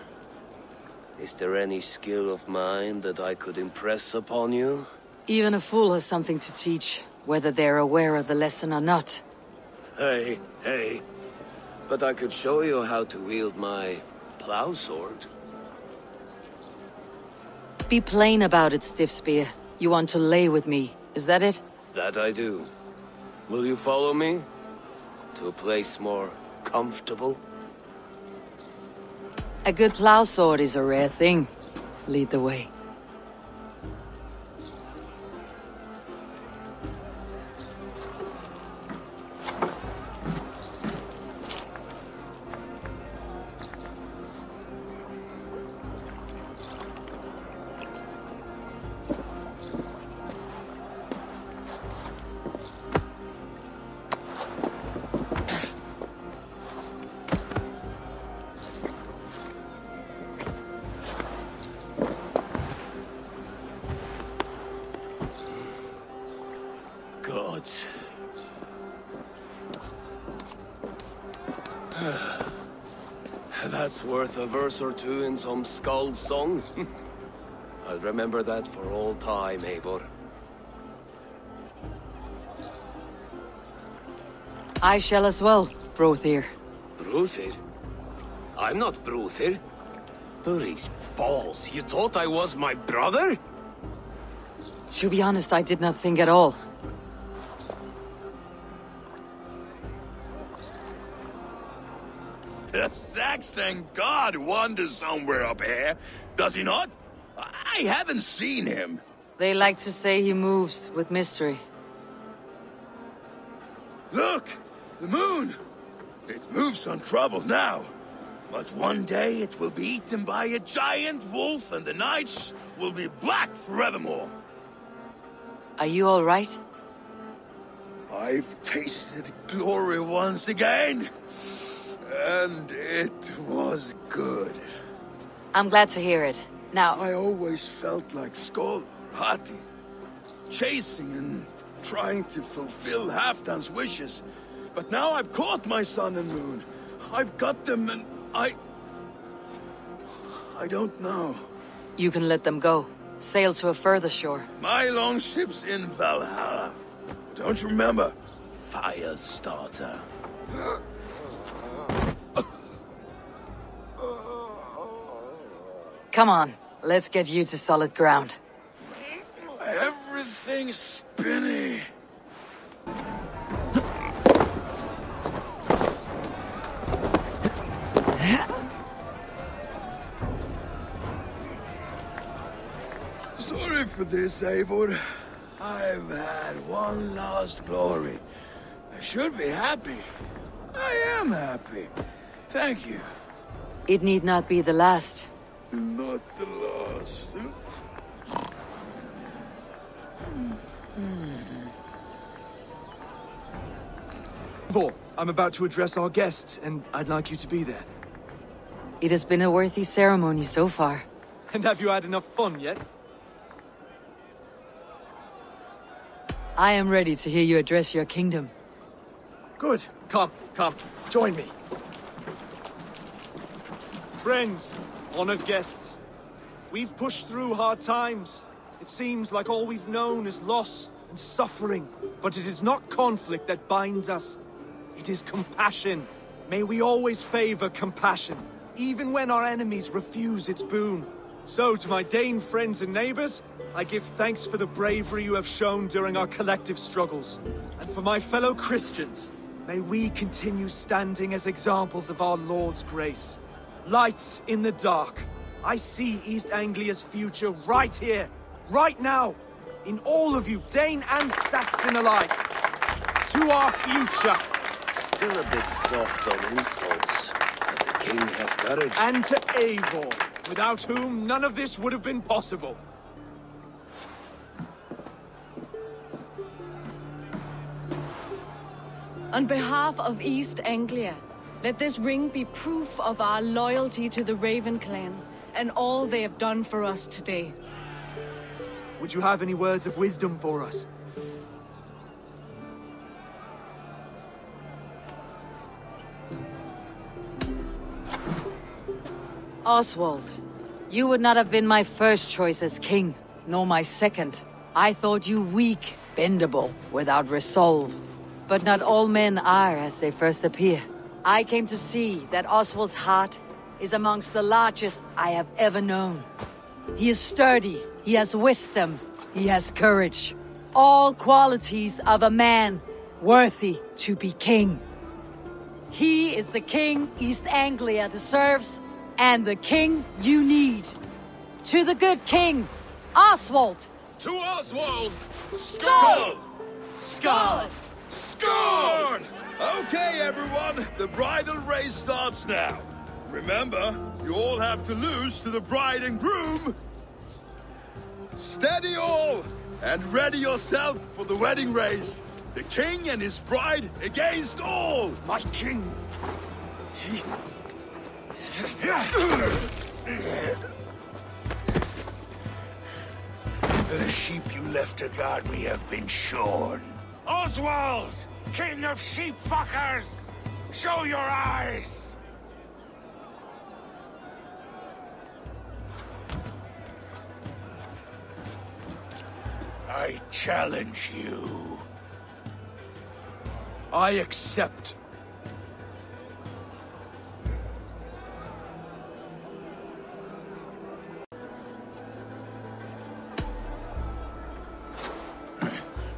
is there any skill of mine that I could impress upon you? Even a fool has something to teach, whether they're aware of the lesson or not. Hey. But I could show you how to wield my plow sword. Be plain about it, Stiff Spear. You want to lay with me, is that it? That I do. Will you follow me? To a place more comfortable? A good plow sword is a rare thing. Lead the way. Gods. That's worth a verse or two in some skald song. I'll remember that for all time, Eivor. I shall as well, Brothir. Brothir? I'm not Brothir. Burry's balls, you thought I was my brother? To be honest, I did not think at all. The Saxon god wanders somewhere up here, does he not? I haven't seen him. They like to say he moves with mystery. Look! The moon! It moves untroubled now. But one day it will be eaten by a giant wolf and the nights will be black forevermore. Are you all right? I've tasted glory once again. And it was good. I'm glad to hear it. Now... I always felt like Skoll or Hati. Chasing and trying to fulfill Halfdan's wishes. But now I've caught my sun and moon. I've got them and I don't know. You can let them go. Sail to a further shore. My longship's in Valhalla. Don't you remember? Firestarter. Come on, let's get you to solid ground. Everything's spinny. Sorry for this, Eivor. I've had one last glory. I should be happy. I am happy. Thank you. It need not be the last. Not the last. I'm about to address our guests, and I'd like you to be there. It has been a worthy ceremony so far. And have you had enough fun yet? I am ready to hear you address your kingdom. Good. Come, join me. Friends, honored guests, we've pushed through hard times. It seems like all we've known is loss and suffering, but it is not conflict that binds us. It is compassion. May we always favor compassion, even when our enemies refuse its boon. So, to my Dane friends and neighbors, I give thanks for the bravery you have shown during our collective struggles. And for my fellow Christians, may we continue standing as examples of our Lord's grace. Lights in the dark. I see East Anglia's future right here, right now, in all of you, Dane and Saxon alike. To our future. Still a bit soft on insults, but the king has courage. And to Eivor, without whom none of this would have been possible. On behalf of East Anglia, let this ring be proof of our loyalty to the Raven clan and all they have done for us today. Would you have any words of wisdom for us? Oswald, you would not have been my first choice as king, nor my second. I thought you weak, bendable, without resolve. But not all men are as they first appear. I came to see that Oswald's heart is amongst the largest I have ever known. He is sturdy, he has wisdom, he has courage. All qualities of a man worthy to be king. He is the king East Anglia deserves, and the king you need. To the good king, Oswald! To Oswald! Skull! Skull! Skull! Okay, everyone, the bridal race starts now. Remember, you all have to lose to the bride and groom. Steady all, and ready yourself for the wedding race. The king and his bride against all. My king! The sheep you left to guard me have been shorn. Oswald! King of sheep fuckers! Show your eyes! I challenge you. I accept.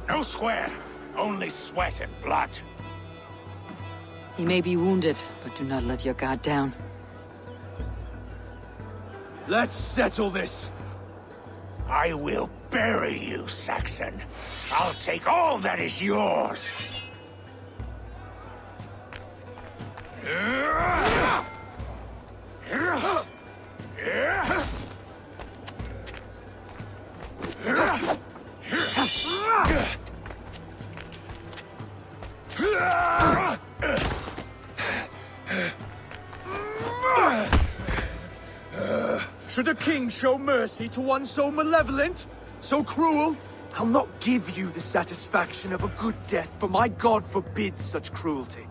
No square, only sweat and blood. He may be wounded, but do not let your guard down. Let's settle this. I will bury you, Saxon. I'll take all that is yours. Should a king show mercy to one so malevolent, so cruel? I'll not give you the satisfaction of a good death, for my god forbids such cruelty.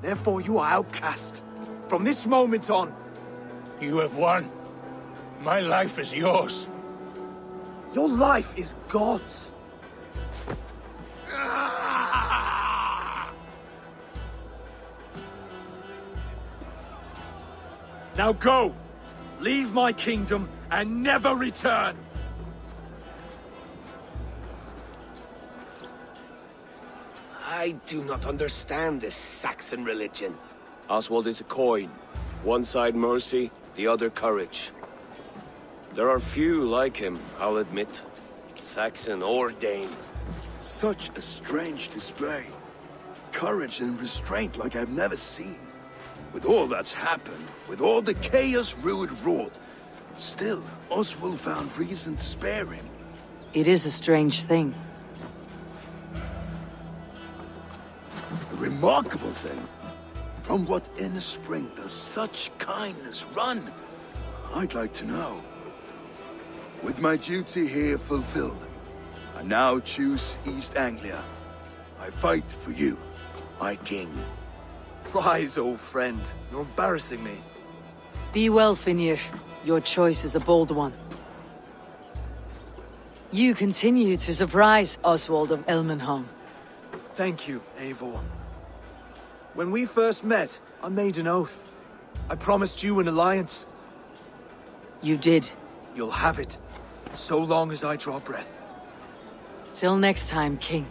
Therefore you are outcast. From this moment on. You have won. My life is yours. Your life is God's. Now go! Leave my kingdom and never return! I do not understand this Saxon religion. Oswald is a coin. One side mercy, the other courage. There are few like him, I'll admit. Saxon or Dane. Such a strange display. Courage and restraint like I've never seen. With all that's happened, with all the chaos Rued wrought, still, Oswald found reason to spare him. It is a strange thing. A remarkable thing. From what inner spring does such kindness run? I'd like to know. With my duty here fulfilled, I now choose East Anglia. I fight for you, my king. Rise, old friend. You're embarrassing me. Be well, Finir. Your choice is a bold one. You continue to surprise Oswald of Elmenham. Thank you, Eivor. When we first met, I made an oath. I promised you an alliance. You did. You'll have it, so long as I draw breath. Till next time, King.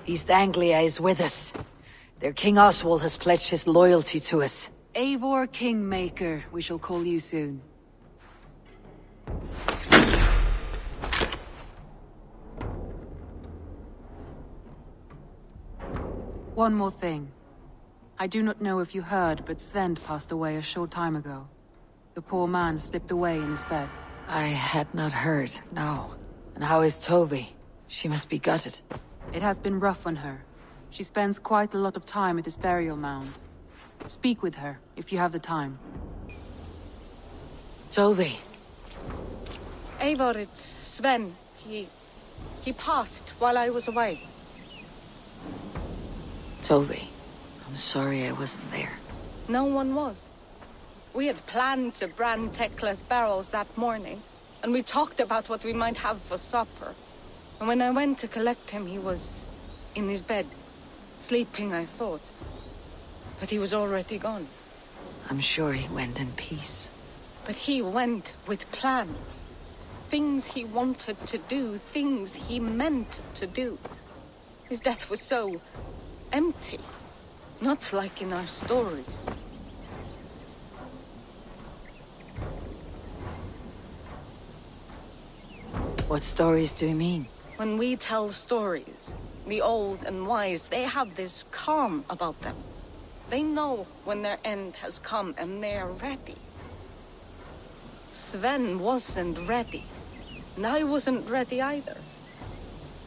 East Anglia is with us. Their King Oswald has pledged his loyalty to us. Eivor Kingmaker, we shall call you soon. One more thing. I do not know if you heard, but Sven passed away a short time ago. The poor man slipped away in his bed. I had not heard, no. And how is Tove? She must be gutted. It has been rough on her. She spends quite a lot of time at his burial mound. Speak with her, if you have the time. Tove. Eivor, it's Sven. He passed while I was away. Tove, I'm sorry I wasn't there. No one was. We had planned to brand Tekla's barrels that morning, and we talked about what we might have for supper. And when I went to collect him, he was in his bed. Sleeping, I thought. But he was already gone. I'm sure he went in peace. But he went with plans. Things he wanted to do, things he meant to do. His death was so empty. Not like in our stories. What stories do you mean? When we tell stories, the old and wise, they have this calm about them. They know when their end has come and they're ready. Sven wasn't ready. And I wasn't ready either.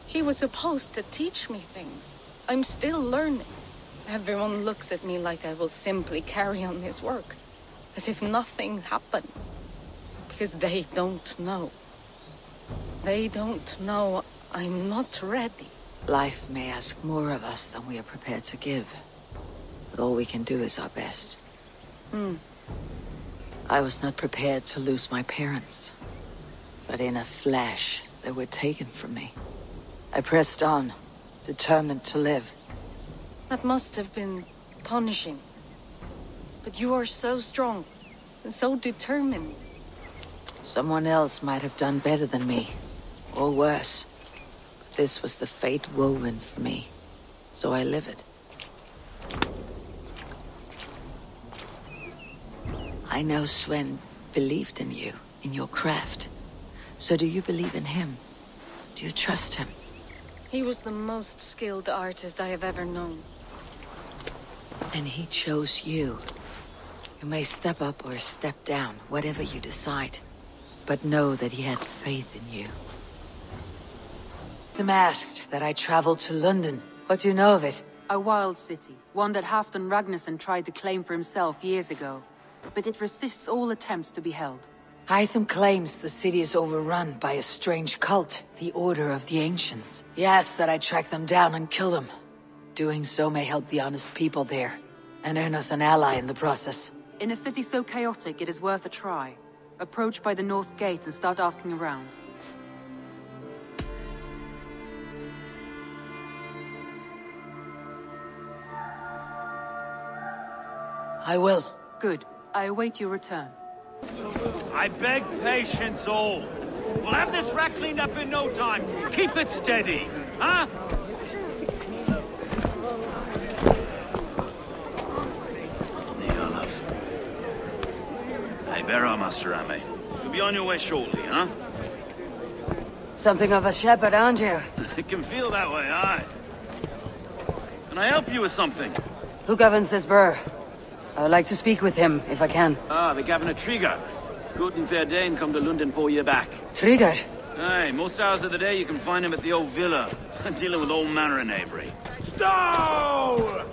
He was supposed to teach me things. I'm still learning. Everyone looks at me like I will simply carry on his work. As if nothing happened. Because they don't know. They don't know I'm not ready. Life may ask more of us than we are prepared to give. But all we can do is our best. I was not prepared to lose my parents. But in a flash, they were taken from me. I pressed on, determined to live. That must have been punishing. But you are so strong, and so determined. Someone else might have done better than me, or worse. But this was the fate woven for me, so I live it. I know Sven believed in you, in your craft. So do you believe in him? Do you trust him? He was the most skilled artist I have ever known. And he chose you. You may step up or step down, whatever you decide. But know that he had faith in you. Them asked that I traveled to London. What do you know of it? A wild city, one that Halfdan Ragnarsson tried to claim for himself years ago. But it resists all attempts to be held. Hytham claims the city is overrun by a strange cult, the Order of the Ancients. He asks that I track them down and kill them. Doing so may help the honest people there, and earn us an ally in the process. In a city so chaotic, it is worth a try. Approach by the North Gate and start asking around. I will. Good. I await your return. I beg patience, all. We'll have this wreck cleaned up in no time. Keep it steady, huh? Hey, bear our master, Ame. You'll be on your way shortly, huh? Something of a shepherd, aren't you? It can feel that way, aye. Can I help you with something? Who governs this burr? I would like to speak with him, if I can. Ah, the Governor Trigger. Good and fair Dane come to London 4 years back. Trigger? Aye, most hours of the day you can find him at the old villa, dealing with all manner of knavery. Stow!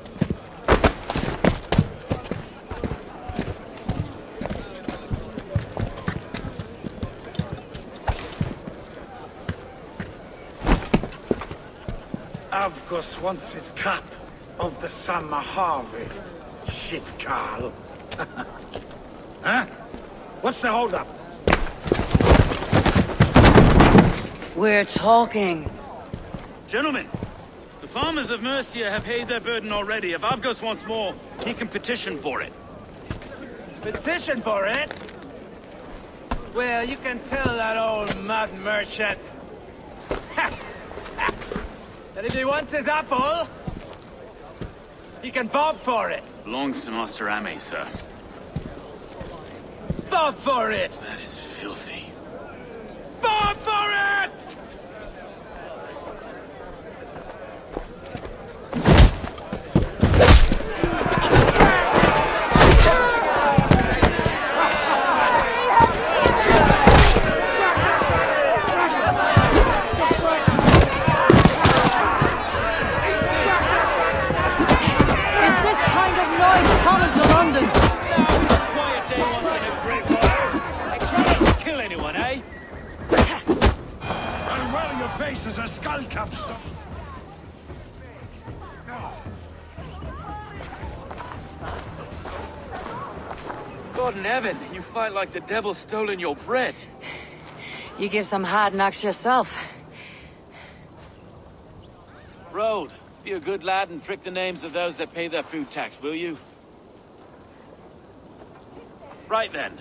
Avgus wants his cut of the summer harvest. Shit, Carl. Huh? What's the holdup? We're talking. Gentlemen, the farmers of Mercia have paid their burden already. If Avgus wants more, he can petition for it. Petition for it? Well, you can tell that old mud merchant that if he wants his apple, he can bob for it. Belongs to Master Ame, sir. Bob for it! That is filthy. Bob for it! Coming to London. Quiet day once in a great while. I try not to kill anyone, eh? And well, your face is a skull capstone. God in heaven, you fight like the devil stolen your bread. You give some hard knocks yourself. Road, be a good lad and prick the names of those that pay their food tax, will you? Right then.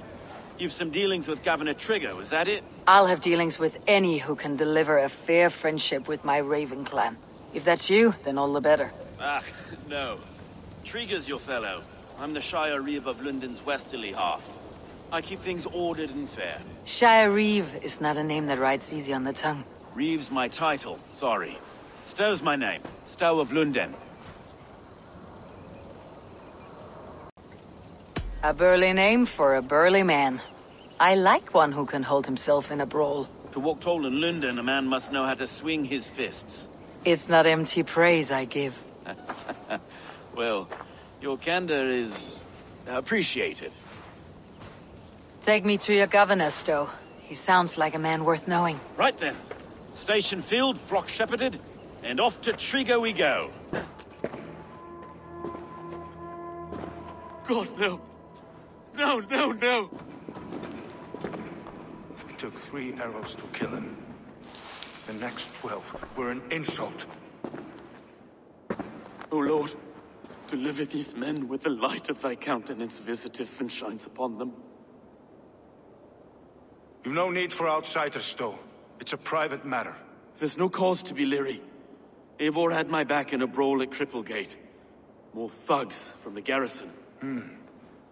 You've some dealings with Governor Trigger, was that it? I'll have dealings with any who can deliver a fair friendship with my Raven clan. If that's you, then all the better. Ah, no. Trigger's your fellow. I'm the Shire Reeve of London's westerly half. I keep things ordered and fair. Shire Reeve is not a name that rides easy on the tongue. Reeve's my title, sorry. Stow's my name. Stow of London. A burly name for a burly man. I like one who can hold himself in a brawl. To walk tall in London, a man must know how to swing his fists. It's not empty praise I give. Well, your candor is appreciated. Take me to your governor, Stow. He sounds like a man worth knowing. Right then. Station filled, flock shepherded, and off to Trigger we go. God, no. No, no, no! It took 3 arrows to kill him. The next 12 were an insult. O Lord, deliver these men with the light of thy countenance visiteth and shines upon them. You've no need for outsiders, Stow. It's a private matter. There's no cause to be leery. Eivor had my back in a brawl at Cripplegate. More thugs from the garrison.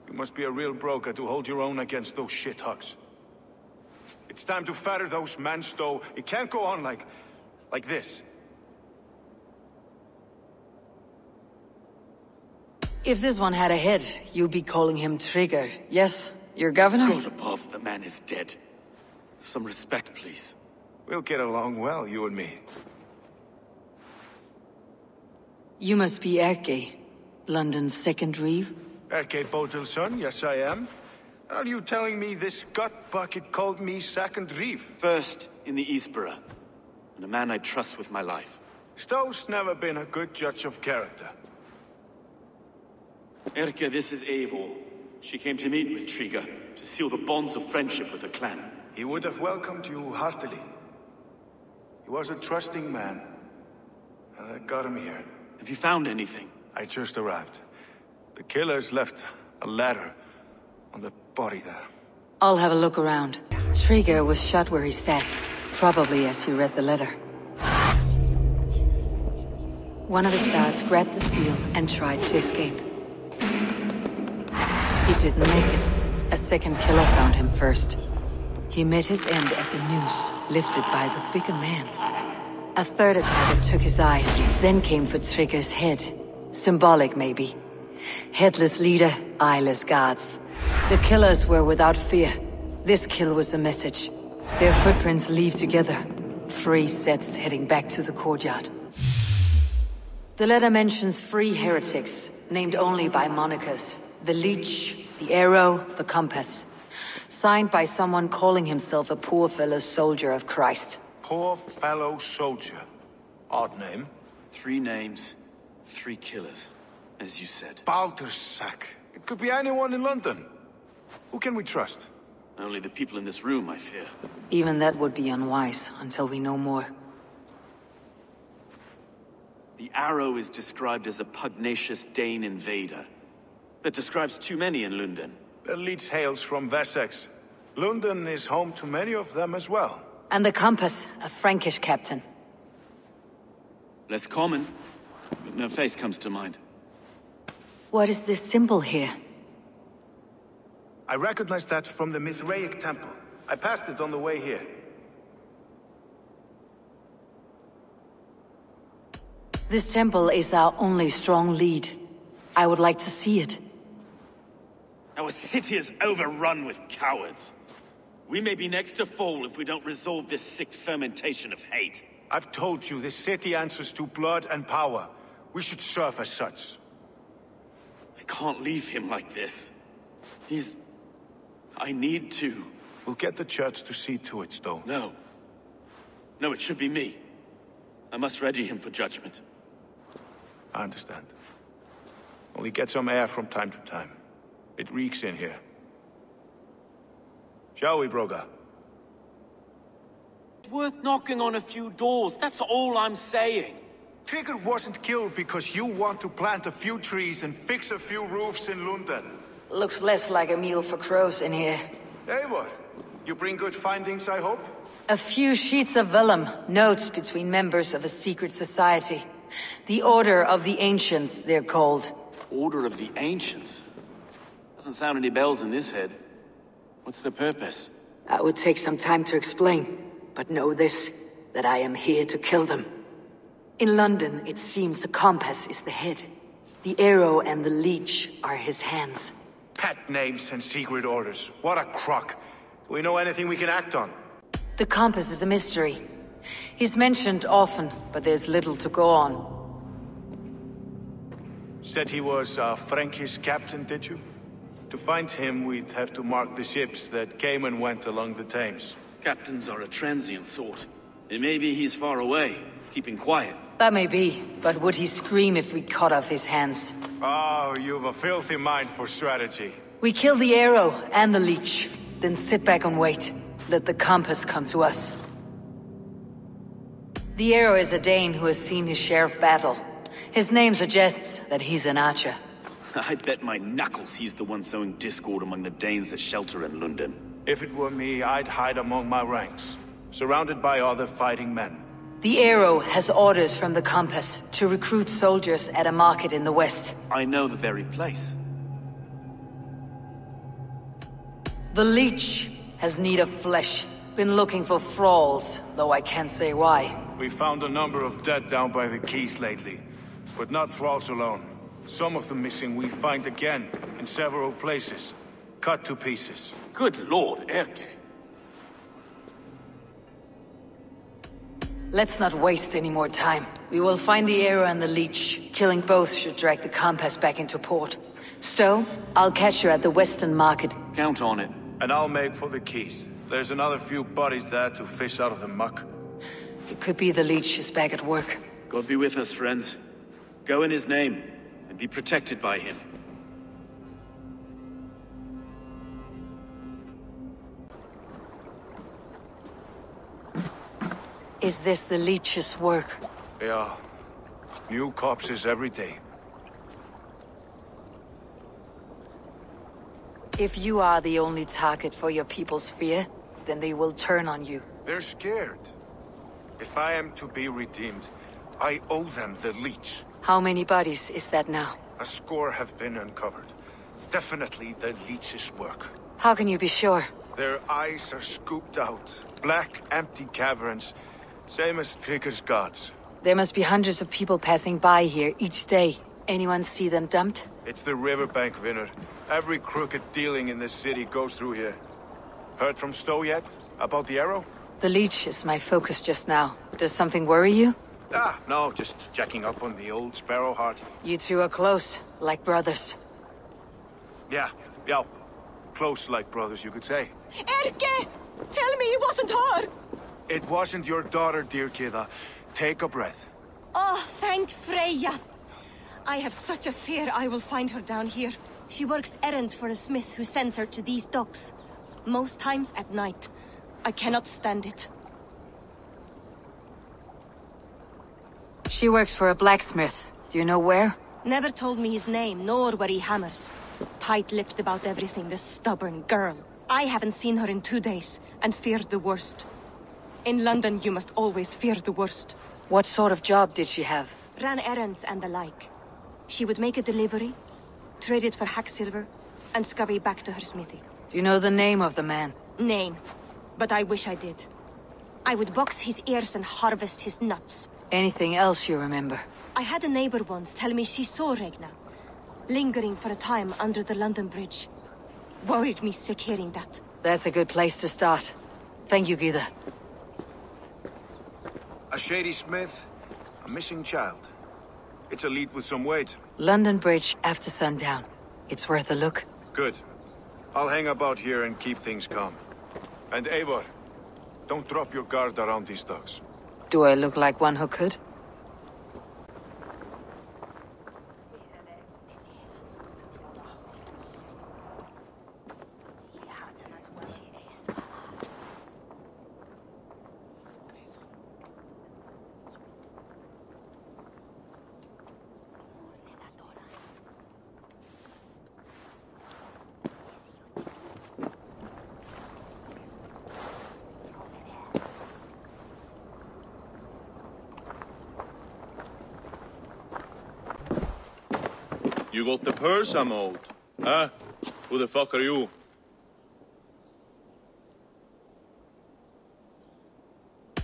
You must be a real broker to hold your own against those shithugs. It's time to fetter those men, Stow. It can't go on like this. If this one had a head, you'd be calling him Trigger. Yes, your governor? God above, the man is dead. Some respect, please. We'll get along well, you and me. You must be Erke, London's second Reeve? Erke Botel's son, yes I am. Are you telling me this gut bucket called me second Reeve? First in the Eastborough, and a man I trust with my life. Stow's never been a good judge of character. Erke, this is Eivor. She came to meet with Trigger, to seal the bonds of friendship with her clan. He would have welcomed you heartily. He was a trusting man, and I got him here. Have you found anything? I just arrived. The killers left a ladder on the body there. I'll have a look around. Trigger was shot where he sat, probably as he read the letter. One of his guards grabbed the seal and tried to escape. He didn't make it. A second killer found him first. He met his end at the noose, lifted by the bigger man. A third attacker took his eyes, then came for Trigger's head. Symbolic, maybe. Headless leader, eyeless guards. The killers were without fear. This kill was a message. Their footprints leave together. 3 sets heading back to the courtyard. The letter mentions 3 heretics, named only by monikers. The Leech, the Arrow, the Compass. Signed by someone calling himself a poor fellow soldier of Christ. Poor fellow soldier. Odd name. 3 names, 3 killers, as you said. Baldersack. It could be anyone in London. Who can we trust? Only the people in this room, I fear. Even that would be unwise, until we know more. The Arrow is described as a pugnacious Dane invader. That describes too many in London. The Leech hails from Wessex. London is home to many of them as well. And the Compass, a Frankish captain. Less common, but no face comes to mind. What is this symbol here? I recognize that from the Mithraic temple. I passed it on the way here. This temple is our only strong lead. I would like to see it. Our city is overrun with cowards. We may be next to fall if we don't resolve this sick fermentation of hate. I've told you, this city answers to blood and power. We should serve as such. I can't leave him like this. I need to. We'll get the church to see to it, Stone. No. No, it should be me. I must ready him for judgment. I understand. Only get some air from time to time. It reeks in here. Shall we, Broga? It's worth knocking on a few doors, that's all I'm saying. Trigger wasn't killed because you want to plant a few trees and fix a few roofs in London. Looks less like a meal for crows in here. Eivor, you bring good findings, I hope? A few sheets of vellum, notes between members of a secret society. The Order of the Ancients, they're called. Order of the Ancients? Doesn't sound any bells in this head. What's the purpose? That would take some time to explain, but know this, that I am here to kill them. In London, it seems the Compass is the head. The Arrow and the Leech are his hands. Pet names and secret orders. What a crock. Do we know anything we can act on? The Compass is a mystery. He's mentioned often, but there's little to go on. Said he was a Frankish captain, did you? To find him, we'd have to mark the ships that came and went along the Thames. Captains are a transient sort. It may be he's far away, keeping quiet. That may be, but would he scream if we cut off his hands? Oh, you've a filthy mind for strategy. We kill the Arrow and the Leech, then sit back and wait. Let the Compass come to us. The Arrow is a Dane who has seen his share of battle. His name suggests that he's an archer. I bet my knuckles he's the one sowing discord among the Danes that shelter in London. If it were me, I'd hide among my ranks, surrounded by other fighting men. The Arrow has orders from the Compass to recruit soldiers at a market in the west. I know the very place. The Leech has need of flesh. Been looking for thralls, though I can't say why. We found a number of dead down by the quays lately, but not thralls alone. Some of the missing we find again in several places, cut to pieces. Good lord, Erke. Let's not waste any more time. We will find the Arrow and the Leech. Killing both should drag the Compass back into port. Stowe, I'll catch you at the Western Market. Count on it. And I'll make for the quays. There's another few bodies there to fish out of the muck. It could be the Leech is back at work. God be with us, friends. Go in his name, and be protected by him. Is this the Leech's work? Yeah. New corpses every day. If you are the only target for your people's fear, then they will turn on you. They're scared. If I am to be redeemed, I owe them the Leech. How many bodies is that now? A score have been uncovered. Definitely the Leech's work. How can you be sure? Their eyes are scooped out. Black, empty caverns. Same as Trigger's gods. There must be hundreds of people passing by here each day. Anyone see them dumped? It's the riverbank, Vinner. Every crooked dealing in this city goes through here. Heard from Stowe yet? About the arrow? The leech is my focus just now. Does something worry you? Ah, no, just checking up on the old Sparrowheart. You two are close, like brothers. Yeah. Close like brothers, you could say. Erke! Tell me it wasn't her! It wasn't your daughter, dear Kida. Take a breath. Oh, thank Freya. I have such a fear I will find her down here. She works errands for a smith who sends her to these docks. Most times at night. I cannot stand it. She works for a blacksmith. Do you know where? Never told me his name, nor where he hammers. Tight-lipped about everything, this stubborn girl. I haven't seen her in 2 days, and feared the worst. In London, you must always fear the worst. What sort of job did she have? Ran errands and the like. She would make a delivery, trade it for hack silver, and scurry back to her smithy. Do you know the name of the man? Name. But I wish I did. I would box his ears and harvest his nuts. Anything else you remember? I had a neighbor once tell me she saw Regna, lingering for a time under the London Bridge. Worried me sick hearing that. That's a good place to start. Thank you, Gida. A shady smith, a missing child. It's a lead with some weight. London Bridge after sundown. It's worth a look. Good. I'll hang about here and keep things calm. And Eivor, don't drop your guard around these dogs. Do I look like one who could? You got the purse, I'm old. Huh? Who the fuck are you?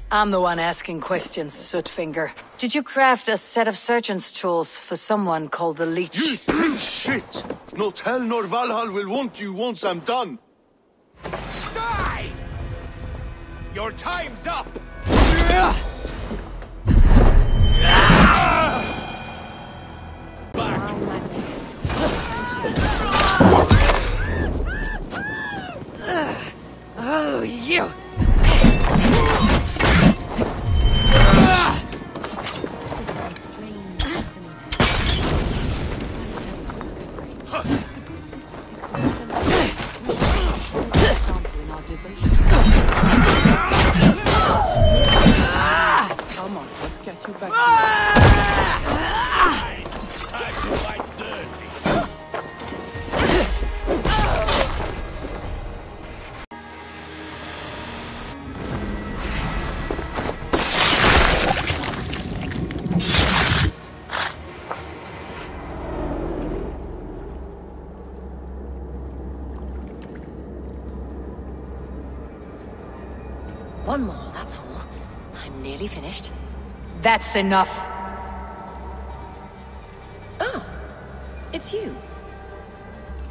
I'm the one asking questions, Sootfinger. Did you craft a set of surgeon's tools for someone called the Leech? You think shit! Not hell nor Valhalla will want you once I'm done. Die! Your time's up! Oh, you! Come on, let's get you back. Time to fight dirty. One more, that's all. I'm nearly finished. That's enough. Oh, it's you.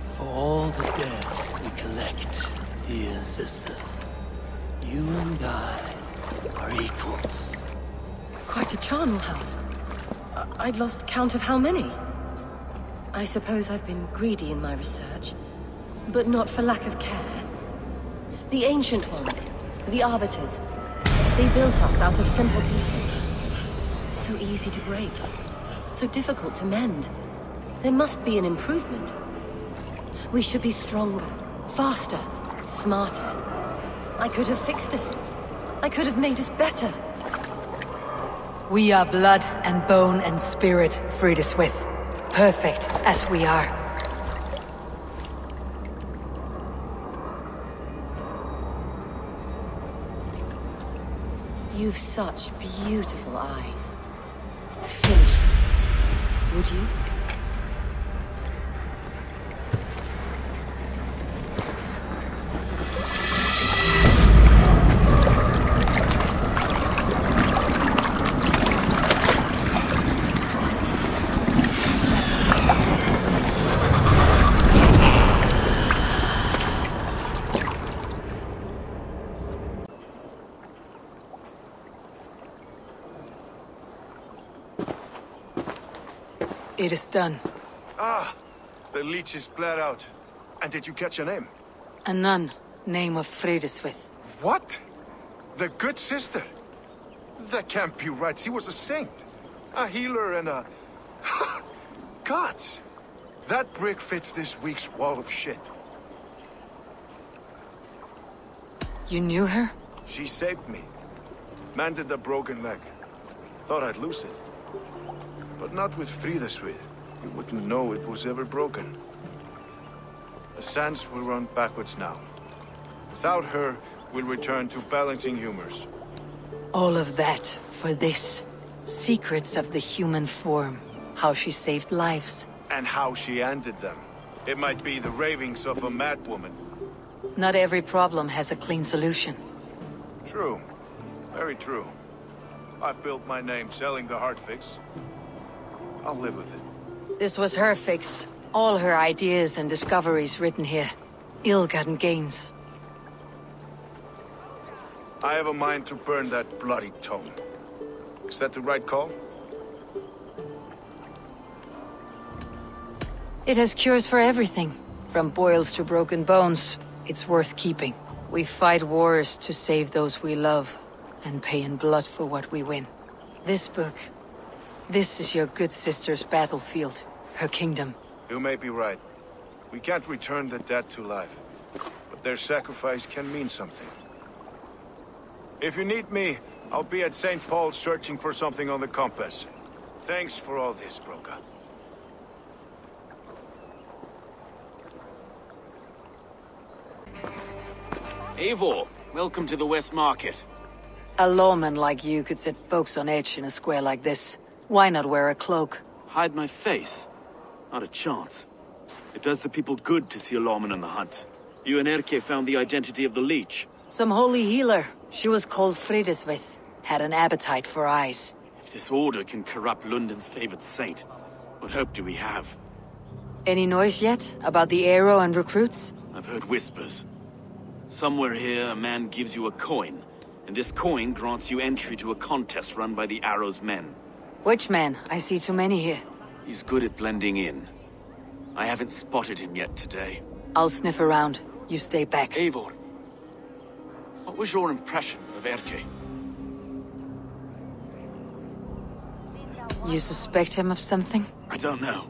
For all the dead we collect, dear sister, you and I are equals. Quite a charnel house. I'd lost count of how many. I suppose I've been greedy in my research, but not for lack of care. The ancient ones, the arbiters, they built us out of simple pieces. So easy to break, so difficult to mend. There must be an improvement. We should be stronger, faster, smarter. I could have fixed us. I could have made us better. We are blood and bone and spirit, Frida Swith. Perfect as we are. You've such beautiful eyes. Finish it, would you? It is done. Ah, the leech is bled out. And did you catch a name? A nun, name of Fredeswith. What? The good sister? That can't be right. She was a saint. A healer and a... Gods! That brick fits this week's wall of shit. You knew her? She saved me. Mended a broken leg. Thought I'd lose it. But not with Frideswith. You wouldn't know it was ever broken. The sands will run backwards now. Without her, we'll return to balancing humors. All of that for this. Secrets of the human form. How she saved lives. And how she ended them. It might be the ravings of a madwoman. Not every problem has a clean solution. True. Very true. I've built my name selling the heart fix. I'll live with it. This was her fix. All her ideas and discoveries written here. Ill-gotten gains. I have a mind to burn that bloody tome. Is that the right call? It has cures for everything. From boils to broken bones. It's worth keeping. We fight wars to save those we love. And pay in blood for what we win. This book. This is your good sister's battlefield. Her kingdom. You may be right. We can't return the dead to life. But their sacrifice can mean something. If you need me, I'll be at St. Paul's searching for something on the compass. Thanks for all this, Broca. Eivor, welcome to the West Market. A lawman like you could set folks on edge in a square like this. Why not wear a cloak? Hide my face? Not a chance. It does the people good to see a lawman on the hunt. You and Erke found the identity of the leech. Some holy healer. She was called Frideswith. Had an appetite for eyes. If this order can corrupt London's favored saint, what hope do we have? Any noise yet about the arrow and recruits? I've heard whispers. Somewhere here, a man gives you a coin, and this coin grants you entry to a contest run by the Arrow's men. Which man? I see too many here. He's good at blending in. I haven't spotted him yet today. I'll sniff around. You stay back. Eivor, what was your impression of Erke? You suspect him of something? I don't know.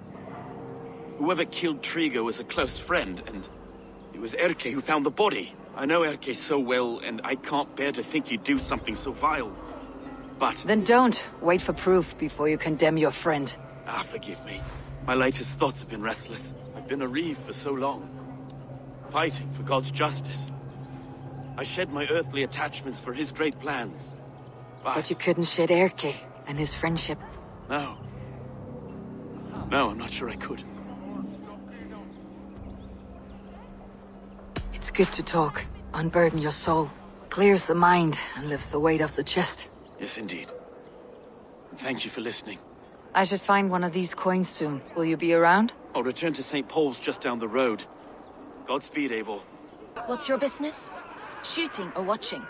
Whoever killed Trigo was a close friend, and it was Erke who found the body. I know Erke so well, and I can't bear to think he'd do something so vile. But... Then don't. Wait for proof before you condemn your friend. Ah, forgive me. My latest thoughts have been restless. I've been a reeve for so long. Fighting for God's justice. I shed my earthly attachments for his great plans. But you couldn't shed Erke and his friendship. No. No, I'm not sure I could. It's good to talk. Unburden your soul. Clears the mind and lifts the weight off the chest. Yes, indeed. Thank you for listening. I should find one of these coins soon. Will you be around? I'll return to St. Paul's just down the road. Godspeed, Eivor. What's your business? Shooting or watching?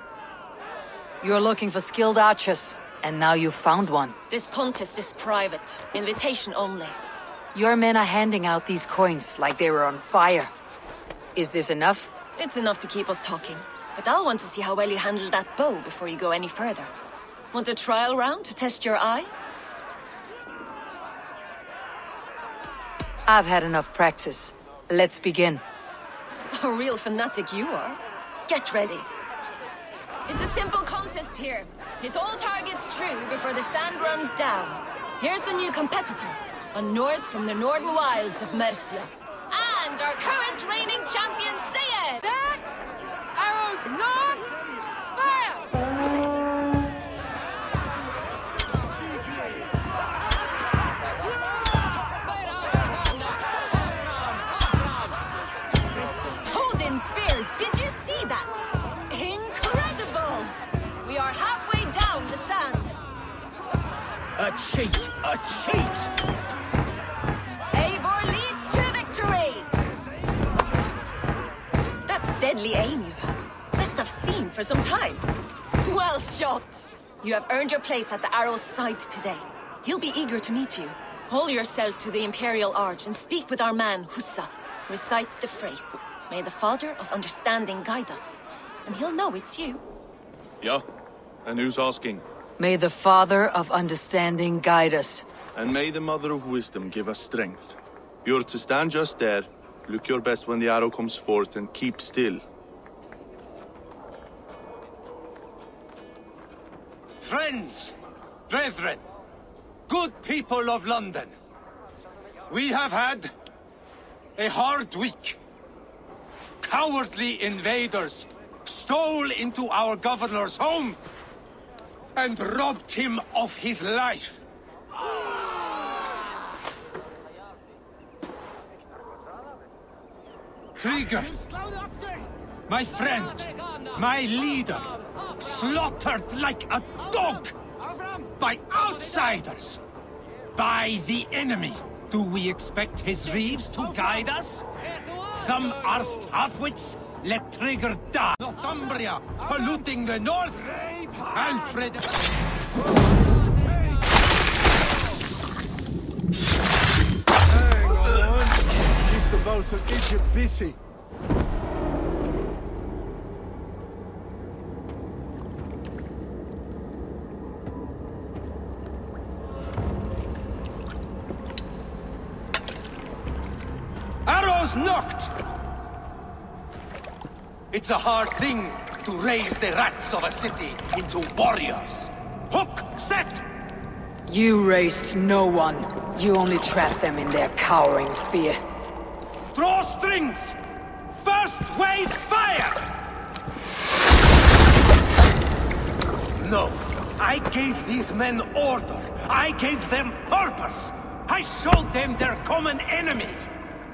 You're looking for skilled archers, and now you've found one. This contest is private. Invitation only. Your men are handing out these coins like they were on fire. Is this enough? It's enough to keep us talking. But I'll want to see how well you handle that bow before you go any further. Want a trial round to test your eye? I've had enough practice. Let's begin. A real fanatic you are. Get ready. It's a simple contest here. Hit all targets true before the sand runs down. Here's the new competitor, a Norse from the northern wilds of Mercia. And our current reigning champion, Seyir! That arrow's not fire! Odin spears, did you see that? Incredible! We are halfway down the sand. A cheat! A cheat! Eivor leads to victory! That's deadly aim you have. Best I've seen for some time. Well shot! You have earned your place at the Arrow's side today. He'll be eager to meet you. Pull yourself to the Imperial Arch and speak with our man, Hussa. Recite the phrase. May the Father of Understanding guide us. And he'll know it's you. Yeah? And who's asking? May the Father of Understanding guide us. And may the Mother of Wisdom give us strength. You're to stand just there, look your best when the arrow comes forth, and keep still. Friends, brethren, good people of London, we have had a hard week. Cowardly invaders stole into our governor's home and robbed him of his life. Trigger, my friend, my leader, slaughtered like a dog by outsiders, by the enemy. Do we expect his reeves to guide us? Some arsed halfwits let Trigger die. Northumbria polluting the north. Alfred. Hang on. Keep the both of Egypt busy. Arrows knocked! It's a hard thing to raise the rats of a city into warriors. Hook set! You raised no one. You only trapped them in their cowering fear. Draw strings! First wave fire! No, I gave these men order. I gave them purpose. I showed them their common enemy.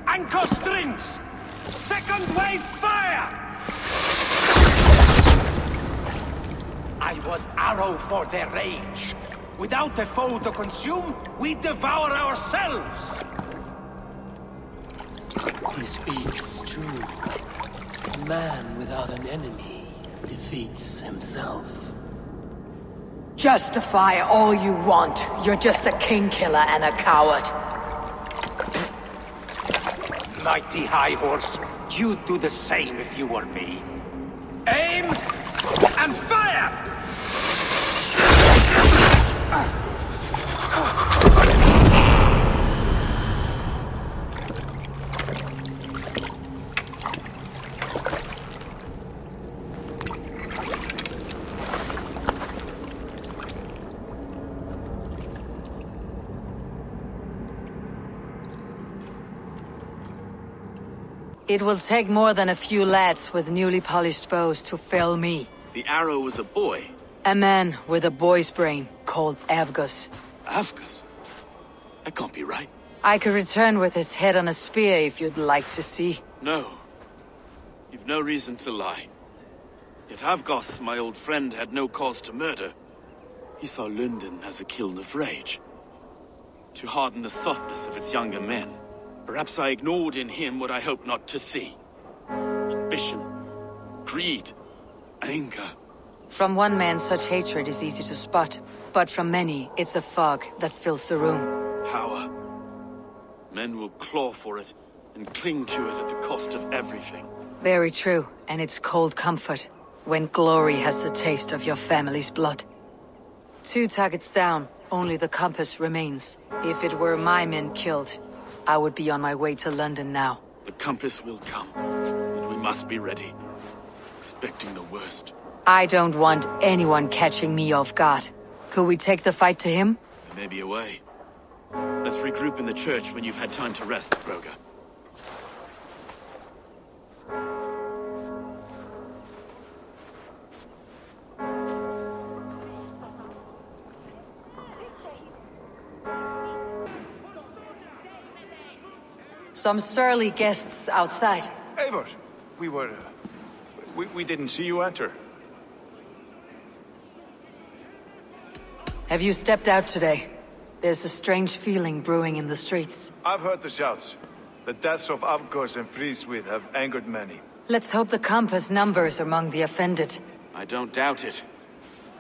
Anchor strings! Second wave fire! I was arrow for their rage. Without a foe to consume, we devour ourselves! He speaks true. A man without an enemy defeats himself. Justify all you want. You're just a king killer and a coward. Mighty High Horse, you'd do the same if you were me. Aim and fire! It will take more than a few lads with newly polished bows to fell me. The arrow was a boy. A man with a boy's brain called Avgus. Avgus? That can't be right. I could return with his head on a spear if you'd like to see. No. You've no reason to lie. Yet Avgus, my old friend, had no cause to murder. He saw London as a kiln of rage. To harden the softness of its younger men. Perhaps I ignored in him what I hoped not to see. Ambition, greed, anger. From one man, such hatred is easy to spot. But from many, it's a fog that fills the room. Power. Men will claw for it and cling to it at the cost of everything. Very true, and it's cold comfort when glory has the taste of your family's blood. 2 targets down, only the compass remains. If it were my men killed, I would be on my way to London now. The compass will come, and we must be ready. Expecting the worst. I don't want anyone catching me off guard. Could we take the fight to him? There may be a way. Let's regroup in the church when you've had time to rest, Broga. Some surly guests outside. Eivor, we didn't see you enter. Have you stepped out today? There's a strange feeling brewing in the streets. I've heard the shouts. The deaths of Avgos and Friswith have angered many. Let's hope the compass numbers among the offended. I don't doubt it.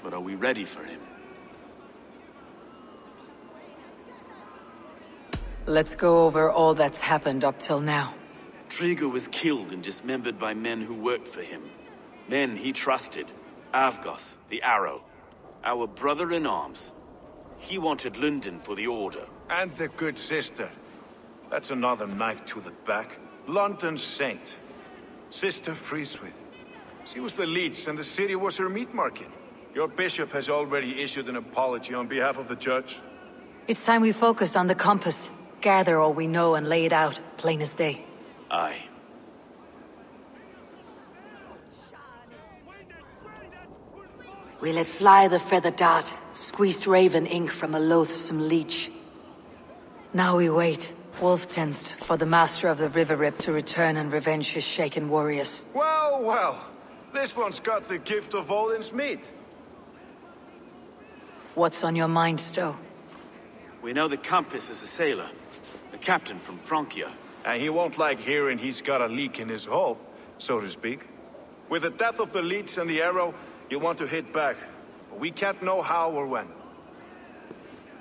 But are we ready for him? Let's go over all that's happened up till now. Trigo was killed and dismembered by men who worked for him. Men he trusted. Avgos, the Arrow. Our brother-in-arms. He wanted London for the Order. And the good sister. That's another knife to the back. London's saint. Sister Freeswith. She was the leech and the city was her meat market. Your bishop has already issued an apology on behalf of the church. It's time we focused on the compass. Gather all we know and lay it out, plain as day. Aye. We let fly the feather dart, squeezed raven ink from a loathsome leech. Now we wait, wolf-tensed, for the master of the river rip to return and revenge his shaken warriors. Well, well. This one's got the gift of Odin's meat. What's on your mind, Stowe? We know the compass is a sailor. A captain from Francia. And he won't like hearing he's got a leak in his hull, so to speak. With the death of the leech and the arrow, you want to hit back. But we can't know how or when.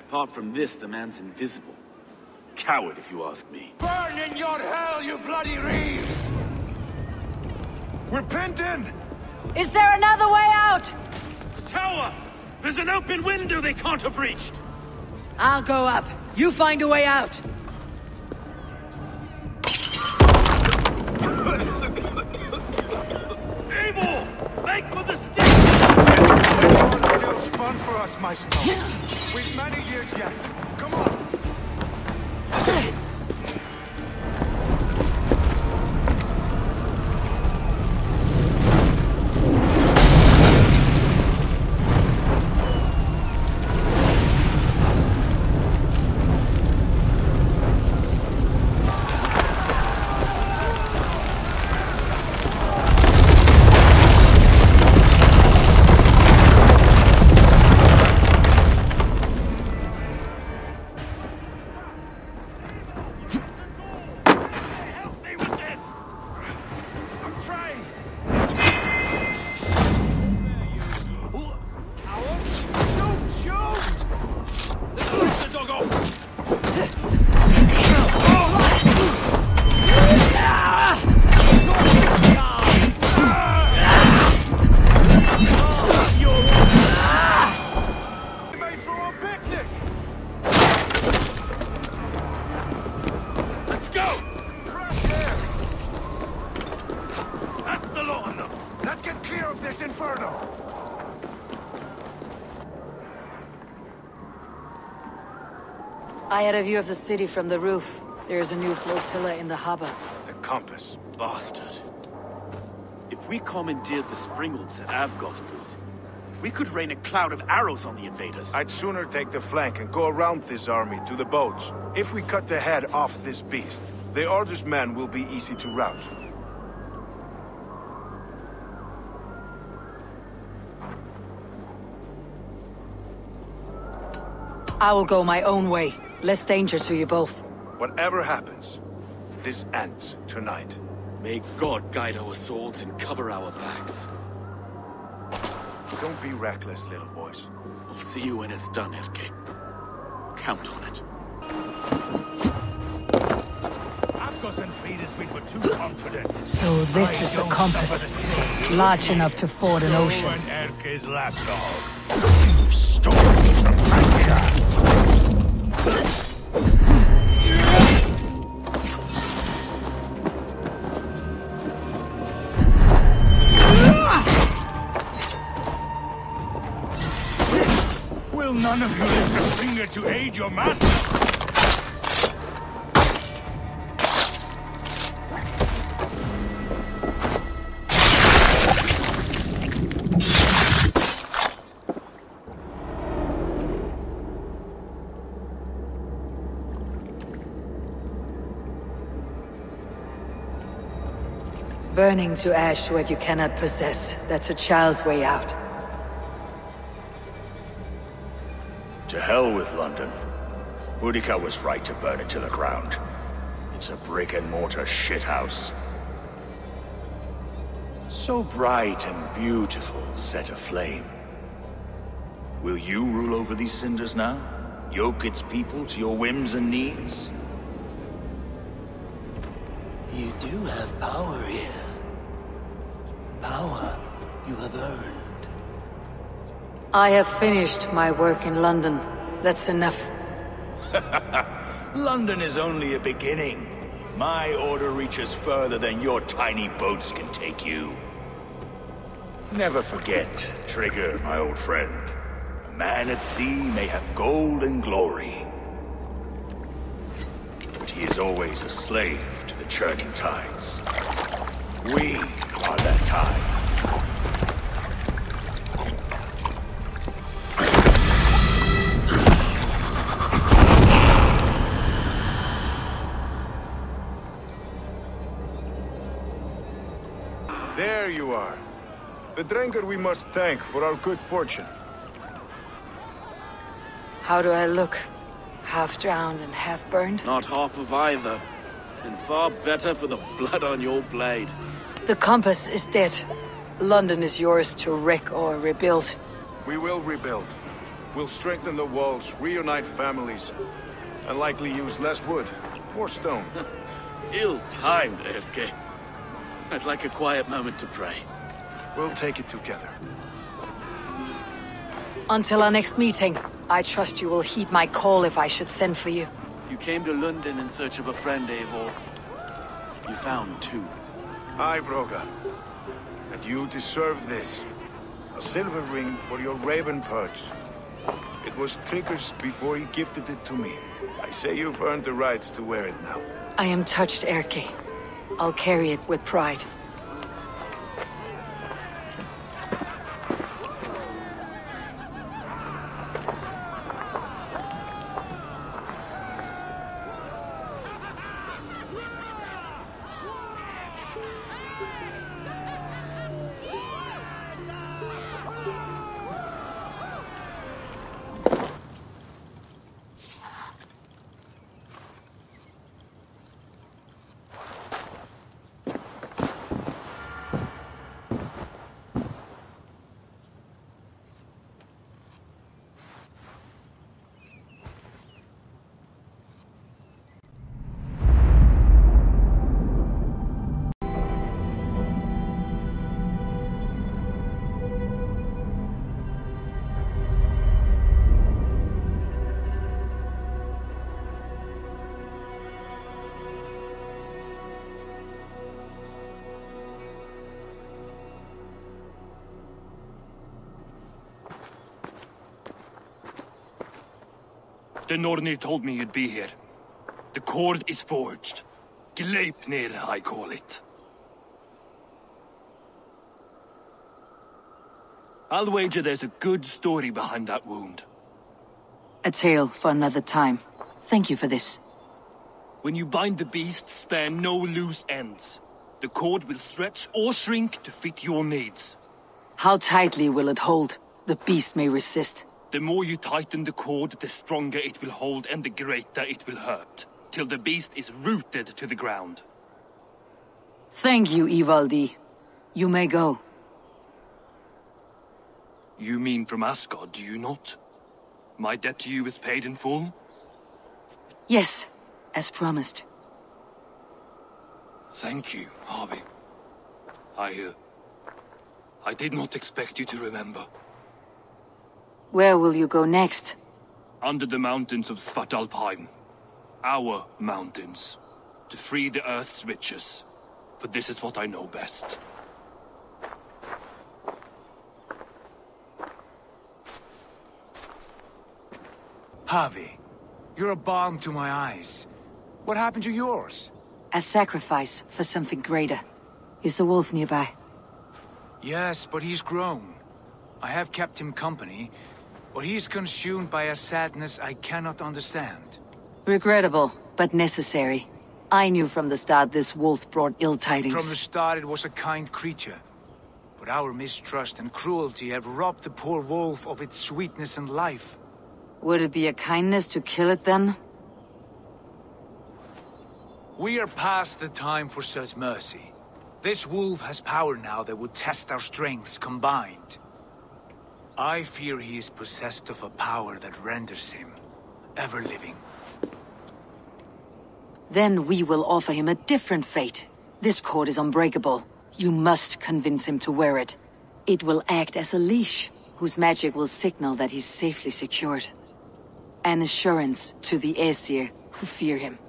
Apart from this, the man's invisible. Coward, if you ask me. Burn in your hell, you bloody reeves! We're pent in! Is there another way out? The tower! There's an open window they can't have reached! I'll go up. You find a way out. Evil! Make for the stick! Everyone's still spun for us, Maestro. We've many years yet. Come on! I had a view of the city from the roof. There is a new flotilla in the harbor. The compass. Bastard. If we commandeered the Springolds at Avgosport, we could rain a cloud of arrows on the invaders. I'd sooner take the flank and go around this army to the boats. If we cut the head off this beast, the Order's men will be easy to rout. I will go my own way. Less danger to you both. Whatever happens, this ends tonight. May God guide our swords and cover our backs. Don't be reckless, little boys. I'll see you when it's done, Erke. Count on it. Avgos and Friedrich were too confident. So this is the compass. Large enough to ford an ocean. And Erke's lapdog. You stole it from Francia. Will none of you lift a finger to aid your master? Burning to ash what you cannot possess. That's a child's way out. To hell with London. Boudica was right to burn it to the ground. It's a brick-and-mortar shithouse. So bright and beautiful, set aflame. Will you rule over these cinders now? Yoke its people to your whims and needs? You do have power here. Power you have earned. I have finished my work in London. That's enough. London is only a beginning. My order reaches further than your tiny boats can take you. Never forget, Trigger, my old friend. A man at sea may have gold and glory, but he is always a slave to the churning tides. We are that tide. There you are. The drinker we must thank for our good fortune. How do I look? Half drowned and half burned? Not half of either. And far better for the blood on your blade. The compass is dead. London is yours to wreck or rebuild. We will rebuild. We'll strengthen the walls, reunite families, and likely use less wood, more stone. Ill-timed, Erke. I'd like a quiet moment to pray. We'll take it together. Until our next meeting, I trust you will heed my call if I should send for you. You came to London in search of a friend, Eivor. You found two. Aye, Broga. And you deserve this. A silver ring for your raven perch. It was Trigger's before he gifted it to me. I say you've earned the right to wear it now. I am touched, Erke. I'll carry it with pride. The Nornir told me you'd be here. The cord is forged. Gleipnir, I call it. I'll wager there's a good story behind that wound. A tale for another time. Thank you for this. When you bind the beast, spare no loose ends. The cord will stretch or shrink to fit your needs. How tightly will it hold? The beast may resist. The more you tighten the cord, the stronger it will hold and the greater it will hurt, till the beast is rooted to the ground. Thank you, Ivaldi. You may go. You mean from Asgard, do you not? My debt to you is paid in full? Yes, as promised. Thank you, Harvey. I did not expect you to remember. Where will you go next? Under the mountains of Svartalfheim. Our mountains. To free the Earth's riches. For this is what I know best. Harvey, you're a balm to my eyes. What happened to yours? A sacrifice for something greater. Is the wolf nearby? Yes, but he's grown. I have kept him company, but he's consumed by a sadness I cannot understand. Regrettable, but necessary. I knew from the start this wolf brought ill tidings. From the start it was a kind creature. But our mistrust and cruelty have robbed the poor wolf of its sweetness and life. Would it be a kindness to kill it then? We are past the time for such mercy. This wolf has power now that would test our strengths combined. I fear he is possessed of a power that renders him ever living. Then we will offer him a different fate. This cord is unbreakable. You must convince him to wear it. It will act as a leash, whose magic will signal that he's safely secured. An assurance to the Aesir who fear him.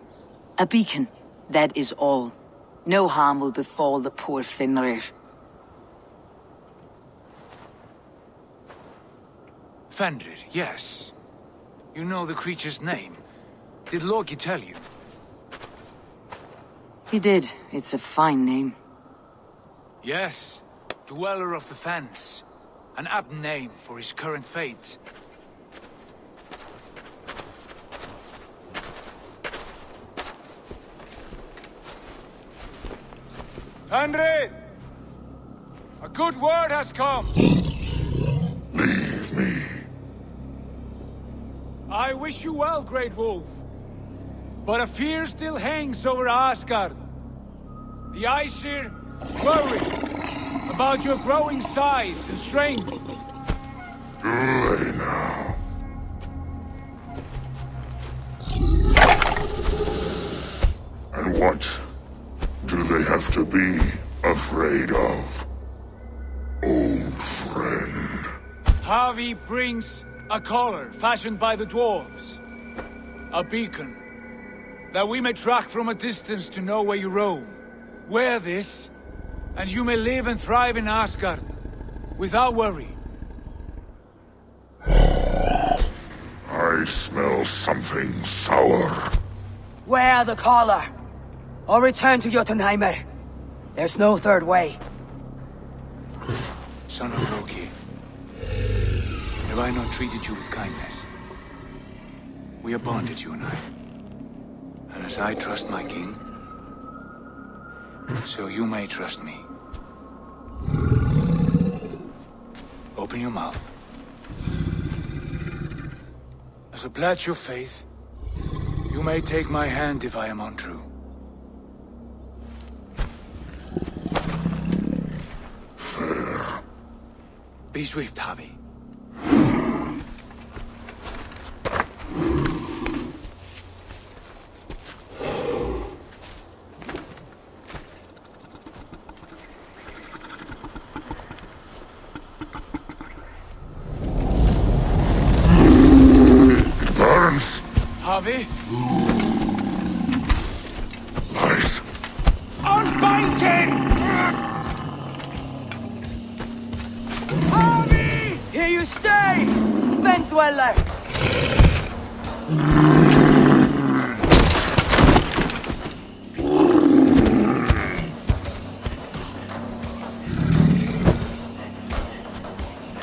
A beacon, that is all. No harm will befall the poor Fenrir. Fenrir, yes. You know the creature's name. Did Loki tell you? He did. It's a fine name. Yes. Dweller of the Fens. An apt name for his current fate. Fenrir! A good word has come! Leave me. I wish you well, Great Wolf. But a fear still hangs over Asgard. The Aesir worry about your growing size and strength. Do they now? And what do they have to be afraid of? Old friend. Harvey brings a collar fashioned by the dwarves. A beacon. That we may track from a distance to know where you roam. Wear this, and you may live and thrive in Asgard. Without worry. I smell something sour. Wear the collar, or return to Jotunheimer. There's no third way. Son of Loki, have I not treated you with kindness? We are bonded, you and I. And as I trust my king, so you may trust me. Open your mouth. As a pledge of faith, you may take my hand if I am untrue. Fair. Be swift, Harvey. Harvey? Lies. Unbind him! Harvey! Here you stay, Fen Dweller!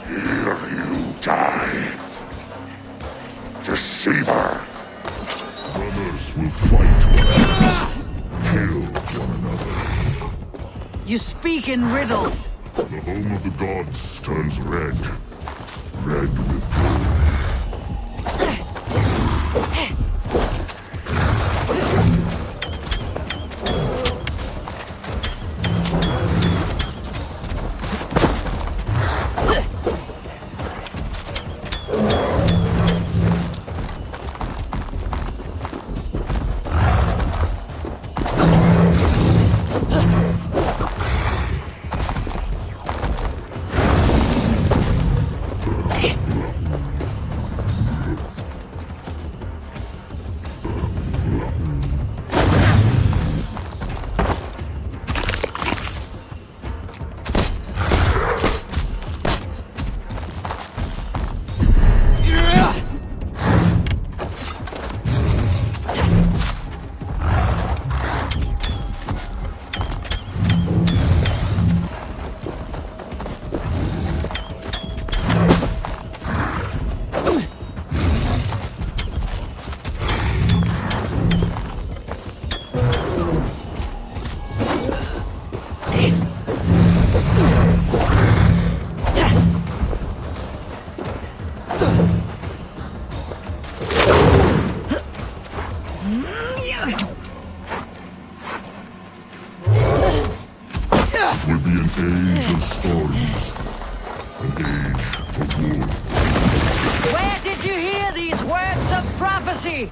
Here you die. Deceiver. Brothers will fight one another. Kill one another. You speak in riddles. The home of the gods turns red. Red with blood. Would be an age of stories, an age of war. Where did you hear these words of prophecy?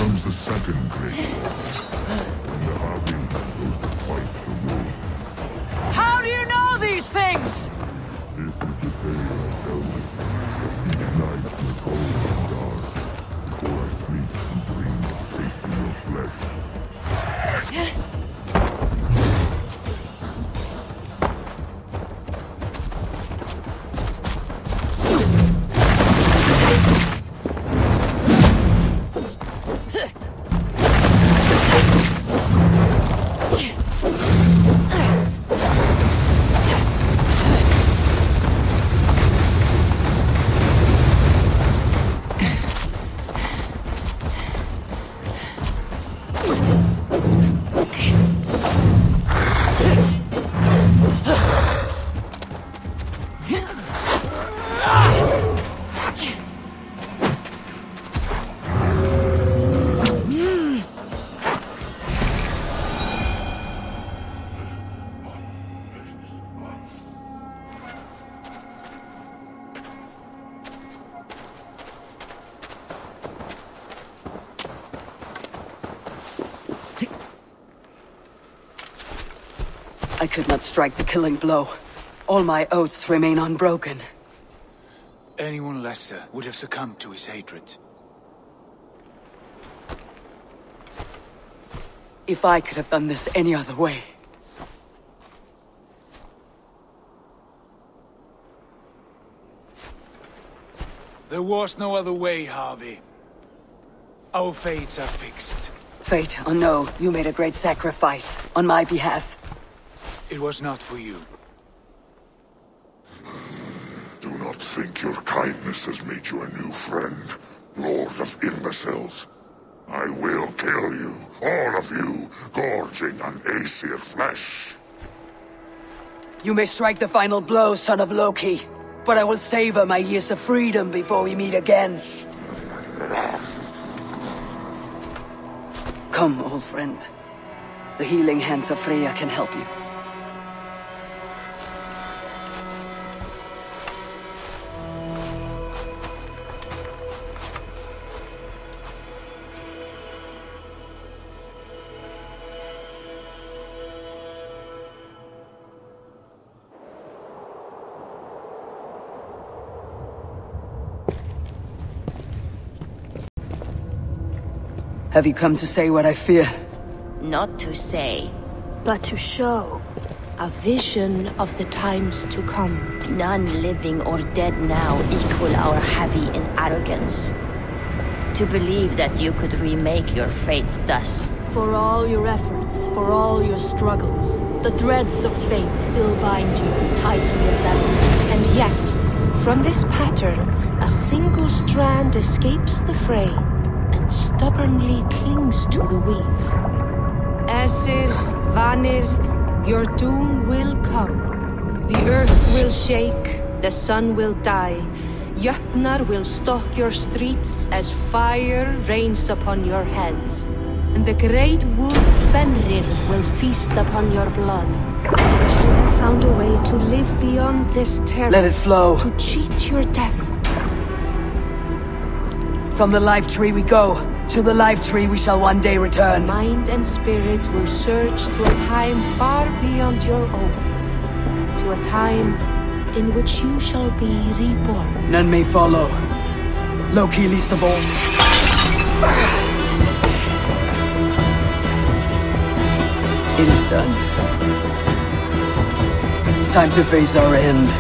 Comes the second great war, when the Harvey goes to fight the wolf. How do you know these things? This is the tale I tell myself each night in the cold and dark, before I sleep and dream of tasting your flesh. I could not strike the killing blow. All my oaths remain unbroken. Anyone lesser would have succumbed to his hatred. If I could have done this any other way. There was no other way, Harvey. Our fates are fixed. Fate, oh no, you made a great sacrifice on my behalf. It was not for you. Do not think your kindness has made you a new friend, Lord of Imbeciles. I will kill you, all of you, gorging on Aesir flesh. You may strike the final blow, son of Loki, but I will savor my years of freedom before we meet again. Come, old friend. The healing hands of Freya can help you. Have you come to say what I fear? Not to say, but to show. A vision of the times to come. None living or dead now equal our heavy in arrogance. To believe that you could remake your fate thus. For all your efforts, for all your struggles, the threads of fate still bind you as tightly as ever. And yet, from this pattern, a single strand escapes the fray and stubbornly clings to the weave. Aesir, Vanir, your doom will come. The earth will shake, the sun will die. Jötnar will stalk your streets as fire rains upon your heads. And the great wolf Fenrir will feast upon your blood. But you have found a way to live beyond this terror. Let it flow. To cheat your death. From the life tree we go. To the life tree we shall one day return. Mind and spirit will surge to a time far beyond your own. To a time in which you shall be reborn. None may follow. Loki least of all. It is done. Time to face our end.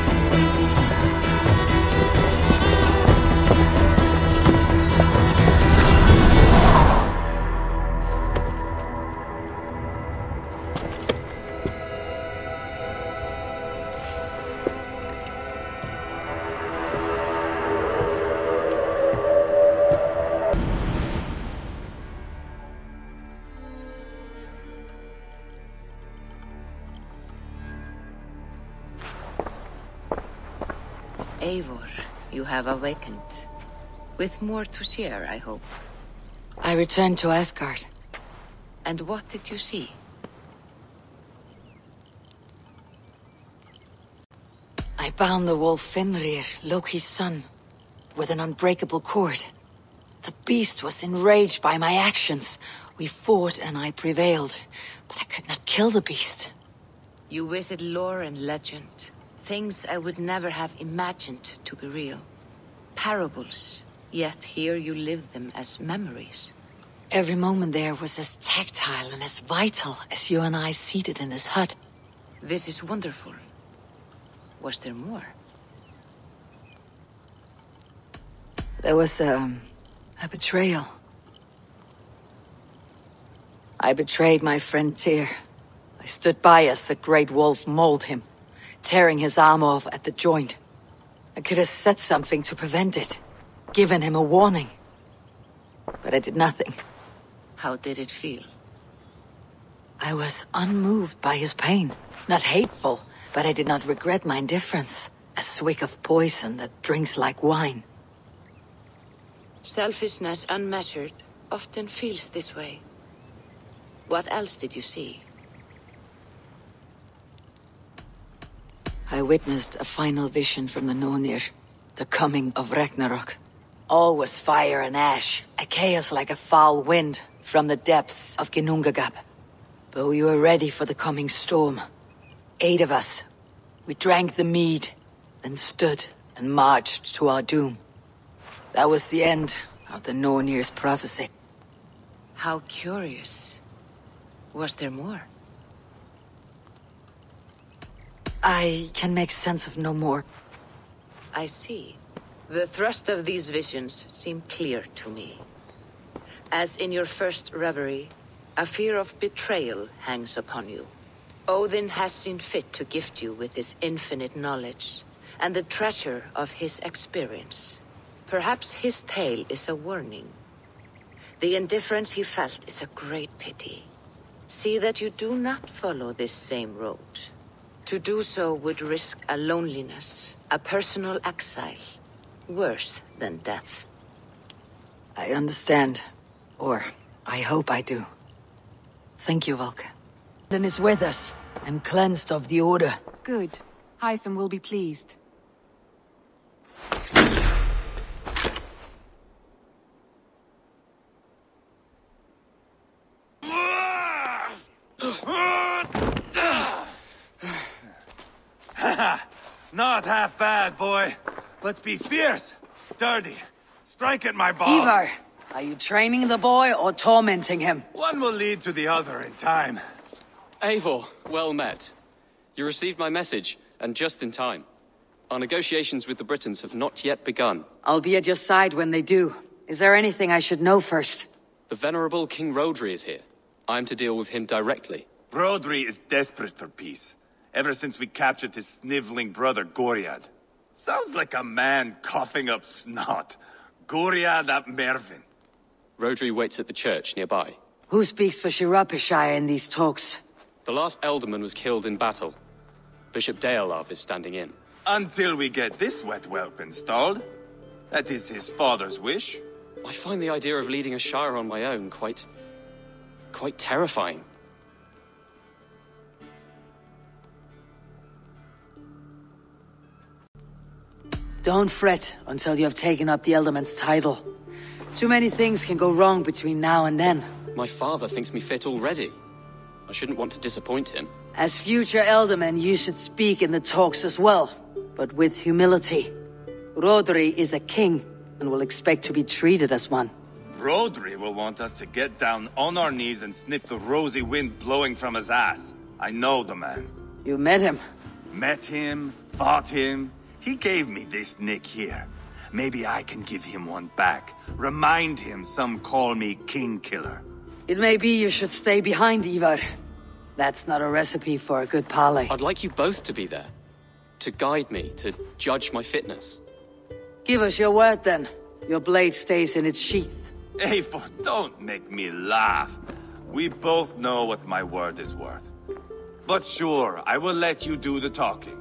Eivor, You have awakened. With more to share, I hope. I returned to Asgard. And what did you see? I bound the wolf Fenrir, Loki's son, with an unbreakable cord. The beast was enraged by my actions. We fought and I prevailed, but I could not kill the beast. You visit lore and legend. Things I would never have imagined to be real. Parables, yet here you live them as memories. Every moment there was as tactile and as vital as you and I seated in this hut. This is wonderful. Was there more? There was a betrayal. I betrayed my friend Tyr. I stood by as the great wolf mauled him, tearing his arm off at the joint. I could have said something to prevent it, given him a warning. But I did nothing. How did it feel? I was unmoved by his pain. Not hateful, but I did not regret my indifference. A swig of poison that drinks like wine. Selfishness unmeasured often feels this way. What else did you see? I witnessed a final vision from the Nornir, the coming of Ragnarok. All was fire and ash, a chaos like a foul wind from the depths of Ginnungagap. But we were ready for the coming storm. 8 of us. We drank the mead, then stood and marched to our doom. That was the end of the Nornir's prophecy. How curious. Was there more? I can make sense of no more. I see. The thrust of these visions seem clear to me. As in your first reverie, a fear of betrayal hangs upon you. Odin has seen fit to gift you with his infinite knowledge, and the treasure of his experience. Perhaps his tale is a warning. The indifference he felt is a great pity. See that you do not follow this same road. To do so would risk a loneliness, a personal exile, worse than death. I understand. Or, I hope I do. Thank you, Valka. Odin is with us, and cleansed of the Order. Good. Hytham will be pleased. Not half bad, boy. But be fierce, dirty. Strike at my balls. Ivar, are you training the boy or tormenting him? One will lead to the other in time. Eivor, well met. You received my message, and just in time. Our negotiations with the Britons have not yet begun. I'll be at your side when they do. Is there anything I should know first? The venerable King Rodri is here. I'm to deal with him directly. Rodri is desperate for peace. Ever since we captured his sniveling brother, Goriad. Sounds like a man coughing up snot. Goriad ap Mervin. Rodri waits at the church nearby. Who speaks for Shirapishire in these talks? The last Elderman was killed in battle. Bishop Deolav is standing in. Until we get this wet whelp installed. That is his father's wish. I find the idea of leading a shire on my own quite terrifying. Don't fret until you have taken up the Elderman's title. Too many things can go wrong between now and then. My father thinks me fit already. I shouldn't want to disappoint him. As future Elderman, you should speak in the talks as well, but with humility. Rodri is a king, and will expect to be treated as one. Rodri will want us to get down on our knees and sniff the rosy wind blowing from his ass. I know the man. You met him? Met him, fought him. He gave me this nick here. Maybe I can give him one back. Remind him some call me King Killer. It may be you should stay behind, Ivar. That's not a recipe for a good parley. I'd like you both to be there. To guide me, to judge my fitness. Give us your word, then. Your blade stays in its sheath. Eivor, don't make me laugh. We both know what my word is worth. But sure, I will let you do the talking.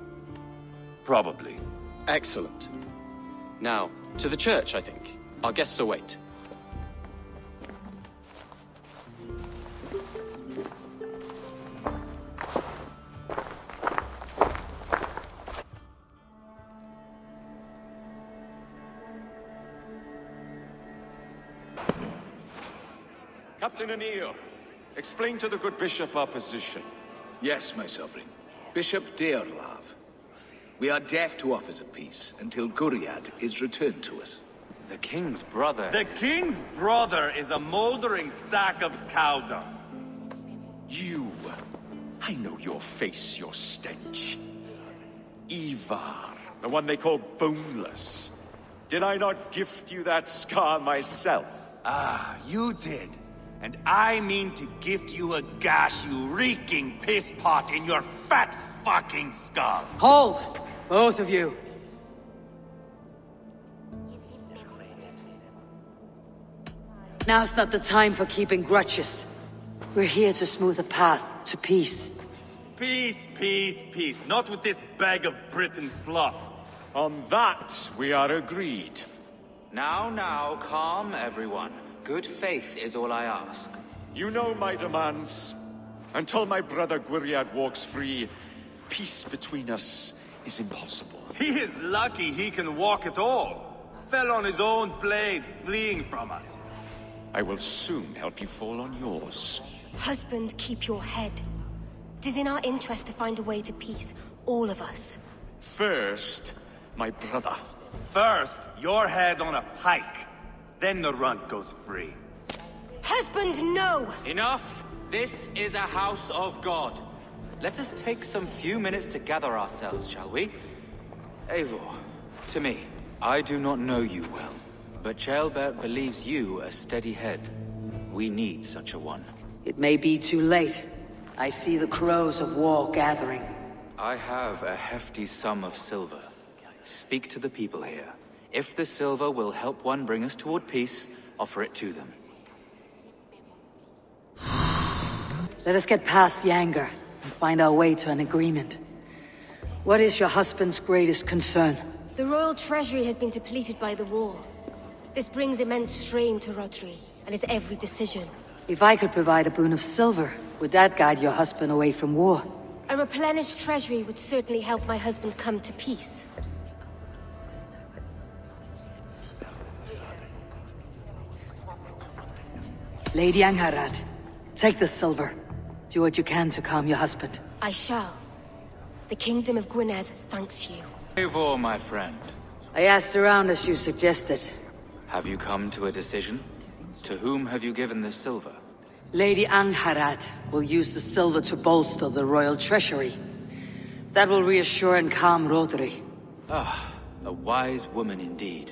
Probably. Excellent. Now, to the church, I think. Our guests await. Captain Anil, explain to the good bishop our position. Yes, my sovereign. Bishop Dearlav. We are deaf to offers of peace until Guriad is returned to us. The king's brother. The king's brother is a moldering sack of cow dung. You. I know your face, your stench. Ivar, the one they call boneless. Did I not gift you that scar myself? Ah, you did. And I mean to gift you a gash, you reeking piss pot in your fat fucking skull. Hold! Both of you. Now's not the time for keeping grudges. We're here to smooth a path to peace. Peace, peace, peace. Not with this bag of Britain slop. On that, we are agreed. Now, calm everyone. Good faith is all I ask. You know my demands. Until my brother Guriad walks free, peace between us is impossible. He is lucky he can walk at all. Fell on his own blade, fleeing from us. I will soon help you fall on yours. Husband, keep your head. It is in our interest to find a way to peace, all of us. First, my brother. First, your head on a pike. Then the runt goes free. Husband, no! Enough! This is a house of God. Let us take some few minutes to gather ourselves, shall we? Eivor, to me, I do not know you well, but Ceolbert believes you a steady head. We need such a one. It may be too late. I see the crows of war gathering. I have a hefty sum of silver. Speak to the people here. If the silver will help one bring us toward peace, offer it to them. Let us get past the anger and find our way to an agreement. What is your husband's greatest concern? The royal treasury has been depleted by the war. This brings immense strain to Rodri and his every decision. If I could provide a boon of silver, would that guide your husband away from war? A replenished treasury would certainly help my husband come to peace. Lady Angharad, take the silver. Do what you can to calm your husband. I shall. The Kingdom of Gwynedd thanks you. Eivor, my friend. I asked around as you suggested. Have you come to a decision? To whom have you given this silver? Lady Angharad will use the silver to bolster the royal treasury. That will reassure and calm Rodri. Ah, a wise woman indeed.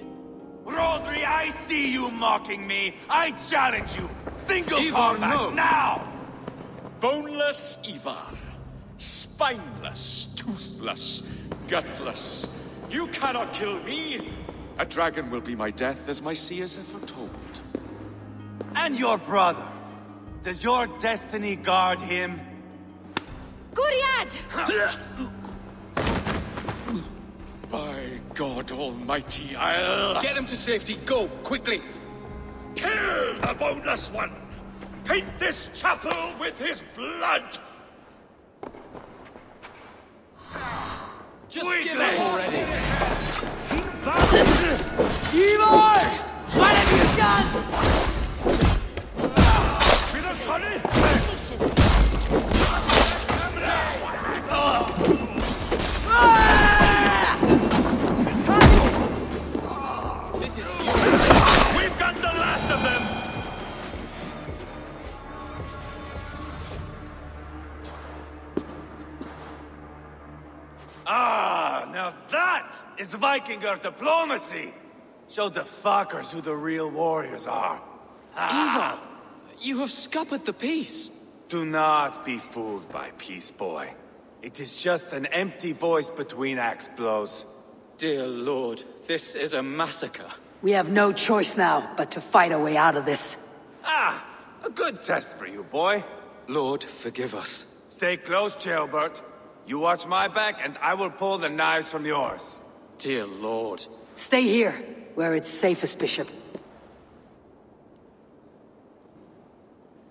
Rodri, I see you mocking me. I challenge you. Single Ivar, combat, no. now! Boneless Ivar. Spineless, toothless, gutless. You cannot kill me. A dragon will be my death, as my seers have foretold. And your brother. Does your destiny guard him? Guriad! By God Almighty, I'll... Get him to safety, go, quickly! Kill the boneless one! Paint this chapel with his blood! Just give up already! Ivar! What have you done? This is you. We've got the last of them! Ah, now that is Vikinger diplomacy! Show the fuckers who the real warriors are. Ivar, you have scuppered the peace. Do not be fooled by peace, boy. It is just an empty voice between axe blows. Dear Lord, this is a massacre. We have no choice now but to fight our way out of this. Ah, a good test for you, boy. Lord, forgive us. Stay close, Ceolbert. You watch my back, and I will pull the knives from yours. Dear Lord. Stay here, where it's safest, Bishop.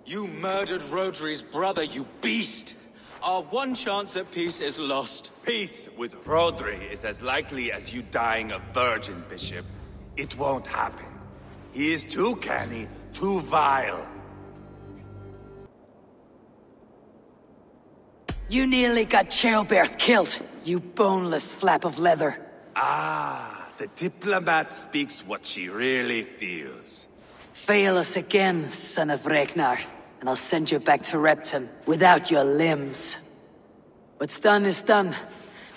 You murdered Rodri's brother, you beast! Our one chance at peace is lost. Peace with Rodri is as likely as you dying a virgin, Bishop. It won't happen. He is too canny, too vile. You nearly got Childbert killed, you boneless flap of leather. Ah, the diplomat speaks what she really feels. Fail us again, son of Ragnar, and I'll send you back to Repton without your limbs. What's done is done.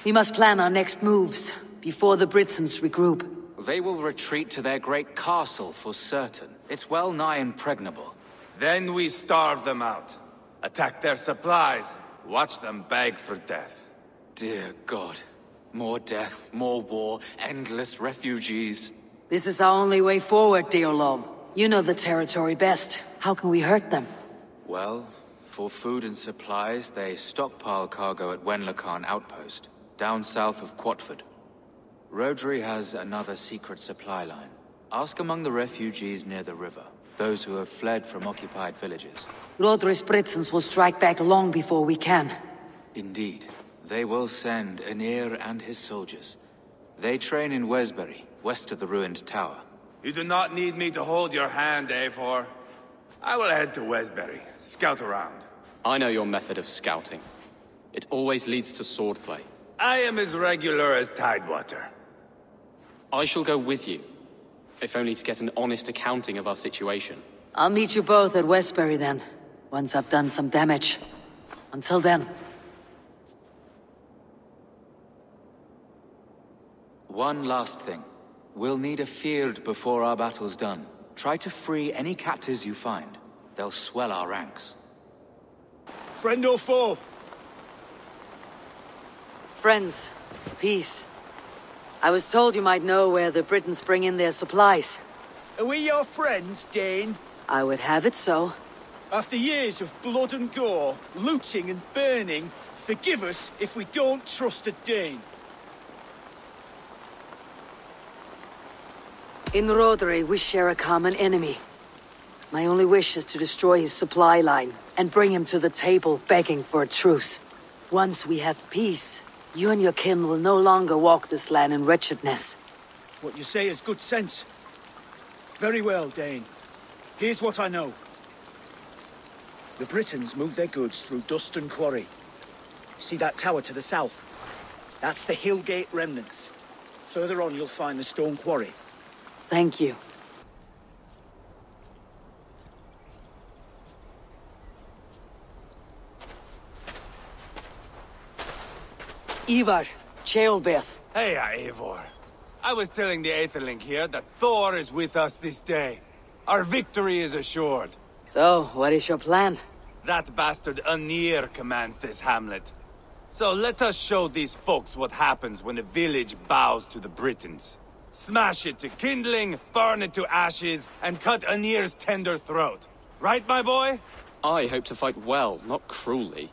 We must plan our next moves before the Britons regroup. They will retreat to their great castle for certain. It's well nigh impregnable. Then we starve them out. Attack their supplies. Watch them beg for death. Dear God. More death, more war, endless refugees. This is our only way forward, dear love. You know the territory best. How can we hurt them? Well, for food and supplies, they stockpile cargo at Wenlacan outpost, down south of Quatford. Rodri has another secret supply line. Ask among the refugees near the river, those who have fled from occupied villages. Rodri's Britons will strike back long before we can. Indeed. They will send Anir and his soldiers. They train in Wesbury, west of the ruined tower. You do not need me to hold your hand, Eivor. I will head to Wesbury, scout around. I know your method of scouting. It always leads to swordplay. I am as regular as Tidewater. I shall go with you, if only to get an honest accounting of our situation. I'll meet you both at Westbury then, once I've done some damage. Until then. One last thing. We'll need a Fyrd before our battle's done. Try to free any captives you find. They'll swell our ranks. Friend or foe? Friends. Peace. I was told you might know where the Britons bring in their supplies. Are we your friends, Dane? I would have it so. After years of blood and gore, looting and burning, forgive us if we don't trust a Dane. In Rodri, we share a common enemy. My only wish is to destroy his supply line and bring him to the table begging for a truce. Once we have peace, you and your kin will no longer walk this land in wretchedness. What you say is good sense. Very well, Dane. Here's what I know. The Britons move their goods through Dustin Quarry. See that tower to the south? That's the Hillgate remnants. Further on, you'll find the stone quarry. Thank you. Ivar, Ceolbert. Hey, Eivor. I was telling the Aetherling here that Thor is with us this day. Our victory is assured. So, what is your plan? That bastard Anir commands this hamlet. So let us show these folks what happens when a village bows to the Britons. Smash it to kindling, burn it to ashes, and cut Anir's tender throat. Right, my boy? I hope to fight well, not cruelly.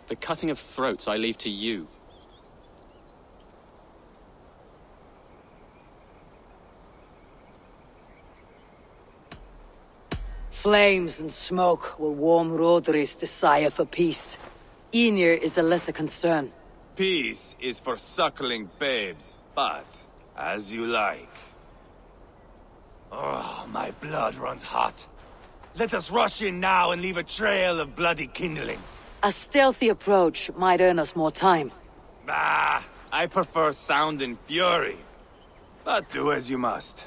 The cutting of throats I leave to you. Flames and smoke will warm Rodri's desire for peace. Ynir is a lesser concern. Peace is for suckling babes, but as you like. Oh, my blood runs hot. Let us rush in now and leave a trail of bloody kindling. A stealthy approach might earn us more time. Ah, I prefer sound and fury. But do as you must.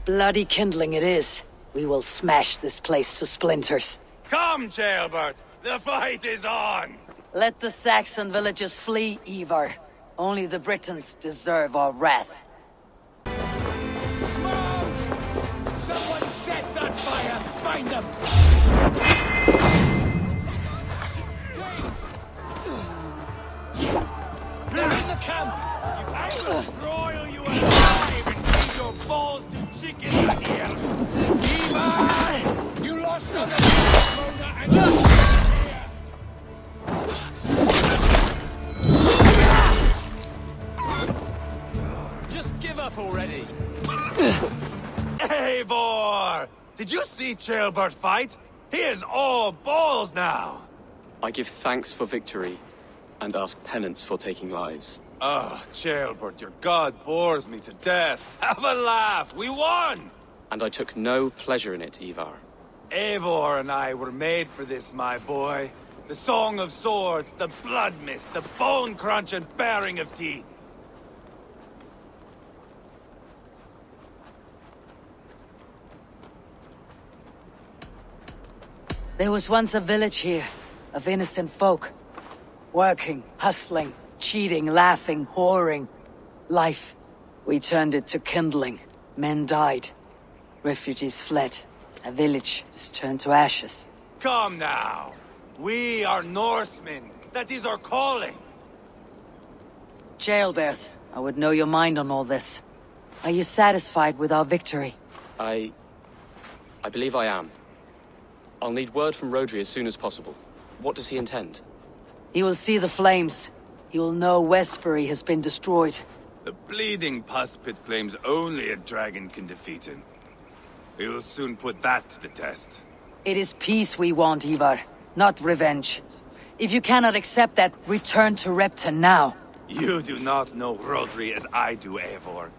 Bloody kindling it is. We will smash this place to splinters. Come, Ceolbert! The fight is on! Let the Saxon villagers flee, Ivar. Only the Britons deserve our wrath. Smoke! Someone set that fire! Find them! They're in the camp! I will broil you alive and feed your balls to chicken here! Ivar! You lost on the Mona and already. Eivor! Did you see Ceolbert fight? He is all balls now! I give thanks for victory, and ask penance for taking lives. Oh, Ceolbert, your god bores me to death. Have a laugh! We won! And I took no pleasure in it, Ivar. Eivor and I were made for this, my boy. The song of swords, the blood mist, the bone crunch and baring of teeth. There was once a village here, of innocent folk. Working, hustling, cheating, laughing, whoring. Life. We turned it to kindling. Men died. Refugees fled. A village is turned to ashes. Come now. We are Norsemen. That is our calling. Ceolbert, I would know your mind on all this. Are you satisfied with our victory? I believe I am. I'll need word from Rodri as soon as possible. What does he intend? He will see the flames. He will know Westbury has been destroyed. The bleeding pus pit claims only a dragon can defeat him. We will soon put that to the test. It is peace we want, Ivar, not revenge. If you cannot accept that, return to Repton now. You do not know Rodri as I do, Eivor.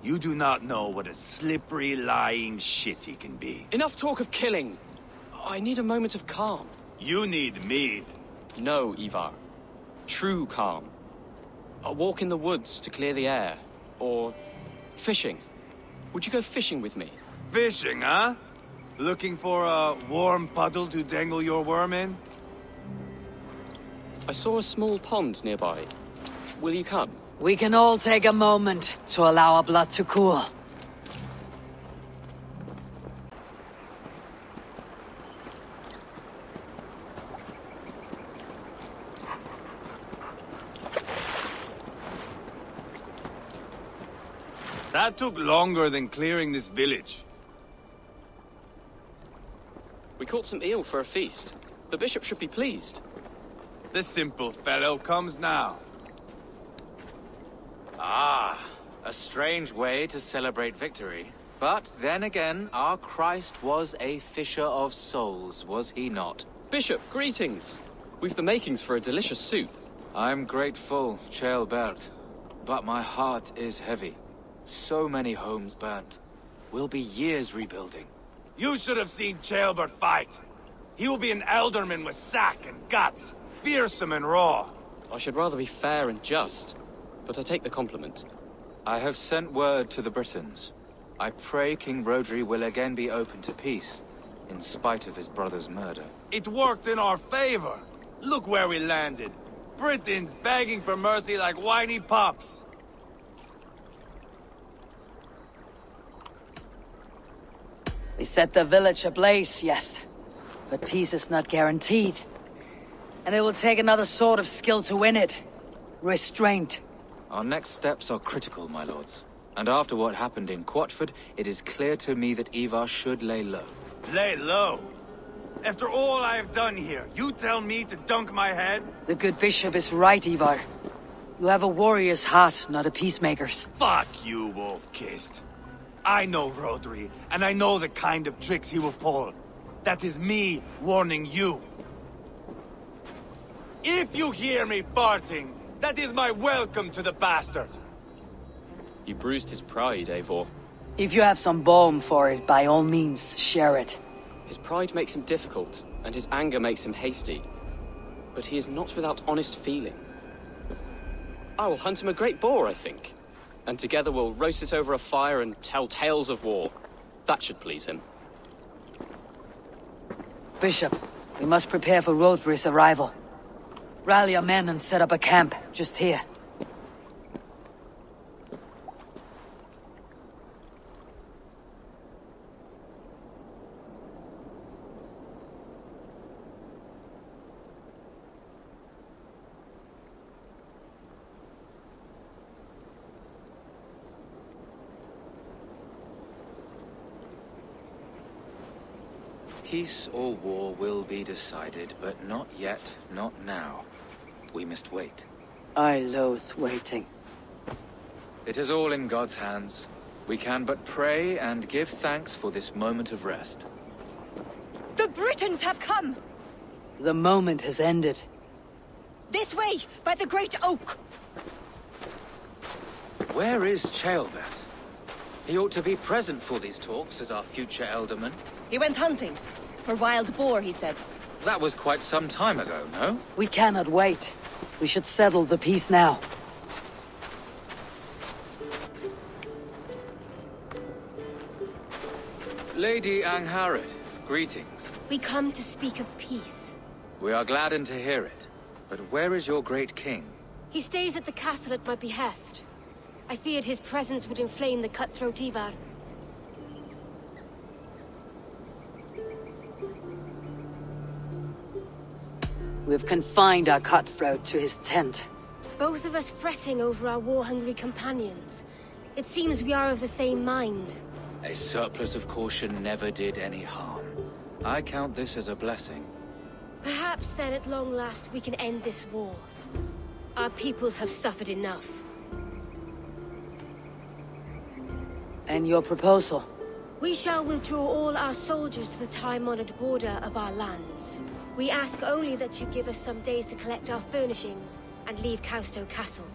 You do not know what a slippery, lying shit he can be. Enough talk of killing! I need a moment of calm. You need mead. No, Ivar. True calm. A walk in the woods to clear the air. Or fishing. Would you go fishing with me? Fishing, huh? Looking for a warm puddle to dangle your worm in? I saw a small pond nearby. Will you come? We can all take a moment to allow our blood to cool. That took longer than clearing this village. We caught some eel for a feast. The bishop should be pleased. The simple fellow comes now. Ah, a strange way to celebrate victory. But then again, our Christ was a fisher of souls, was he not? Bishop, greetings. We've the makings for a delicious soup. I'm grateful, Ceolbert, but my heart is heavy. So many homes burnt. We'll be years rebuilding. You should have seen Ceolbert fight. He will be an elderman with sack and guts, fearsome and raw. I should rather be fair and just, but I take the compliment. I have sent word to the Britons. I pray King Rodri will again be open to peace, in spite of his brother's murder. It worked in our favor. Look where we landed. Britons begging for mercy like whiny pups. We set the village ablaze, yes. But peace is not guaranteed. And it will take another sort of skill to win it. Restraint. Our next steps are critical, my lords. And after what happened in Quatford, it is clear to me that Ivar should lay low. Lay low? After all I have done here, you tell me to dunk my head? The good bishop is right, Ivar. You have a warrior's heart, not a peacemaker's. Fuck you, wolf-kissed. I know Rodri, and I know the kind of tricks he will pull. That is me warning you. If you hear me farting, that is my welcome to the bastard. You bruised his pride, Eivor. If you have some balm for it, by all means, share it. His pride makes him difficult, and his anger makes him hasty. But he is not without honest feeling. I will hunt him a great boar, I think. And together we'll roast it over a fire and tell tales of war. That should please him. Bishop, we must prepare for Rodri's arrival. Rally our men and set up a camp, just here. Peace or war will be decided, but not yet, not now. We must wait. I loathe waiting. It is all in God's hands. We can but pray and give thanks for this moment of rest. The Britons have come! The moment has ended. This way, by the great oak! Where is Ceolbert? He ought to be present for these talks as our future elderman. He went hunting. For wild boar, he said. That was quite some time ago, no? We cannot wait. We should settle the peace now. Lady Angharad, greetings. We come to speak of peace. We are gladdened to hear it. But where is your great king? He stays at the castle at my behest. I feared his presence would inflame the cutthroat Ivar. We've confined our cutthroat to his tent. Both of us fretting over our war-hungry companions. It seems we are of the same mind. A surplus of caution never did any harm. I count this as a blessing. Perhaps then at long last we can end this war. Our peoples have suffered enough. And your proposal? We shall withdraw all our soldiers to the time-honored border of our lands. We ask only that you give us some days to collect our furnishings and leave Causto Castle.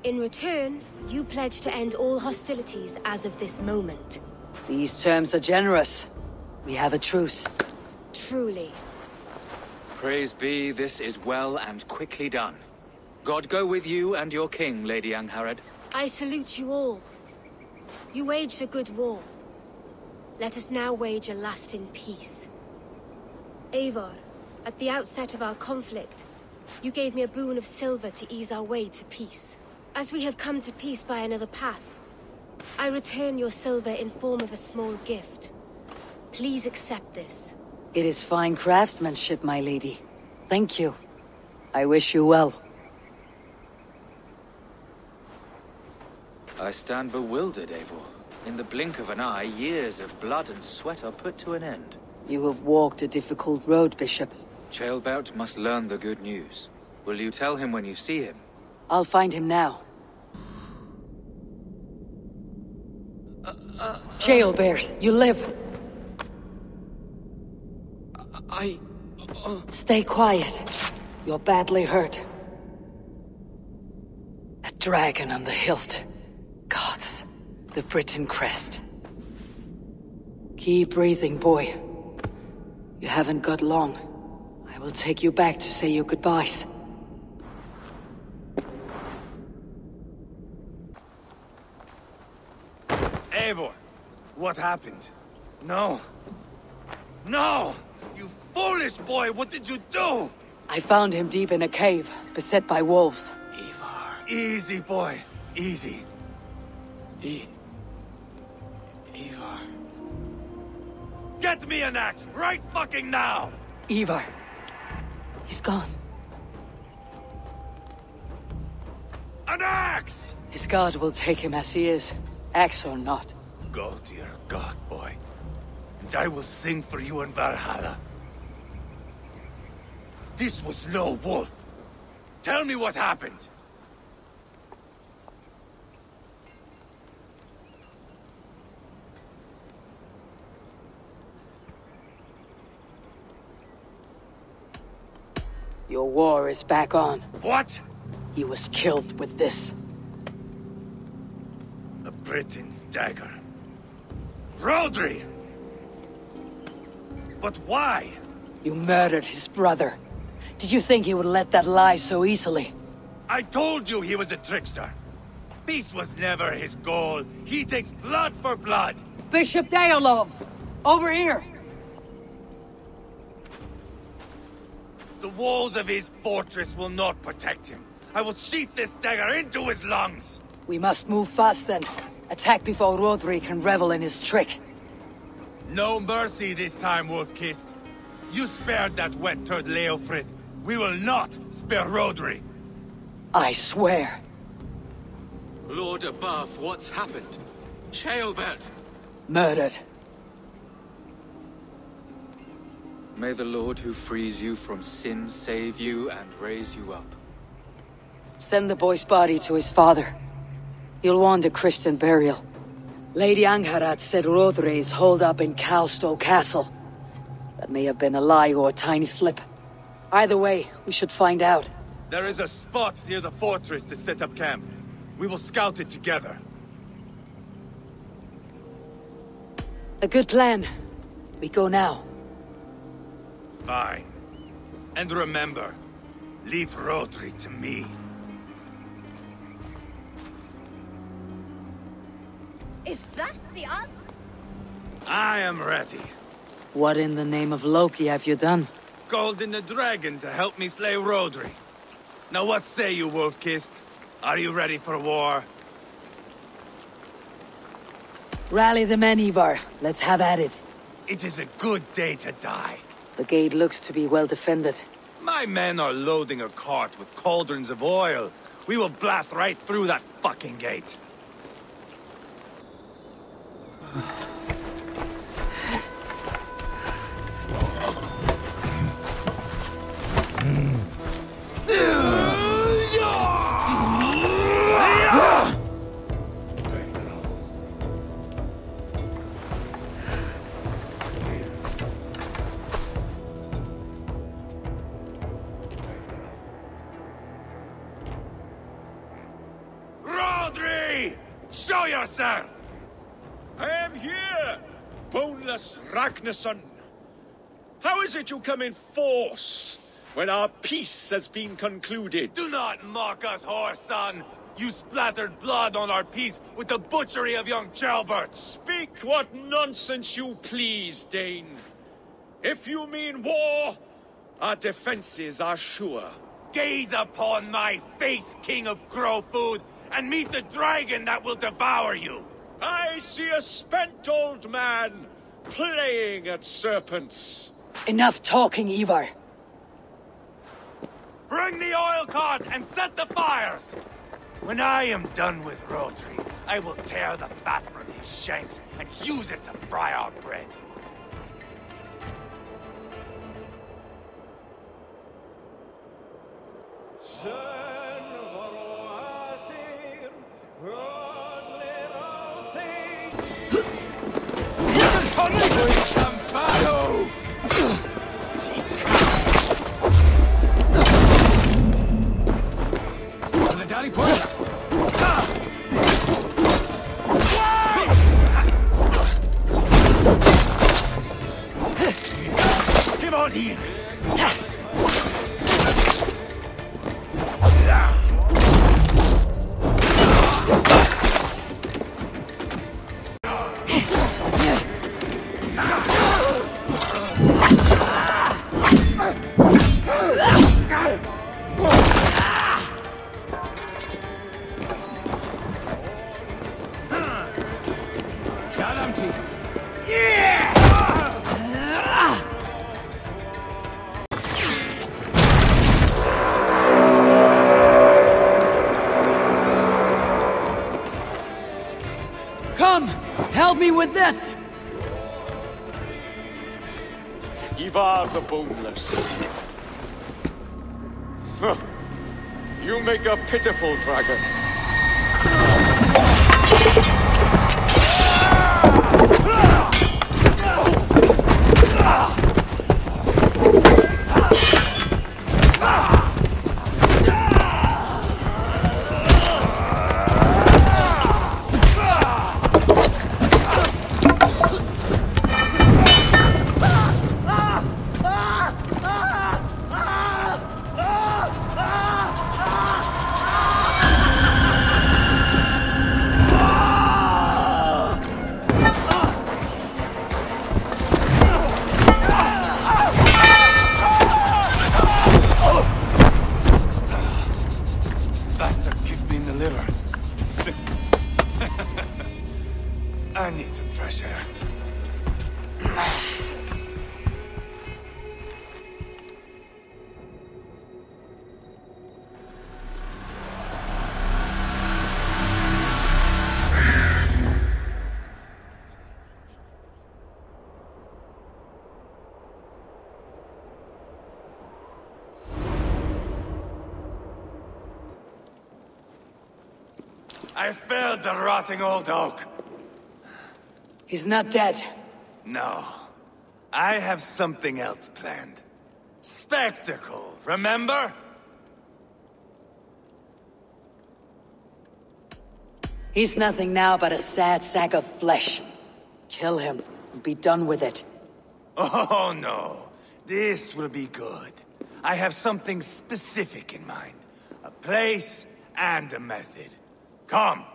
In return, you pledge to end all hostilities as of this moment. These terms are generous. We have a truce. Truly. Praise be, this is well and quickly done. God go with you and your king, Lady Angharad. I salute you all. You waged a good war. Let us now wage a lasting peace. Eivor, at the outset of our conflict, you gave me a boon of silver to ease our way to peace. As we have come to peace by another path, I return your silver in form of a small gift. Please accept this. It is fine craftsmanship, my lady. Thank you. I wish you well. I stand bewildered, Eivor. In the blink of an eye, years of blood and sweat are put to an end. You have walked a difficult road, Bishop. Ceolbert must learn the good news. Will you tell him when you see him? I'll find him now. Ceolbert, you live. Stay quiet. You're badly hurt. A dragon on the hilt. Gods, the Briton crest. Keep breathing, boy. You haven't got long. I will take you back to say your goodbyes. Eivor, what happened? No. No! You foolish boy, what did you do? I found him deep in a cave, beset by wolves. Ivar. Easy, boy. Easy. Ivar. Get me an axe, right fucking now! Ivar. He's gone. An axe! His god will take him as he is, axe or not. Go to your god, boy. And I will sing for you in Valhalla. This was no wolf. Tell me what happened. Your war is back on. What? He was killed with this. The Briton's dagger. Rodri! But why? You murdered his brother. Did you think he would let that lie so easily? I told you he was a trickster. Peace was never his goal. He takes blood for blood. Bishop Deolov! Over here! The walls of his fortress will not protect him. I will sheath this dagger into his lungs. We must move fast then. Attack before Rodri can revel in his trick. No mercy this time, Wolf-Kissed. You spared that wet turd Leofrith. We will not spare Rodri. I swear. Lord above, what's happened? Ceolbert! Murdered. May the Lord who frees you from sin save you and raise you up. Send the boy's body to his father. You'll want a Christian burial. Lady Angharad said Rodre is holed up in Calstow Castle. That may have been a lie or a tiny slip. Either way, we should find out. There is a spot near the fortress to set up camp. We will scout it together. A good plan. We go now. Fine. And remember, leave Rodri to me. Is that the answer? I am ready. What in the name of Loki have you done? Called in the dragon to help me slay Rodri. Now what say you, Wolf-Kissed? Are you ready for war? Rally the men, Ivar. Let's have at it. It is a good day to die. The gate looks to be well defended. My men are loading a cart with cauldrons of oil. We will blast right through that fucking gate. Rodri! Show yourself! I am here, boneless Ragnarsson. How is it you come in force when our peace has been concluded? Do not mock us, whoreson! You splattered blood on our peace with the butchery of young Chalbert! Speak what nonsense you please, Dane. If you mean war, our defenses are sure. Gaze upon my face, King of Crow Food, and meet the dragon that will devour you! I see a spent old man playing at serpents. Enough talking, Ivar. Bring the oil cart and set the fires! When I am done with Rodri, I will tear the fat from his shanks and use it to fry our bread. Come on here! Come! Help me with this! Ivar the Boneless. Huh. You make a pitiful dragon. Bastard kicked me in the liver. I need some fresh air. I felled the rotting old oak. He's not dead. No. I have something else planned. Spectacle, remember? He's nothing now but a sad sack of flesh. Kill him and be done with it. Oh no. This will be good. I have something specific in mind. A place and a method. Come.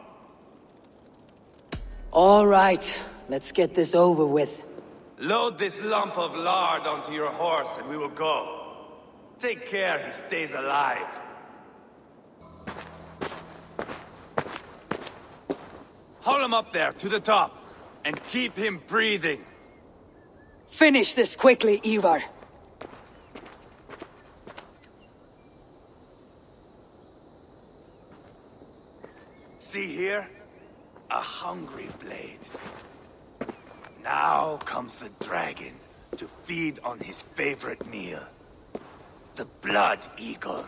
All right, let's get this over with. Load this lump of lard onto your horse and we will go. Take care he stays alive. Haul him up there to the top and keep him breathing. Finish this quickly, Ivar. See here? A hungry blade. Now comes the dragon to feed on his favorite meal. The blood eagle.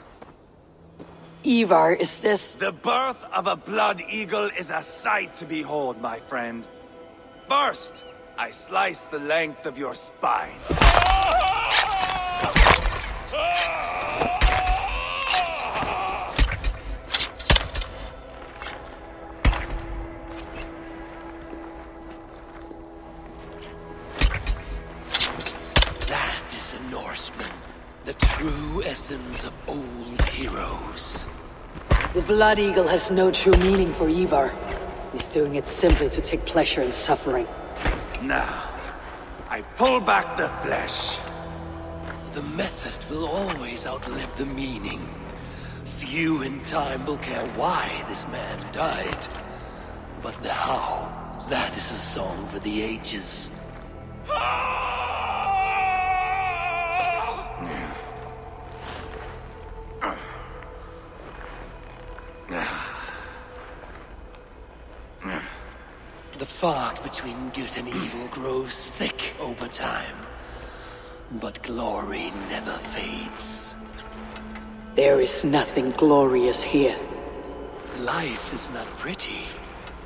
Ivar, is this? The birth of a blood eagle is a sight to behold, my friend. First, I slice the length of your spine. That is a Norseman. The true essence of old heroes. The Blood Eagle has no true meaning for Ivar. He's doing it simply to take pleasure in suffering. Now, I pull back the flesh. The method will always outlive the meaning. Few in time will care why this man died. But the how, that is a song for the ages. The fog between good and evil grows thick over time. But glory never fades. There is nothing glorious here. Life is not pretty.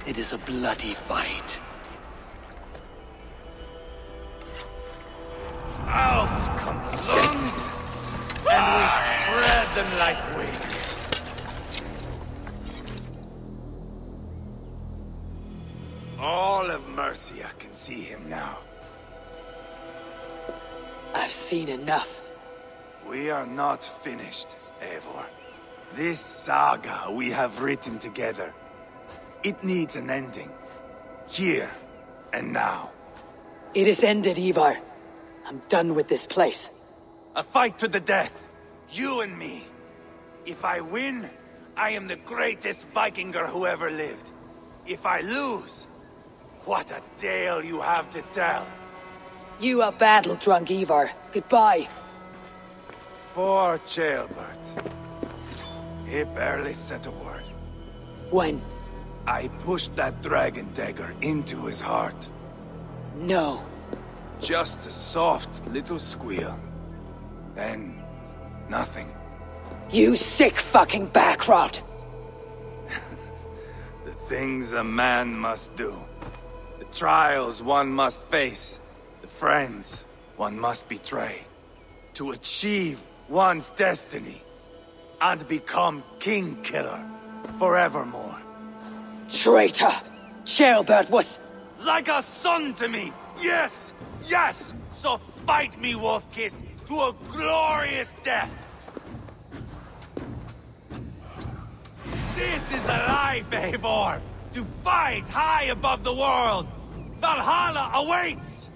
It is a bloody fight. Out come the lungs, and we spread them like wings. All of Mercia can see him now. I've seen enough. We are not finished, Eivor. This saga we have written together, it needs an ending. Here and now. It is ended, Ivar. I'm done with this place. A fight to the death. You and me. If I win, I am the greatest Vikinger who ever lived. If I lose, what a tale you have to tell. You are battle-drunk, Ivar. Goodbye. Poor Ceolbert. He barely said a word. When? I pushed that dragon dagger into his heart. No. Just a soft little squeal. Then, nothing. You sick fucking backrot! The things a man must do. The trials one must face. The friends one must betray. To achieve one's destiny. And become King Killer forevermore. Traitor! Ceolbert was... Like a son to me! Yes! Yes! So fight me, Wolf-Kissed, to a glorious death! This is a life, Eivor! To fight high above the world! Valhalla awaits!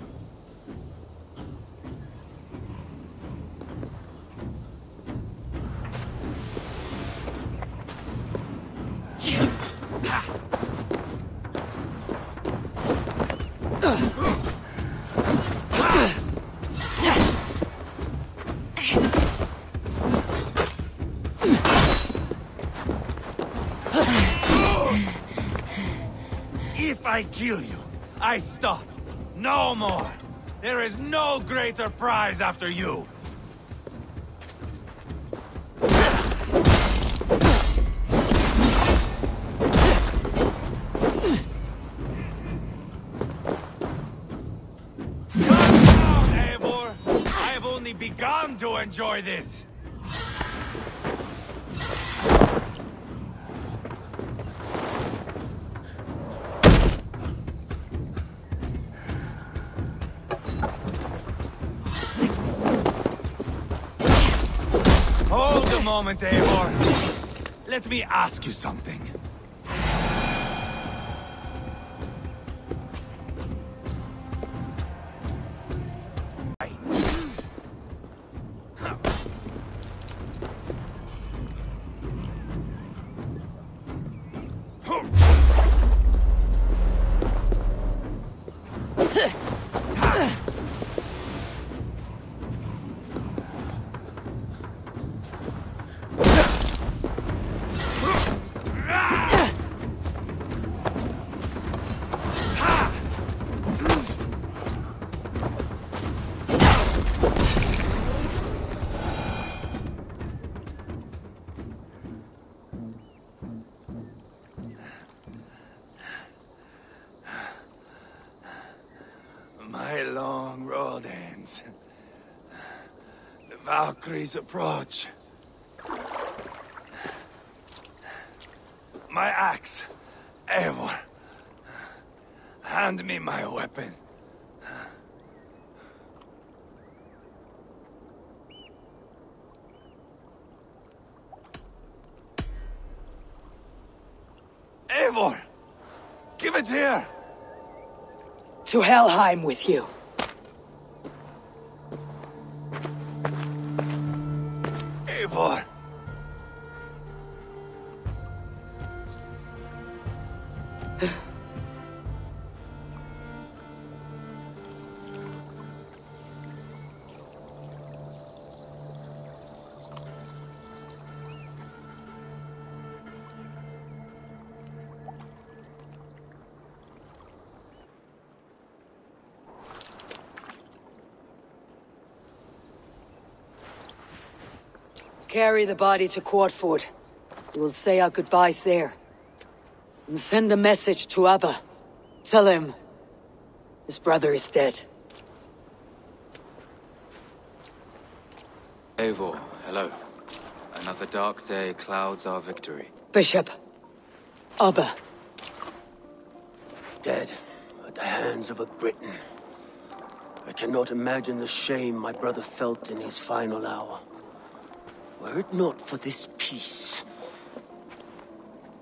If I kill you, I stop. No more. There is no greater prize after you. enjoy this. Hold a moment, Eivor. Let me ask you something. My long road ends. The Valkyries approach. My axe, Eivor. Hand me my weapon. Eivor! Give it here! To Helheim with you. Eivor! Carry the body to Quartford. We will say our goodbyes there. And send a message to Abba. Tell him his brother is dead. Eivor, hello. Another dark day clouds our victory. Bishop. Abba. Dead at the hands of a Briton. I cannot imagine the shame my brother felt in his final hour. Were it not for this peace...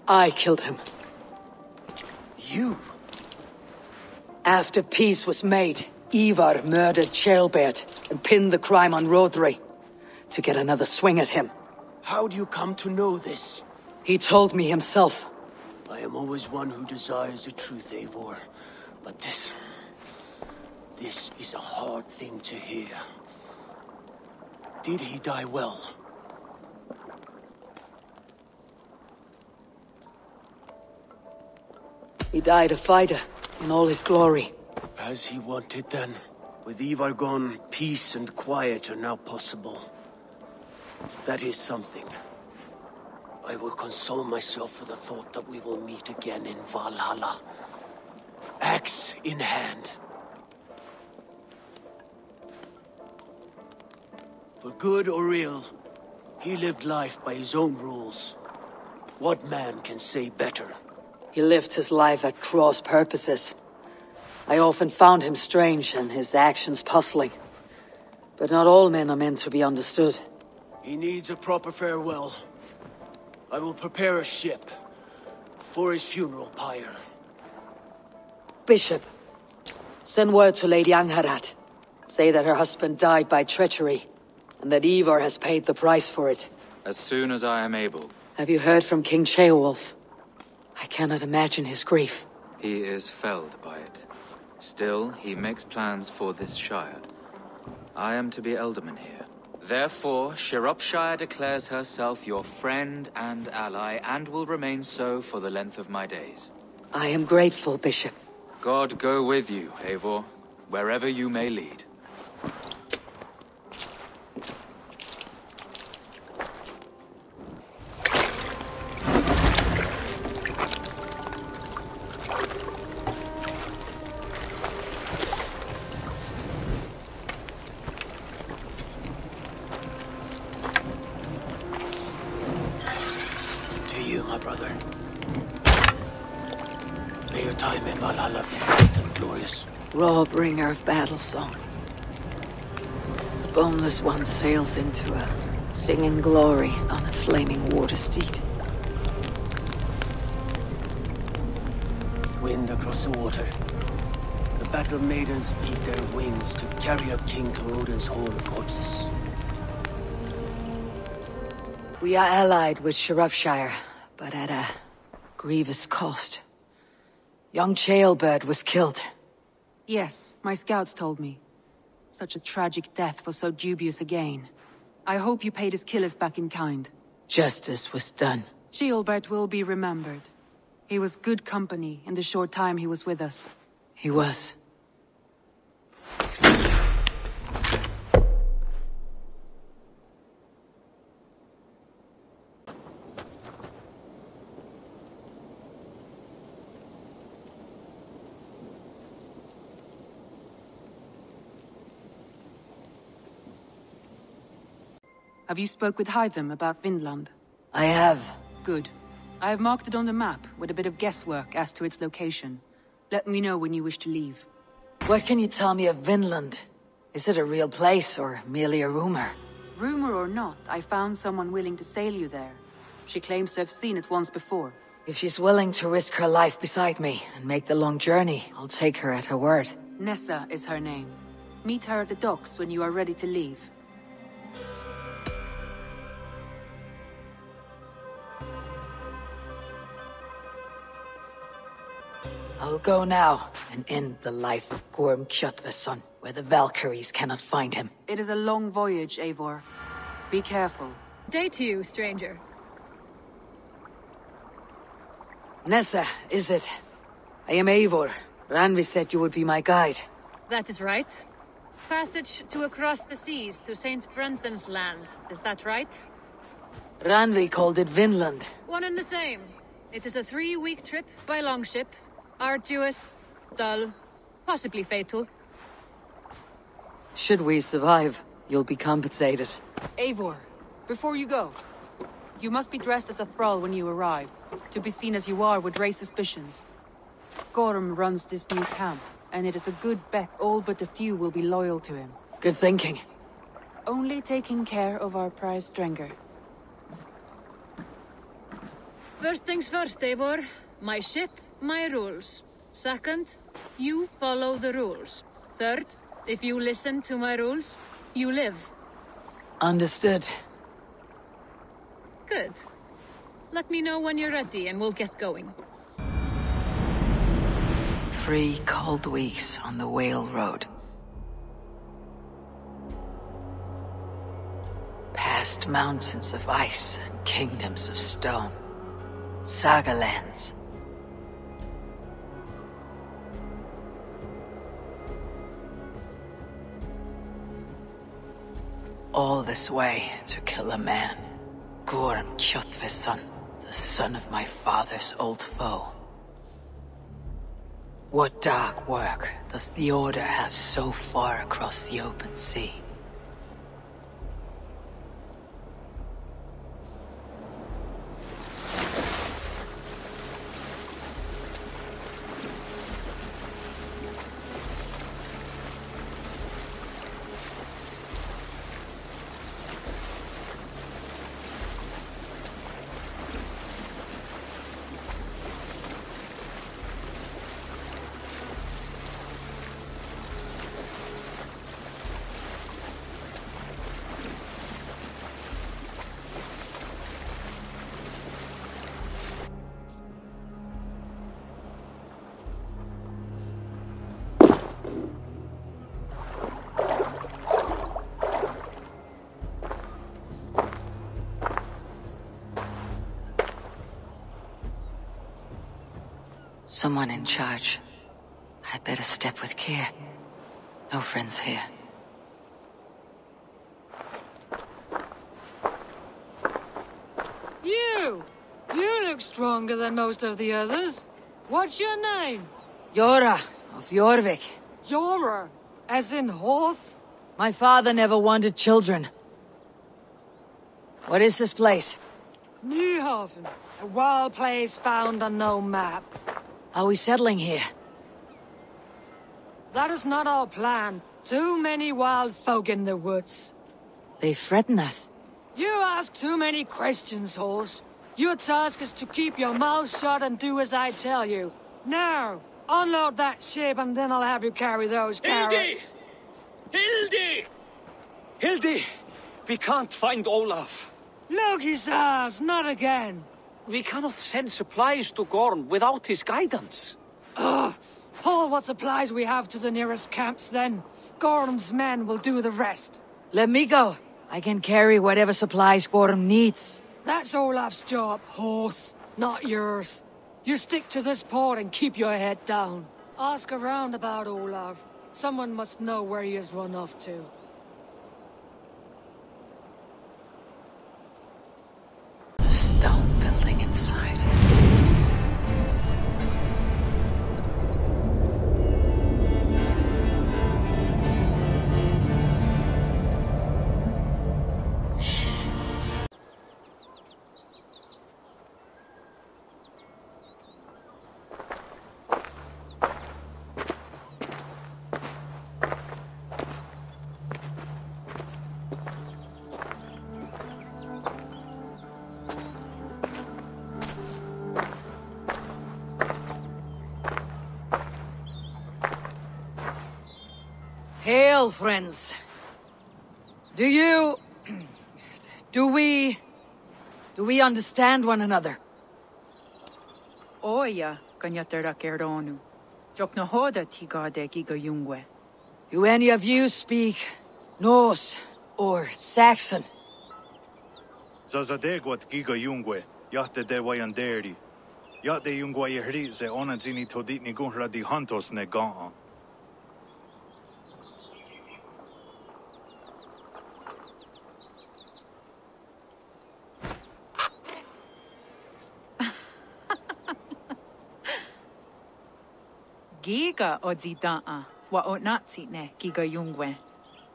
I killed him. You? After peace was made, Ivar murdered Ceolbert and pinned the crime on Rodri to get another swing at him. How do you come to know this? He told me himself. I am always one who desires the truth, Eivor. But this is a hard thing to hear. Did he die well? He died a fighter, in all his glory. As he wanted then. With Ivar gone, peace and quiet are now possible. That is something. I will console myself for the thought that we will meet again in Valhalla. Axe in hand. For good or ill, he lived life by his own rules. What man can say better? He lived his life at cross purposes. I often found him strange and his actions puzzling. But not all men are meant to be understood. He needs a proper farewell. I will prepare a ship for his funeral pyre. Bishop, send word to Lady Angharad. Say that her husband died by treachery, and that Ivar has paid the price for it. As soon as I am able. Have you heard from King Ceolwulf? I cannot imagine his grief. He is felled by it. Still, he makes plans for this shire. I am to be Elderman here. Therefore, Shropshire declares herself your friend and ally, and will remain so for the length of my days. I am grateful, Bishop. God go with you, Eivor, wherever you may lead. May your time in Valhalla be bright and glorious. Raw bringer of battle song. The boneless one sails into a singing glory on a flaming water steed. Wind across the water. The battle maidens beat their wings to carry a king to Odin's hall of corpses. We are allied with Shropshire, but at a grievous cost. Young Chaelbert was killed. Yes, my scouts told me. Such a tragic death for so dubious a gain. I hope you paid his killers back in kind. Justice was done. Chaelbert will be remembered. He was good company in the short time he was with us. He was. Have you spoke with Hytham about Vinland? I have. Good. I have marked it on the map with a bit of guesswork as to its location. Let me know when you wish to leave. What can you tell me of Vinland? Is it a real place or merely a rumor? Rumor or not, I found someone willing to sail you there. She claims to have seen it once before. If she's willing to risk her life beside me and make the long journey, I'll take her at her word. Nessa is her name. Meet her at the docks when you are ready to leave. I'll go now and end the life of Gorm Kjotveson, where the Valkyries cannot find him. It is a long voyage, Eivor. Be careful. Day to you, stranger. Nessa, is it? I am Eivor. Randvi said you would be my guide. That is right. Passage to across the seas to St. Brenton's land, is that right? Randvi called it Vinland. One and the same. It is a 3-week trip by longship. Arduous, dull, possibly fatal. Should we survive, you'll be compensated. Eivor, before you go, you must be dressed as a thrall when you arrive. To be seen as you are would raise suspicions. Gorm runs this new camp, and it is a good bet all but a few will be loyal to him. Good thinking. Only taking care of our prize Strenger. First things first, Eivor. My ship, my rules. Second, you follow the rules. Third, if you listen to my rules, you live. Understood. Good. Let me know when you're ready and we'll get going. 3 cold weeks on the Whale Road. Past mountains of ice and kingdoms of stone. Saga lands. All this way to kill a man. Gorm Kjotveson, the son of my father's old foe. What dark work does the Order have so far across the open sea? Someone in charge. I'd better step with care. No friends here. You! You look stronger than most of the others. What's your name? Yora of Jorvik. Yora? As in horse? My father never wanted children. What is this place? Nyhaven. A wild place found on no map. Are we settling here? That is not our plan. Too many wild folk in the woods. They threaten us. You ask too many questions, horse. Your task is to keep your mouth shut and do as I tell you. Now, unload that ship and then I'll have you carry those carrots. Hildy! Hildy! We can't find Olaf. Look, he says, not again. We cannot send supplies to Gorm without his guidance. Ugh! Haul what supplies we have to the nearest camps then. Gorm's men will do the rest. Let me go. I can carry whatever supplies Gorm needs. That's Olaf's job, horse, not yours. You stick to this port and keep your head down. Ask around about Olaf. Someone must know where he has run off to. The stone building inside. Hail, friends. Do we understand one another? Oya kanyatera keronu. Jokna hoda tigade giga yungwe. Do any of you speak Norse or Saxon? Zazadegwat giga yungwe, yahte de wayanderi. Yahte yungwa yehri se onanzini toditni gunhra di hantos ne ga'a. Giga odzida'a wa otnatsitne giga yungwe.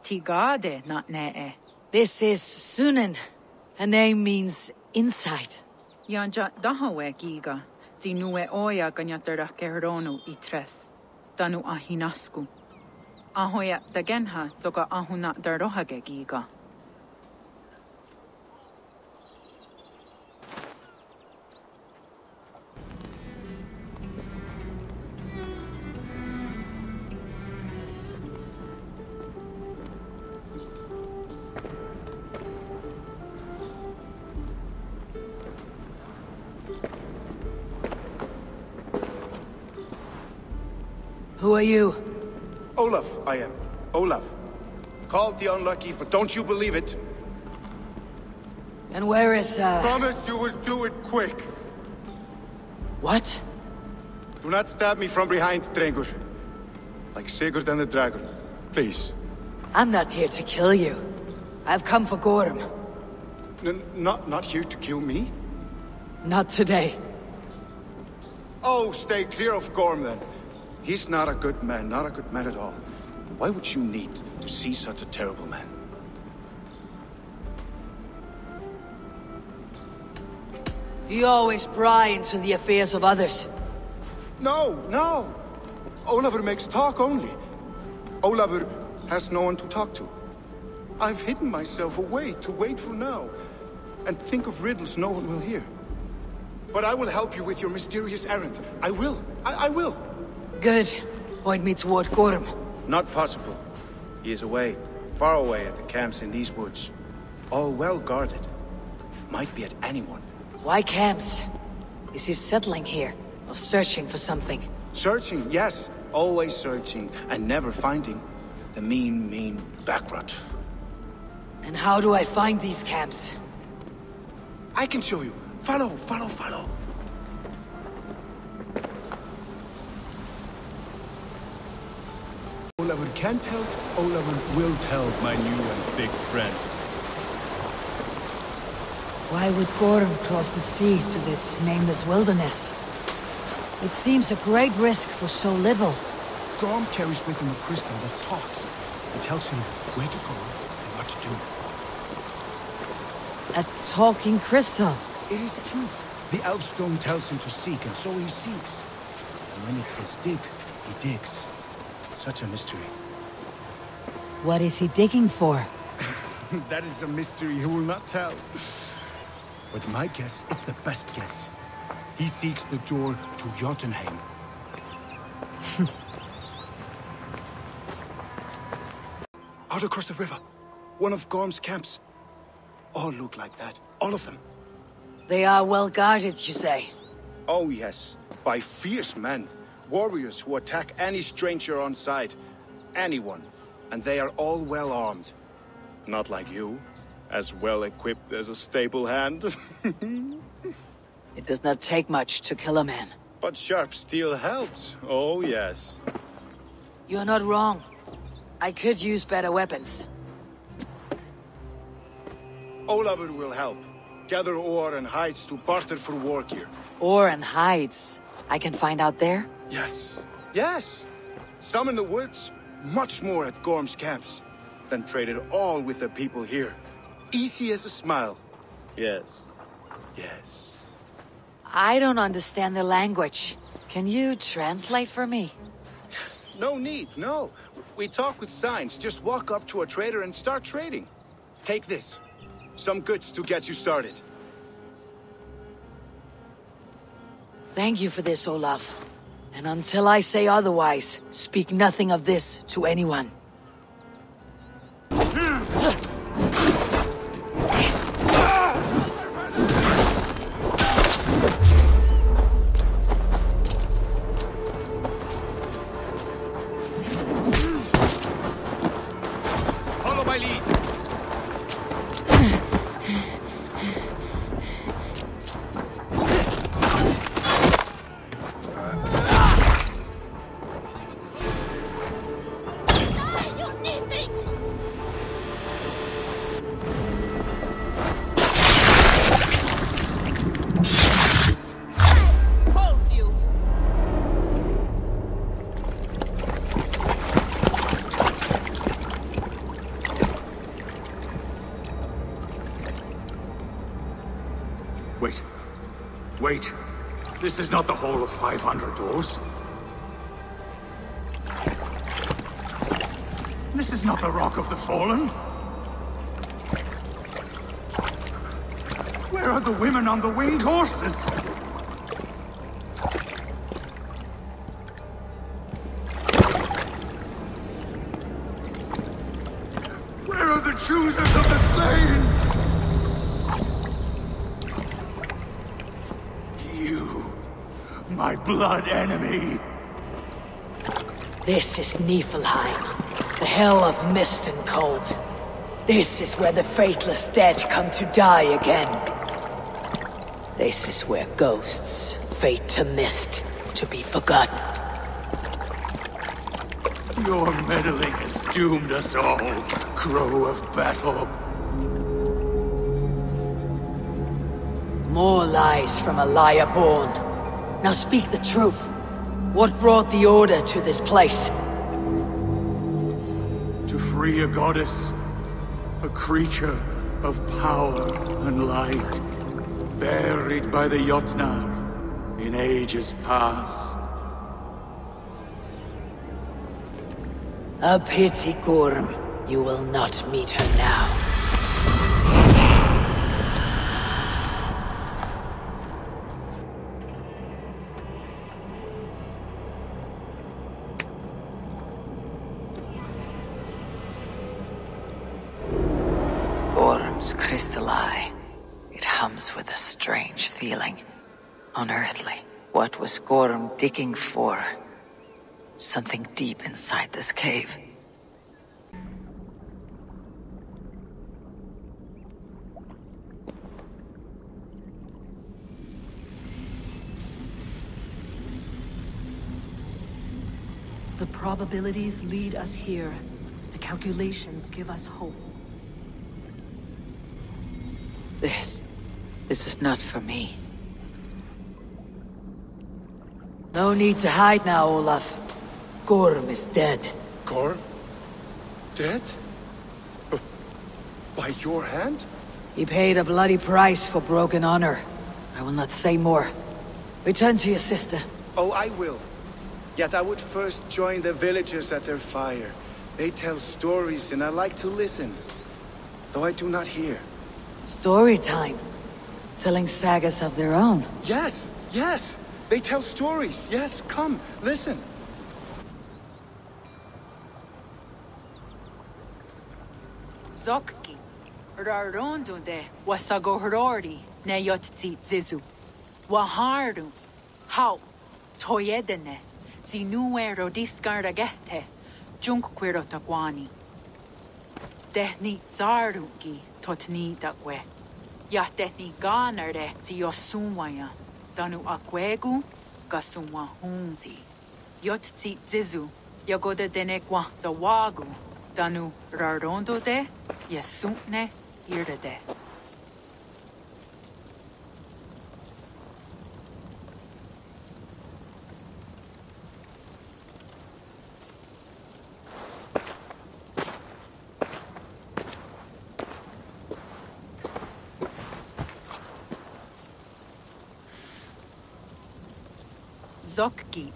Tigade not ne'e. This is Sunan. Her name means inside. Yanja dahawe giga. Zinue oya ganyatera keronu itres. Danu ahinasku. Ahoya dagenha toga ahuna darohage giga. Who are you? Olaf, I am. Olaf. Called the unlucky, but don't you believe it? And where is, Promise you will do it quick. What? Do not stab me from behind, Drengur. Like Sigurd and the dragon. Please. I'm not here to kill you. I've come for Gorm. Not here to kill me? Not today. Oh, stay clear of Gorm, then. He's not a good man, not a good man at all. Why would you need to see such a terrible man? Do you always pry into the affairs of others? No, no! Olafur makes talk only. Olafur has no one to talk to. I've hidden myself away to wait for now, and think of riddles no one will hear. But I will help you with your mysterious errand. I will. I will. Good. Point me toward Gorm. Not possible. He is away, far away at the camps in these woods. All well guarded. Might be at anyone. Why camps? Is he settling here, or searching for something? Searching, yes. Always searching, and never finding. The mean backrot. And how do I find these camps? I can show you. Follow, follow, follow. Olafur can tell, Olafur will tell, my new and big friend. Why would Gorm cross the sea to this nameless wilderness? It seems a great risk for so little. Gorm carries with him a crystal that talks. It tells him where to go and what to do. A talking crystal? It is true. The elf stone tells him to seek, and so he seeks. And when it says dig, he digs. Such a mystery. What is he digging for? That is a mystery he will not tell. But my guess is the best guess. He seeks the door to Jotunheim. Out across the river. One of Gorm's camps. All look like that. All of them. They are well guarded, you say? Oh yes. By fierce men. Warriors who attack any stranger on sight. Anyone. And they are all well armed. Not like you. As well equipped as a stable hand. It does not take much to kill a man. But sharp steel helps. Oh yes. You're not wrong. I could use better weapons. Olavur will help. Gather ore and hides to barter for war gear. Ore and hides. I can find out there? Yes. Yes! Some in the woods, much more at Gorm's camps. Then traded all with the people here. Easy as a smile. Yes. Yes. I don't understand the language. Can you translate for me? No need, no. We talk with signs. Just walk up to a trader and start trading. Take this. Some goods to get you started. Thank you for this, Olaf. And until I say otherwise, speak nothing of this to anyone. Follow my lead. Wait. This is not the Hall of 500 Doors. This is not the Rock of the Fallen. Where are the women on the winged horses? Where are the choosers of the slain? My blood enemy! This is Niflheim, the hell of mist and cold. This is where the faithless dead come to die again. This is where ghosts fade to mist, to be forgotten. Your meddling has doomed us all, crow of battle. More lies from a liar born. Now speak the truth. What brought the Order to this place? To free a goddess, a creature of power and light, buried by the Jotnar in ages past. A pity, Gorm. You will not meet her now. Crystal eye. It hums with a strange feeling. Unearthly. What was Gorm digging for? Something deep inside this cave. The probabilities lead us here. The calculations give us hope. This is not for me. No need to hide now, Olaf. Gorm is dead. Gorm? Dead? By your hand? He paid a bloody price for broken honor. I will not say more. Return to your sister. Oh, I will. Yet I would first join the villagers at their fire. They tell stories and I like to listen, though I do not hear. Story time. Telling sagas of their own. Yes, yes. They tell stories. Yes, come, listen. Zokki, Rarondunde, Wasagohorori, Neyotzi Zizu. Waharu, How, Toyedene, Zinuero discardagete, Junkquirotaguani. Dehni Zarungi, Totni Dakwe. Yatehni Ganare, Ziosumwaya, Danu Akwegu, Gasumwa Hunzi. Yotzi Zizu, Yagoda Denekwa, the Wagu. Danu Rarondo de, Yesutne Irde. Zokki,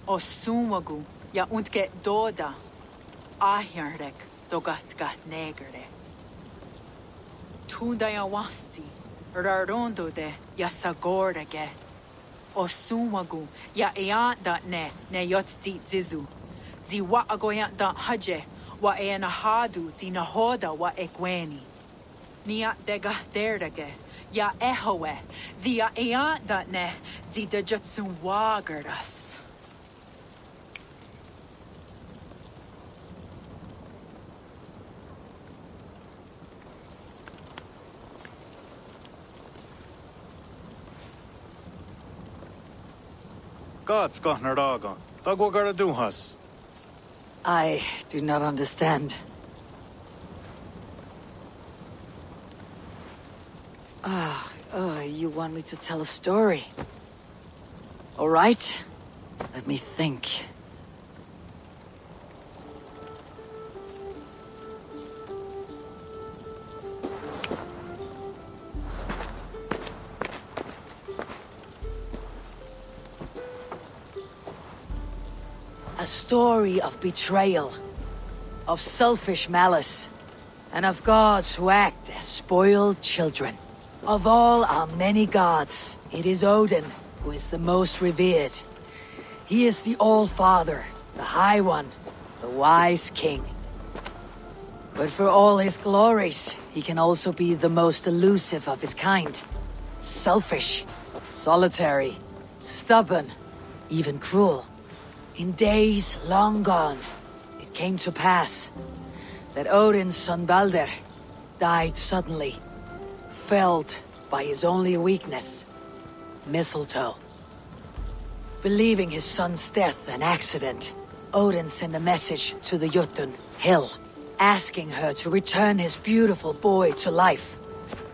Osumagu, ya untke doda. Ahjarek dogatka negere. Tudayawasi, Rarondo de Yasagorege. Osumagu, ya eanda ne yotzi zizu. Zi wa agoyanda haje, wa eanahadu zi nahoda wa ekweni. Nia dega derege, ya ehoe, zi ya eanda ne, zi de jutsun wagardas. God's got Naraga. Dagwagaraduhas. I do not understand. You want me to tell a story? All right. Let me think. A story of betrayal, of selfish malice, and of gods who act as spoiled children. Of all our many gods, it is Odin who is the most revered. He is the All-Father, the High One, the Wise King. But for all his glories, he can also be the most elusive of his kind. Selfish, solitary, stubborn, even cruel. In days long gone, it came to pass that Odin's son Balder died suddenly, felled by his only weakness, mistletoe. Believing his son's death an accident, Odin sent a message to the Jotun, Hel, asking her to return his beautiful boy to life.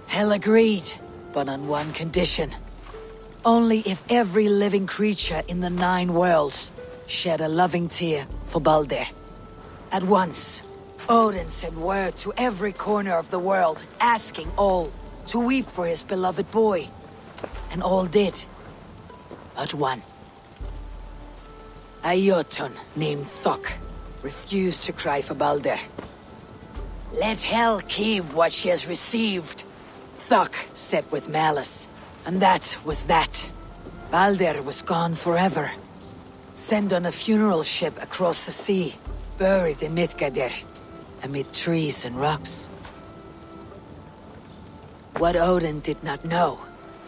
Hel agreed, but on one condition. Only if every living creature in the 9 worlds shed a loving tear for Balder. At once, Odin sent word to every corner of the world, asking all to weep for his beloved boy. And all did, but one. A Jotun named Thok refused to cry for Balder. Let Hel keep what she has received, Thok said with malice. And that was that. Balder was gone forever. Sent on a funeral ship across the sea, buried in Midgardr, amid trees and rocks. What Odin did not know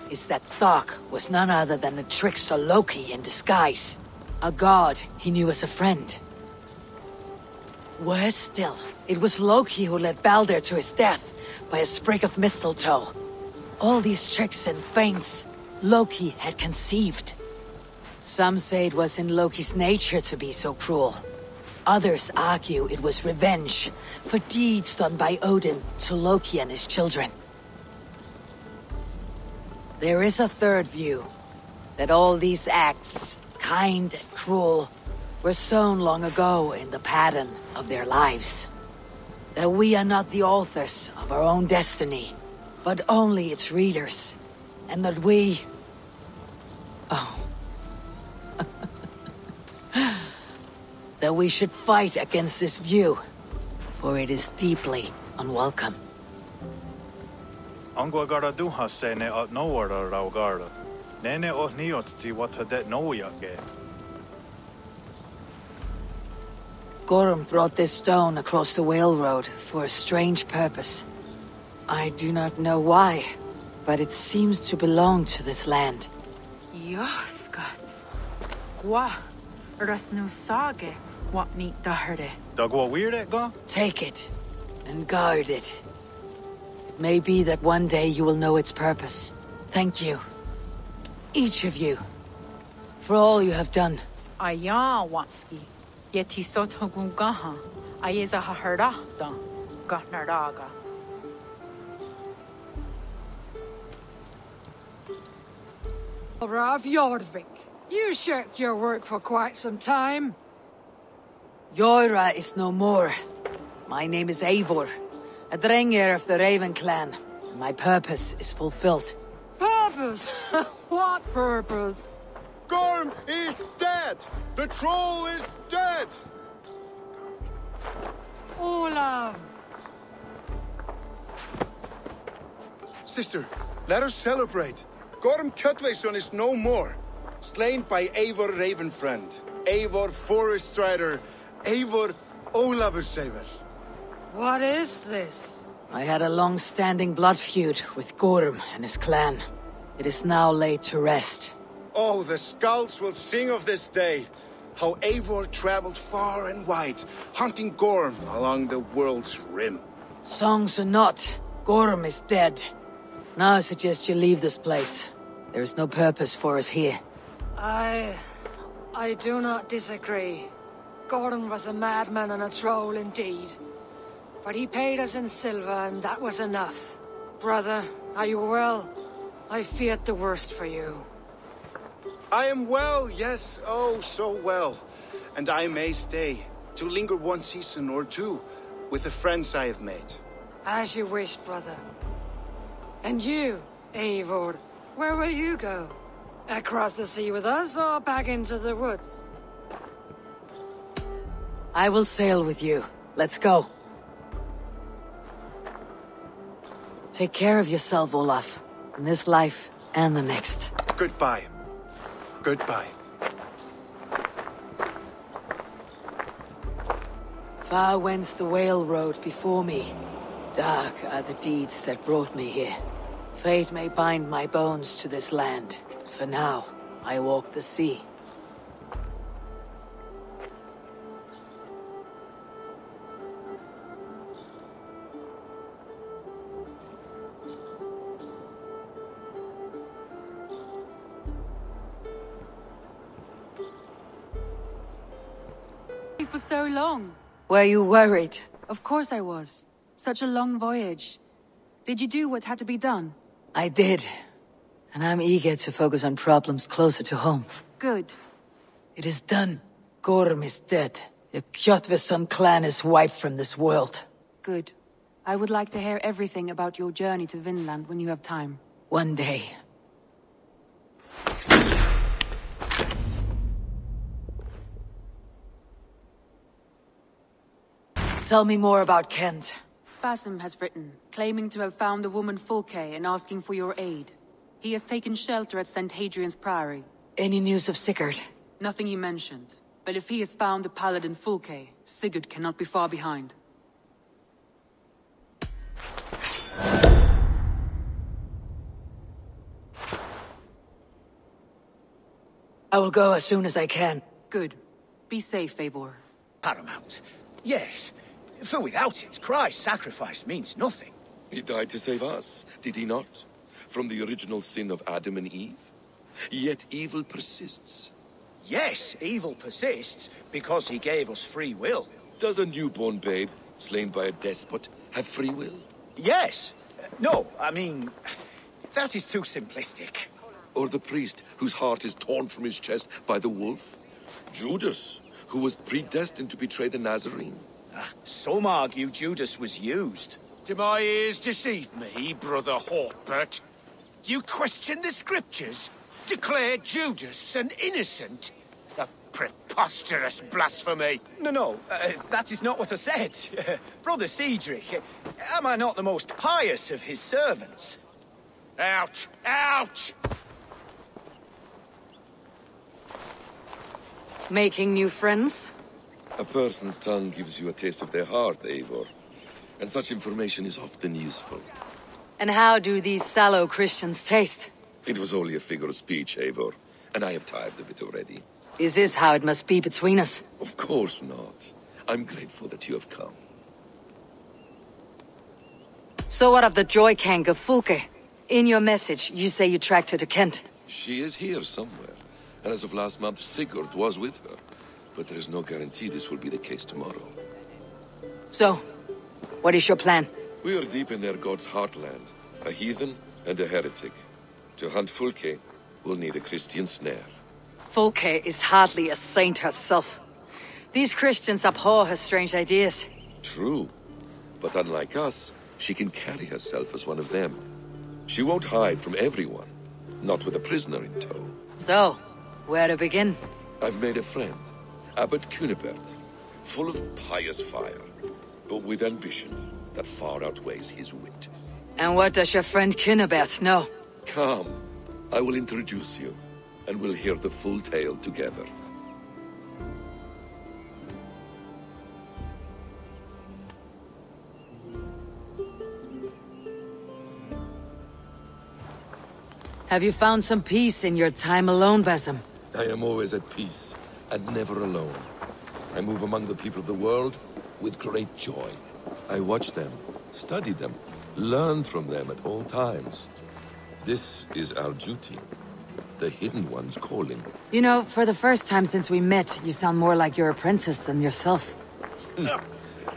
is that Thok was none other than the trickster Loki in disguise, a god he knew as a friend. Worse still, it was Loki who led Balder to his death by a sprig of mistletoe. All these tricks and feints Loki had conceived. Some say it was in Loki's nature to be so cruel. Others argue it was revenge for deeds done by Odin to Loki and his children. There is a third view, that all these acts, kind and cruel, were sown long ago in the pattern of their lives. That we are not the authors of our own destiny, but only its readers. and that we... Oh. That we should fight against this view, for it is deeply unwelcome. Angwa gara duha sene at nowara raugara. Nene o niot ti wata det noyake. Gorham brought this stone across the Whale Road for a strange purpose. I do not know why, but it seems to belong to this land. Yoskats. Gwa. Rasnu sage. What neat daherde. Dagwa weird go? Take it, and guard it. It may be that one day you will know its purpose. Thank you. Each of you. For all you have done. Aya watski. Yeti sot hogungaha. Ayeza haharahda. Gahnaraga. Rav Jorvik, you shirked your work for quite some time. Yoira is no more. My name is Eivor, a Drengir of the Raven clan, and my purpose is fulfilled. Purpose? What purpose? Gorm is dead! The troll is dead! Olav! Sister, let us celebrate. Gorm Kjötveson is no more. Slain by Eivor Ravenfriend, Eivor Forest Rider, Eivor Olavursaver. What is this? I had a long-standing blood feud with Gorm and his clan. It is now laid to rest. Oh, the skulls will sing of this day. How Eivor traveled far and wide, hunting Gorm along the world's rim. Songs or not, Gorm is dead. Now I suggest you leave this place. There is no purpose for us here. I do not disagree. Gordon was a madman and a troll indeed. But he paid us in silver, and that was enough. Brother, are you well? I feared the worst for you. I am well, yes, oh, so well. And I may stay, to linger one season or two, with the friends I have made. As you wish, brother. And you, Eivor, where will you go? Across the sea with us, or back into the woods? I will sail with you. Let's go. Take care of yourself, Olaf. In this life and the next. Goodbye. Goodbye. Far wends the Whale Road before me. Dark are the deeds that brought me here. Fate may bind my bones to this land, but for now, I walk the sea. For so long. Were you worried? Of course I was. Such a long voyage. Did you do what had to be done? I did. And I'm eager to focus on problems closer to home. Good. It is done. Gorm is dead. The Kjötveson clan is wiped from this world. Good. I would like to hear everything about your journey to Vinland when you have time. One day. Tell me more about Kent. Basim has written, claiming to have found the woman Fulke and asking for your aid. He has taken shelter at St. Hadrian's Priory. Any news of Sigurd? Nothing he mentioned. But if he has found the paladin Fulke, Sigurd cannot be far behind. I will go as soon as I can. Good. Be safe, Eivor. Paramount. Yes. For without it, Christ's sacrifice means nothing. He died to save us, did he not? From the original sin of Adam and Eve? Yet evil persists. Yes, evil persists, because he gave us free will. Does a newborn babe, slain by a despot, have free will? Yes. No, I mean, that is too simplistic. Or the priest, whose heart is torn from his chest by the wolf? Judas, who was predestined to betray the Nazarene? Some argue Judas was used. Do my ears deceive me, brother Hawkbert? You question the scriptures? Declare Judas an innocent? A preposterous blasphemy! No, that is not what I said. Brother Cedric, am I not the most pious of his servants? Out! Out! Making new friends? A person's tongue gives you a taste of their heart, Eivor. And such information is often useful. And how do these sallow Christians taste? It was only a figure of speech, Eivor. And I have tired of it already. Is this how it must be between us? Of course not. I'm grateful that you have come. So what of the Joy Kank of Fulke? In your message, you say you tracked her to Kent. She is here somewhere. And as of last month, Sigurd was with her. But there is no guarantee this will be the case tomorrow. So, what is your plan? We are deep in their god's heartland. A heathen and a heretic. To hunt Fulke, we'll need a Christian snare. Fulke is hardly a saint herself. These Christians abhor her strange ideas. True. But unlike us, she can carry herself as one of them. She won't hide from everyone. Not with a prisoner in tow. So, where to begin? I've made a friend. Abbot Cunibert. Full of pious fire. But with ambition that far outweighs his wit. And what does your friend Cunibert know? Come. I will introduce you. And we'll hear the full tale together. Have you found some peace in your time alone, Basim? I am always at peace, and never alone. I move among the people of the world with great joy. I watch them, study them, learn from them at all times. This is our duty. The Hidden One's calling. You know, for the first time since we met, you sound more like your apprentice than yourself.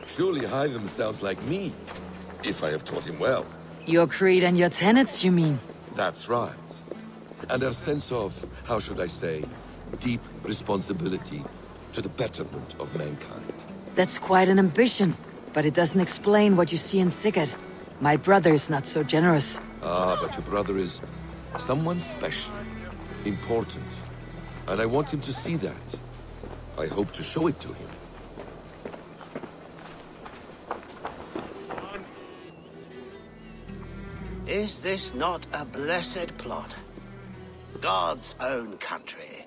Surely Hytham sounds like me, if I have taught him well. Your creed and your tenets, you mean? That's right. And our sense of, how should I say, deep responsibility to the betterment of mankind. That's quite an ambition, but it doesn't explain what you see in Sigurd. My brother is not so generous. Ah, but your brother is someone special, important, and I want him to see that. I hope to show it to him. Is this not a blessed plot? God's own country.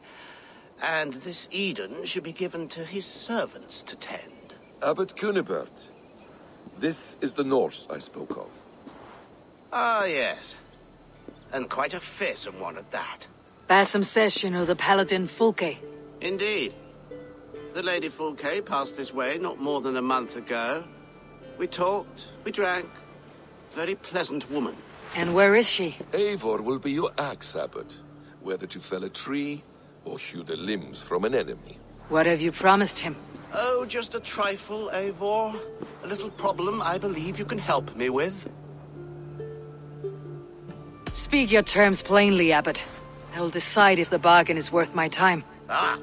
And this Eden should be given to his servants to tend. Abbot Cunibert. This is the Norse I spoke of. Ah, yes. And quite a fearsome one at that. Basim says you know the paladin Fulke. Indeed. The Lady Fulke passed this way not more than a month ago. We talked, we drank. Very pleasant woman. And where is she? Eivor will be your axe, Abbot. Whether to fell a tree or hew the limbs from an enemy. What have you promised him? Oh, just a trifle, Eivor. A little problem I believe you can help me with. Speak your terms plainly, Abbot. I will decide if the bargain is worth my time. Ah,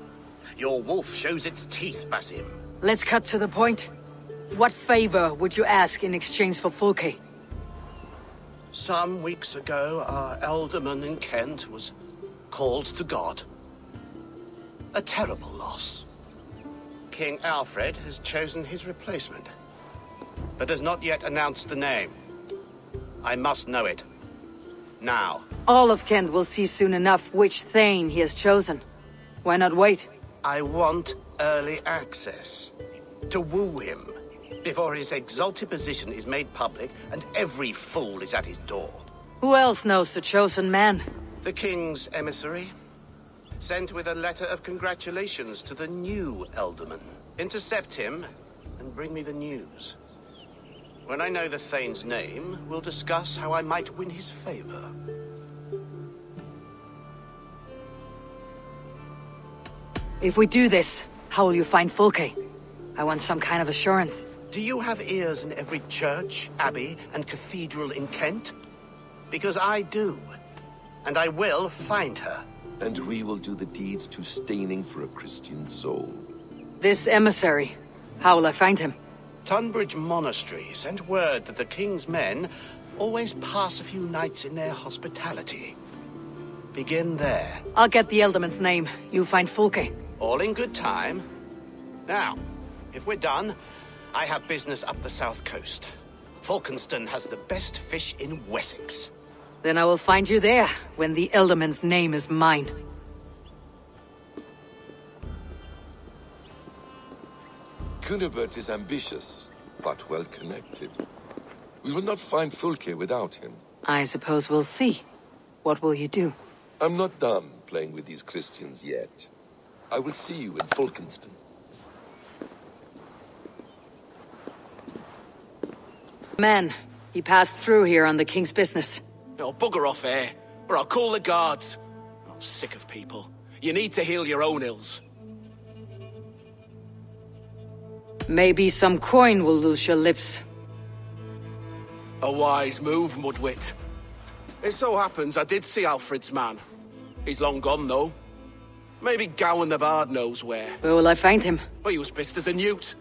your wolf shows its teeth, Basim. Let's cut to the point. What favor would you ask in exchange for Fulke? Some weeks ago, our alderman in Kent was called to God. A terrible loss. King Alfred has chosen his replacement, but has not yet announced the name. I must know it. Now. All of Kent will see soon enough which Thane he has chosen. Why not wait? I want early access. To woo him. Before his exalted position is made public and every fool is at his door. Who else knows the chosen man? The king's emissary. Sent with a letter of congratulations to the new alderman. Intercept him and bring me the news. When I know the Thane's name, we'll discuss how I might win his favor. If we do this, how will you find Fulke? I want some kind of assurance. Do you have ears in every church, abbey, and cathedral in Kent? Because I do. And I will find her. And we will do the deeds to staining for a Christian soul. This emissary, how will I find him? Tunbridge Monastery sent word that the king's men, always pass a few nights in their hospitality. Begin there. I'll get the Ealdorman's name. You find Fulke. All in good time. Now, if we're done, I have business up the south coast. Falkenston has the best fish in Wessex. Then I will find you there, when the Ealdorman's name is mine. Cunibert is ambitious, but well-connected. We will not find Fulke without him. I suppose we'll see. What will you do? I'm not done playing with these Christians yet. I will see you in Falkenston. Man, he passed through here on the king's business. No, bugger off here, or I'll call the guards. I'm sick of people. You need to heal your own ills. Maybe some coin will loose your lips. A wise move, Mudwit. It so happens I did see Alfred's man. He's long gone, though. Maybe Gowan the Bard knows where. Where will I find him? Well, he was pissed as a newt.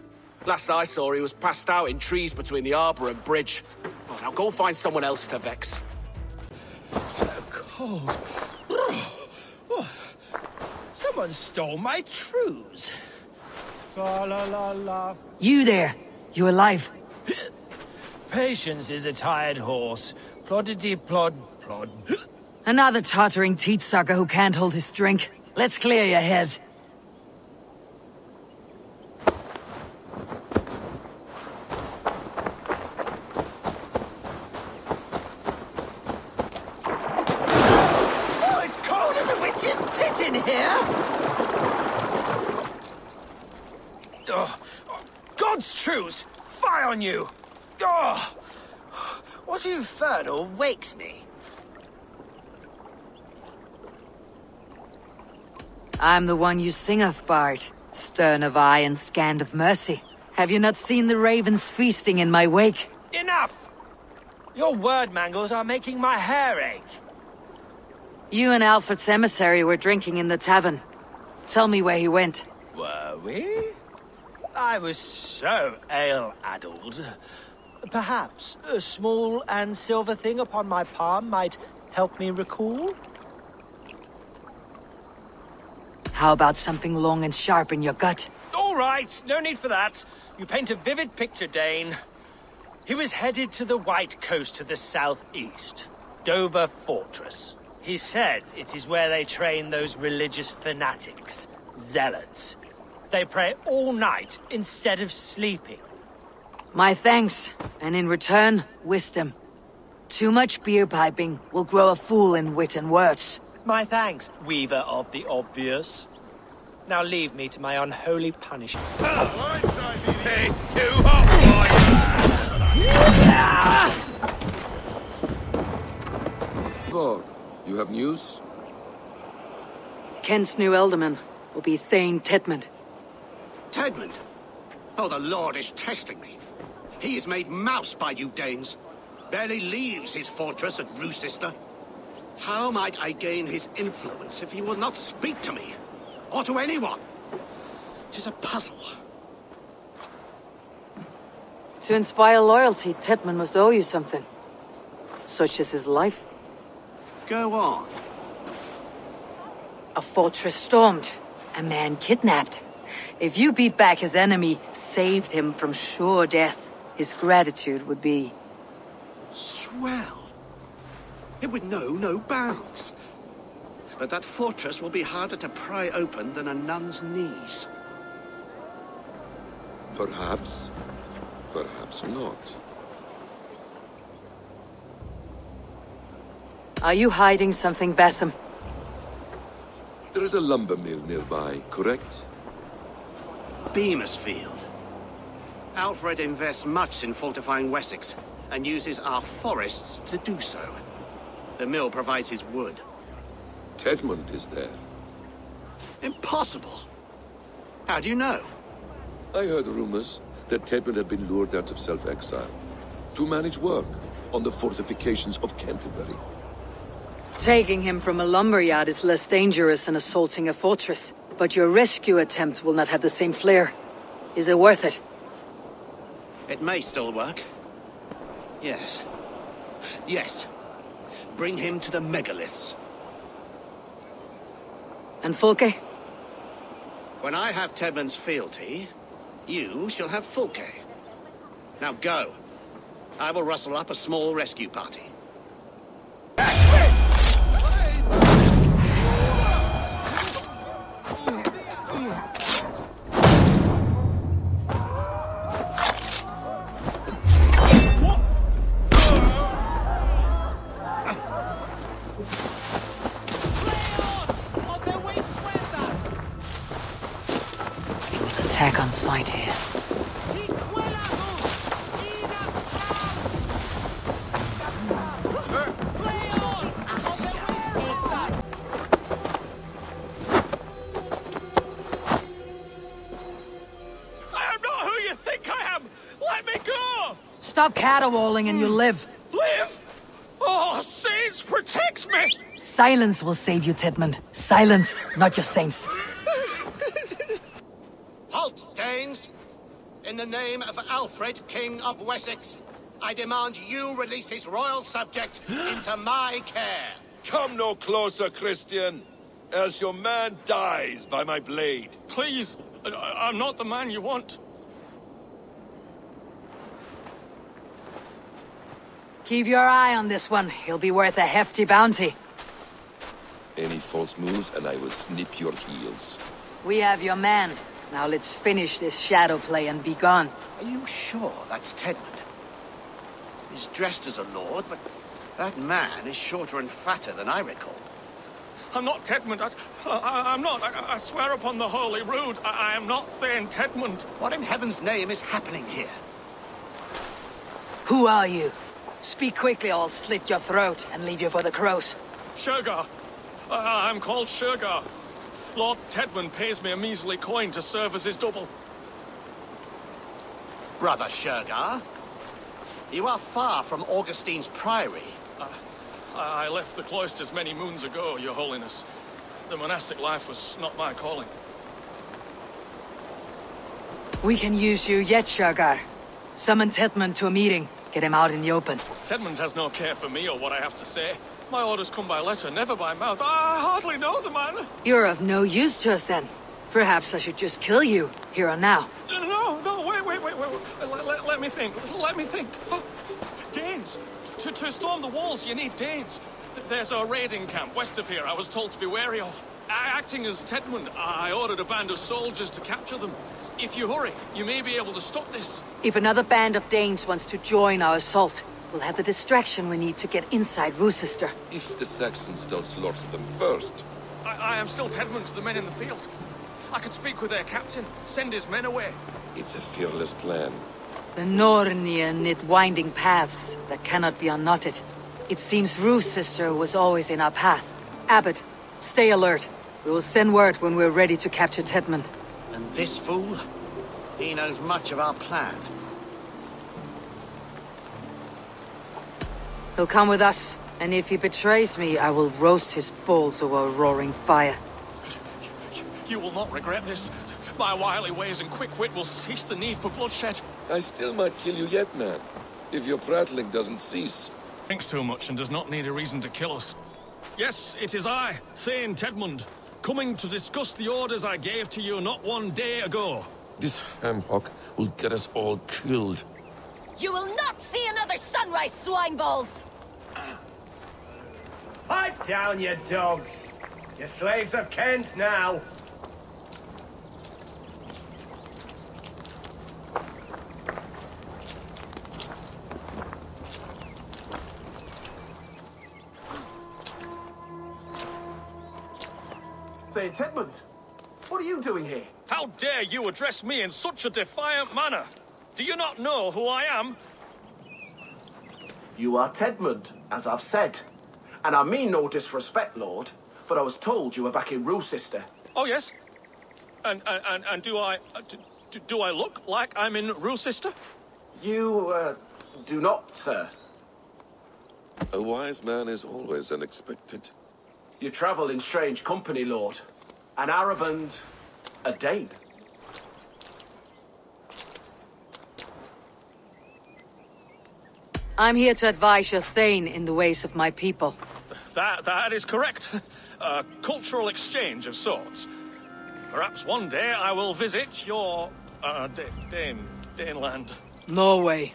Last I saw, he was passed out in trees between the harbour and bridge. Oh, now go find someone else to vex. Cold. Someone stole my trews. La la la la. You there! You alive? Patience is a tired horse. Ploddity plod plod. Another tottering teat sucker who can't hold his drink. Let's clear your head. Oh, it's cold as a witch's tit in here! Oh, God's truce! Fire on you! Oh, what infernal wakes me? I'm the one you sing of, Bard. Stern of eye and scanned of mercy. Have you not seen the ravens feasting in my wake? Enough! Your word mangles are making my hair ache. You and Alfred's emissary were drinking in the tavern. Tell me where he went. Were we? I was so ale-addled. Perhaps a small and silver thing upon my palm might help me recall? How about something long and sharp in your gut? All right, no need for that. You paint a vivid picture, Dane. He was headed to the White Coast to the southeast, Dover Fortress. He said it is where they train those religious fanatics, zealots. They pray all night instead of sleeping. My thanks, and in return, wisdom. Too much beer piping will grow a fool in wit and words. My thanks, weaver of the obvious. Now leave me to my unholy punishment. It's too hot for you! Lord, you have news? Kent's new Ealdorman will be Thane Tedmund. Tedmund? Oh, the Lord is testing me. He is made mouse by you Danes. Barely leaves his fortress at Roosister. How might I gain his influence if he will not speak to me? Or to anyone? It is a puzzle. To inspire loyalty, Tedmund must owe you something. Such as his life. Go on. A fortress stormed. A man kidnapped. If you beat back his enemy, saved him from sure death, his gratitude would be... Swell. It would know no bounds. But that fortress will be harder to pry open than a nun's knees. Perhaps. Perhaps not. Are you hiding something, Bassam? There is a lumber mill nearby, correct? Beamersfield. Alfred invests much in fortifying Wessex, and uses our forests to do so. The mill provides his wood. Tedmund is there. Impossible! How do you know? I heard rumors that Tedmund had been lured out of self-exile to manage work on the fortifications of Canterbury. Taking him from a lumberyard is less dangerous than assaulting a fortress. But your rescue attempt will not have the same flair. Is it worth it? It may still work. Yes. Yes. Bring him to the megaliths. And Fulke? When I have Tedman's fealty, you shall have Fulke. Now go. I will rustle up a small rescue party. Attack on sight here. Stop caterwauling and you live. Live? Oh, Saints protects me! Silence will save you, Tedmund. Silence, not your saints. Halt, Danes! In the name of Alfred, King of Wessex, I demand you release his royal subject into my care. Come no closer, Christian, else your man dies by my blade. Please, I'm not the man you want. Keep your eye on this one. He'll be worth a hefty bounty. Any false moves and I will snip your heels. We have your man. Now let's finish this shadow play and be gone. Are you sure that's Tedmund? He's dressed as a lord, but that man is shorter and fatter than I recall. I'm not Tedmund. I'm not. I swear upon the Holy Rood, I am not Thane Tedmund. What in heaven's name is happening here? Who are you? Speak quickly or I'll slit your throat and leave you for the crows. Shergar. I'm called Shergar. Lord Tedmund pays me a measly coin to serve as his double. Brother Shergar, you are far from Augustine's priory. I left the cloisters many moons ago, Your Holiness. The monastic life was not my calling. We can use you yet, Shergar. Summon Tedmund to a meeting. Get him out in the open. Tedmund has no care for me or what I have to say. My orders come by letter, never by mouth. I hardly know the man. You're of no use to us then. Perhaps I should just kill you, here and now. No, wait. Let me think. Oh, Danes. To storm the walls, you need Danes. There's a raiding camp west of here I was told to be wary of. Acting as Tedmund, I ordered a band of soldiers to capture them. If you hurry, you may be able to stop this. If another band of Danes wants to join our assault, we'll have the distraction we need to get inside Rochester. If the Saxons don't slaughter them first. I am still Tedmund to the men in the field. I could speak with their captain, send his men away. It's a fearless plan. The Nornia knit winding paths that cannot be unknotted. It seems Rochester was always in our path. Abbot, stay alert. We will send word when we're ready to capture Tedmund. And this fool? He knows much of our plan. He'll come with us, and if he betrays me, I will roast his balls over a roaring fire. You will not regret this. My wily ways and quick wit will cease the need for bloodshed. I still might kill you yet, man. If your prattling doesn't cease. Drinks too much and does not need a reason to kill us. Yes, it is I, Thane Tedmund, coming to discuss the orders I gave to you not one day ago. This ham-hock will get us all killed. You will not see another sunrise, swine balls! Pipe down, you dogs! Your slaves of Kent now! Thane Tedmund, what are you doing here? How dare you address me in such a defiant manner? Do you not know who I am? You are Tedmund, as I've said. And I mean no disrespect, Lord, but I was told you were back in Rochester. Oh, yes. And do I look like I'm in Rochester? You, do not, sir. A wise man is always unexpected. You travel in strange company, Lord. An Arab and a Dane. I'm here to advise your Thane in the ways of my people. That is correct. A cultural exchange of sorts. Perhaps one day I will visit your, Daneland. Norway.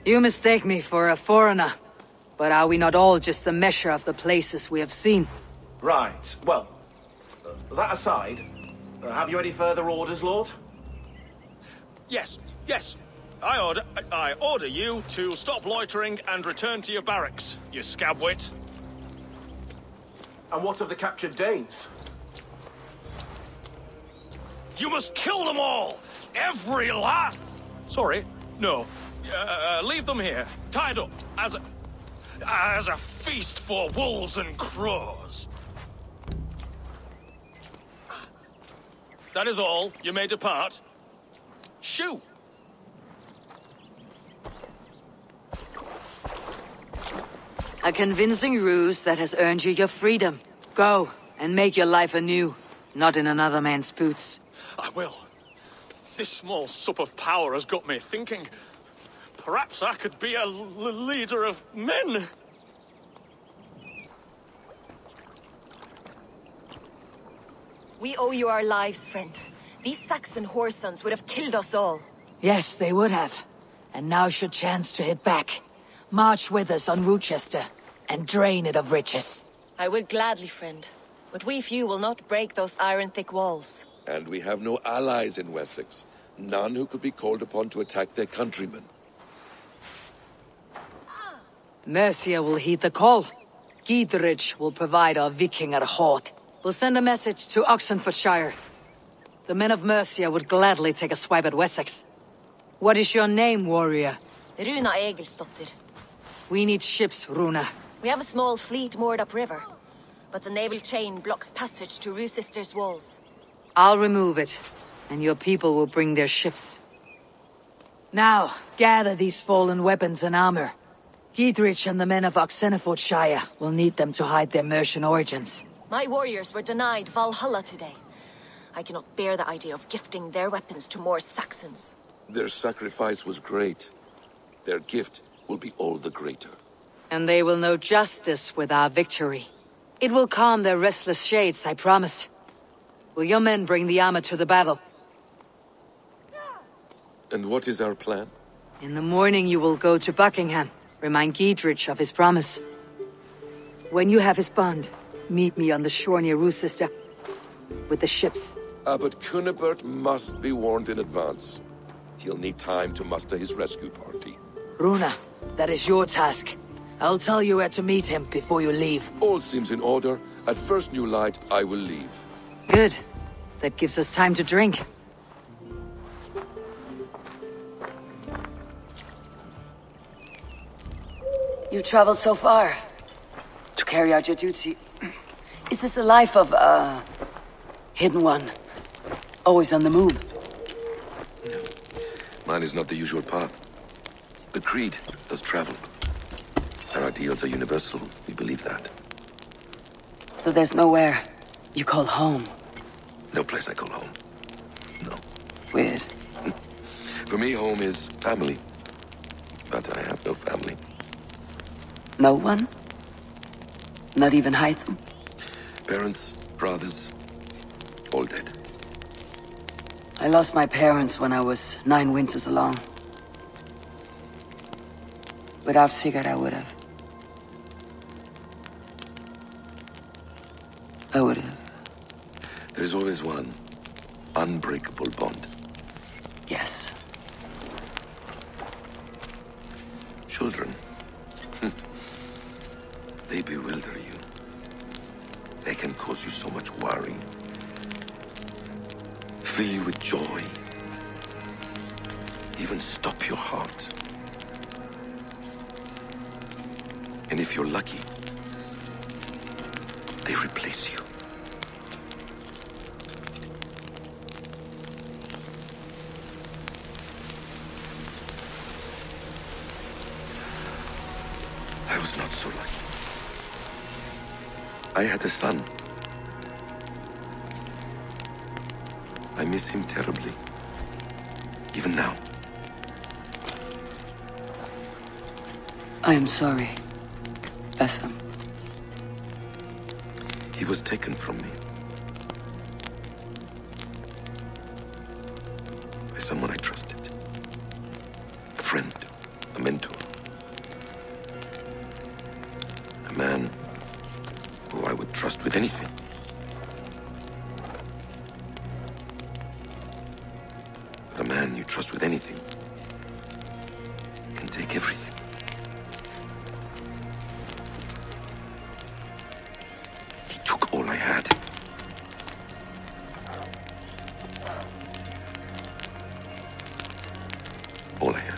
You mistake me for a foreigner. But are we not all just a measure of the places we have seen? Right. Well, that aside, have you any further orders, Lord? Yes. I order you to stop loitering and return to your barracks, you scabwit. And what of the captured Danes? You must kill them all! Every last... Sorry, no. Leave them here, tied up, as a feast for wolves and crows. That is all. You may depart. Shoo! A convincing ruse that has earned you your freedom. Go, and make your life anew, not in another man's boots. I will. This small sup of power has got me thinking. Perhaps I could be a leader of men. We owe you our lives, friend. These Saxon whoresons would have killed us all. Yes, they would have. And now's your chance to hit back. March with us on Rochester, and drain it of riches. I would gladly, friend. But we few will not break those iron-thick walls. And we have no allies in Wessex. None who could be called upon to attack their countrymen. Mercia will heed the call. Geedrich will provide our Vikinger hoard. We'll send a message to Oxenfordshire. The men of Mercia would gladly take a swipe at Wessex. What is your name, warrior? Runa Egilsdotter. We need ships, Runa. We have a small fleet moored upriver, but the naval chain blocks passage to Rochester's walls. I'll remove it, and your people will bring their ships. Now, gather these fallen weapons and armor. Geedrich and the men of Oxenfordshire will need them to hide their Mercian origins. My warriors were denied Valhalla today. I cannot bear the idea of gifting their weapons to more Saxons. Their sacrifice was great. Their gift will be all the greater. And they will know justice with our victory. It will calm their restless shades, I promise. Will your men bring the armor to the battle? And what is our plan? In the morning you will go to Buckingham. Remind Geedrich of his promise. When you have his bond, meet me on the shore near Rochester with the ships. But Cunibert must be warned in advance. He'll need time to muster his rescue party. Runa, that is your task. I'll tell you where to meet him before you leave. All seems in order. At first new light, I will leave. Good. That gives us time to drink. You traveled so far to carry out your duty. Is this the life of a hidden one? Always on the move? Mine is not the usual path. The Creed does travel. Our ideals are universal. We believe that. So there's nowhere you call home? No place I call home. No. Weird. For me, home is family. But I have no family. No one? Not even Hytham? Parents, brothers, all dead. I lost my parents when I was 9 winters along. Without Sigurd, I would have. There is always one unbreakable bond. Yes. Children. They bewilder you. They can cause you so much worry. Fill you with joy. Even stop your heart. And if you're lucky, they replace you. I was not so lucky. I had a son. I miss him terribly. Even now. I am sorry, Bassam. He was taken from me. By someone I trusted. A friend, a mentor. A man who I would trust with anything. But a man you trust with anything can take everything. He took all I had. All I had.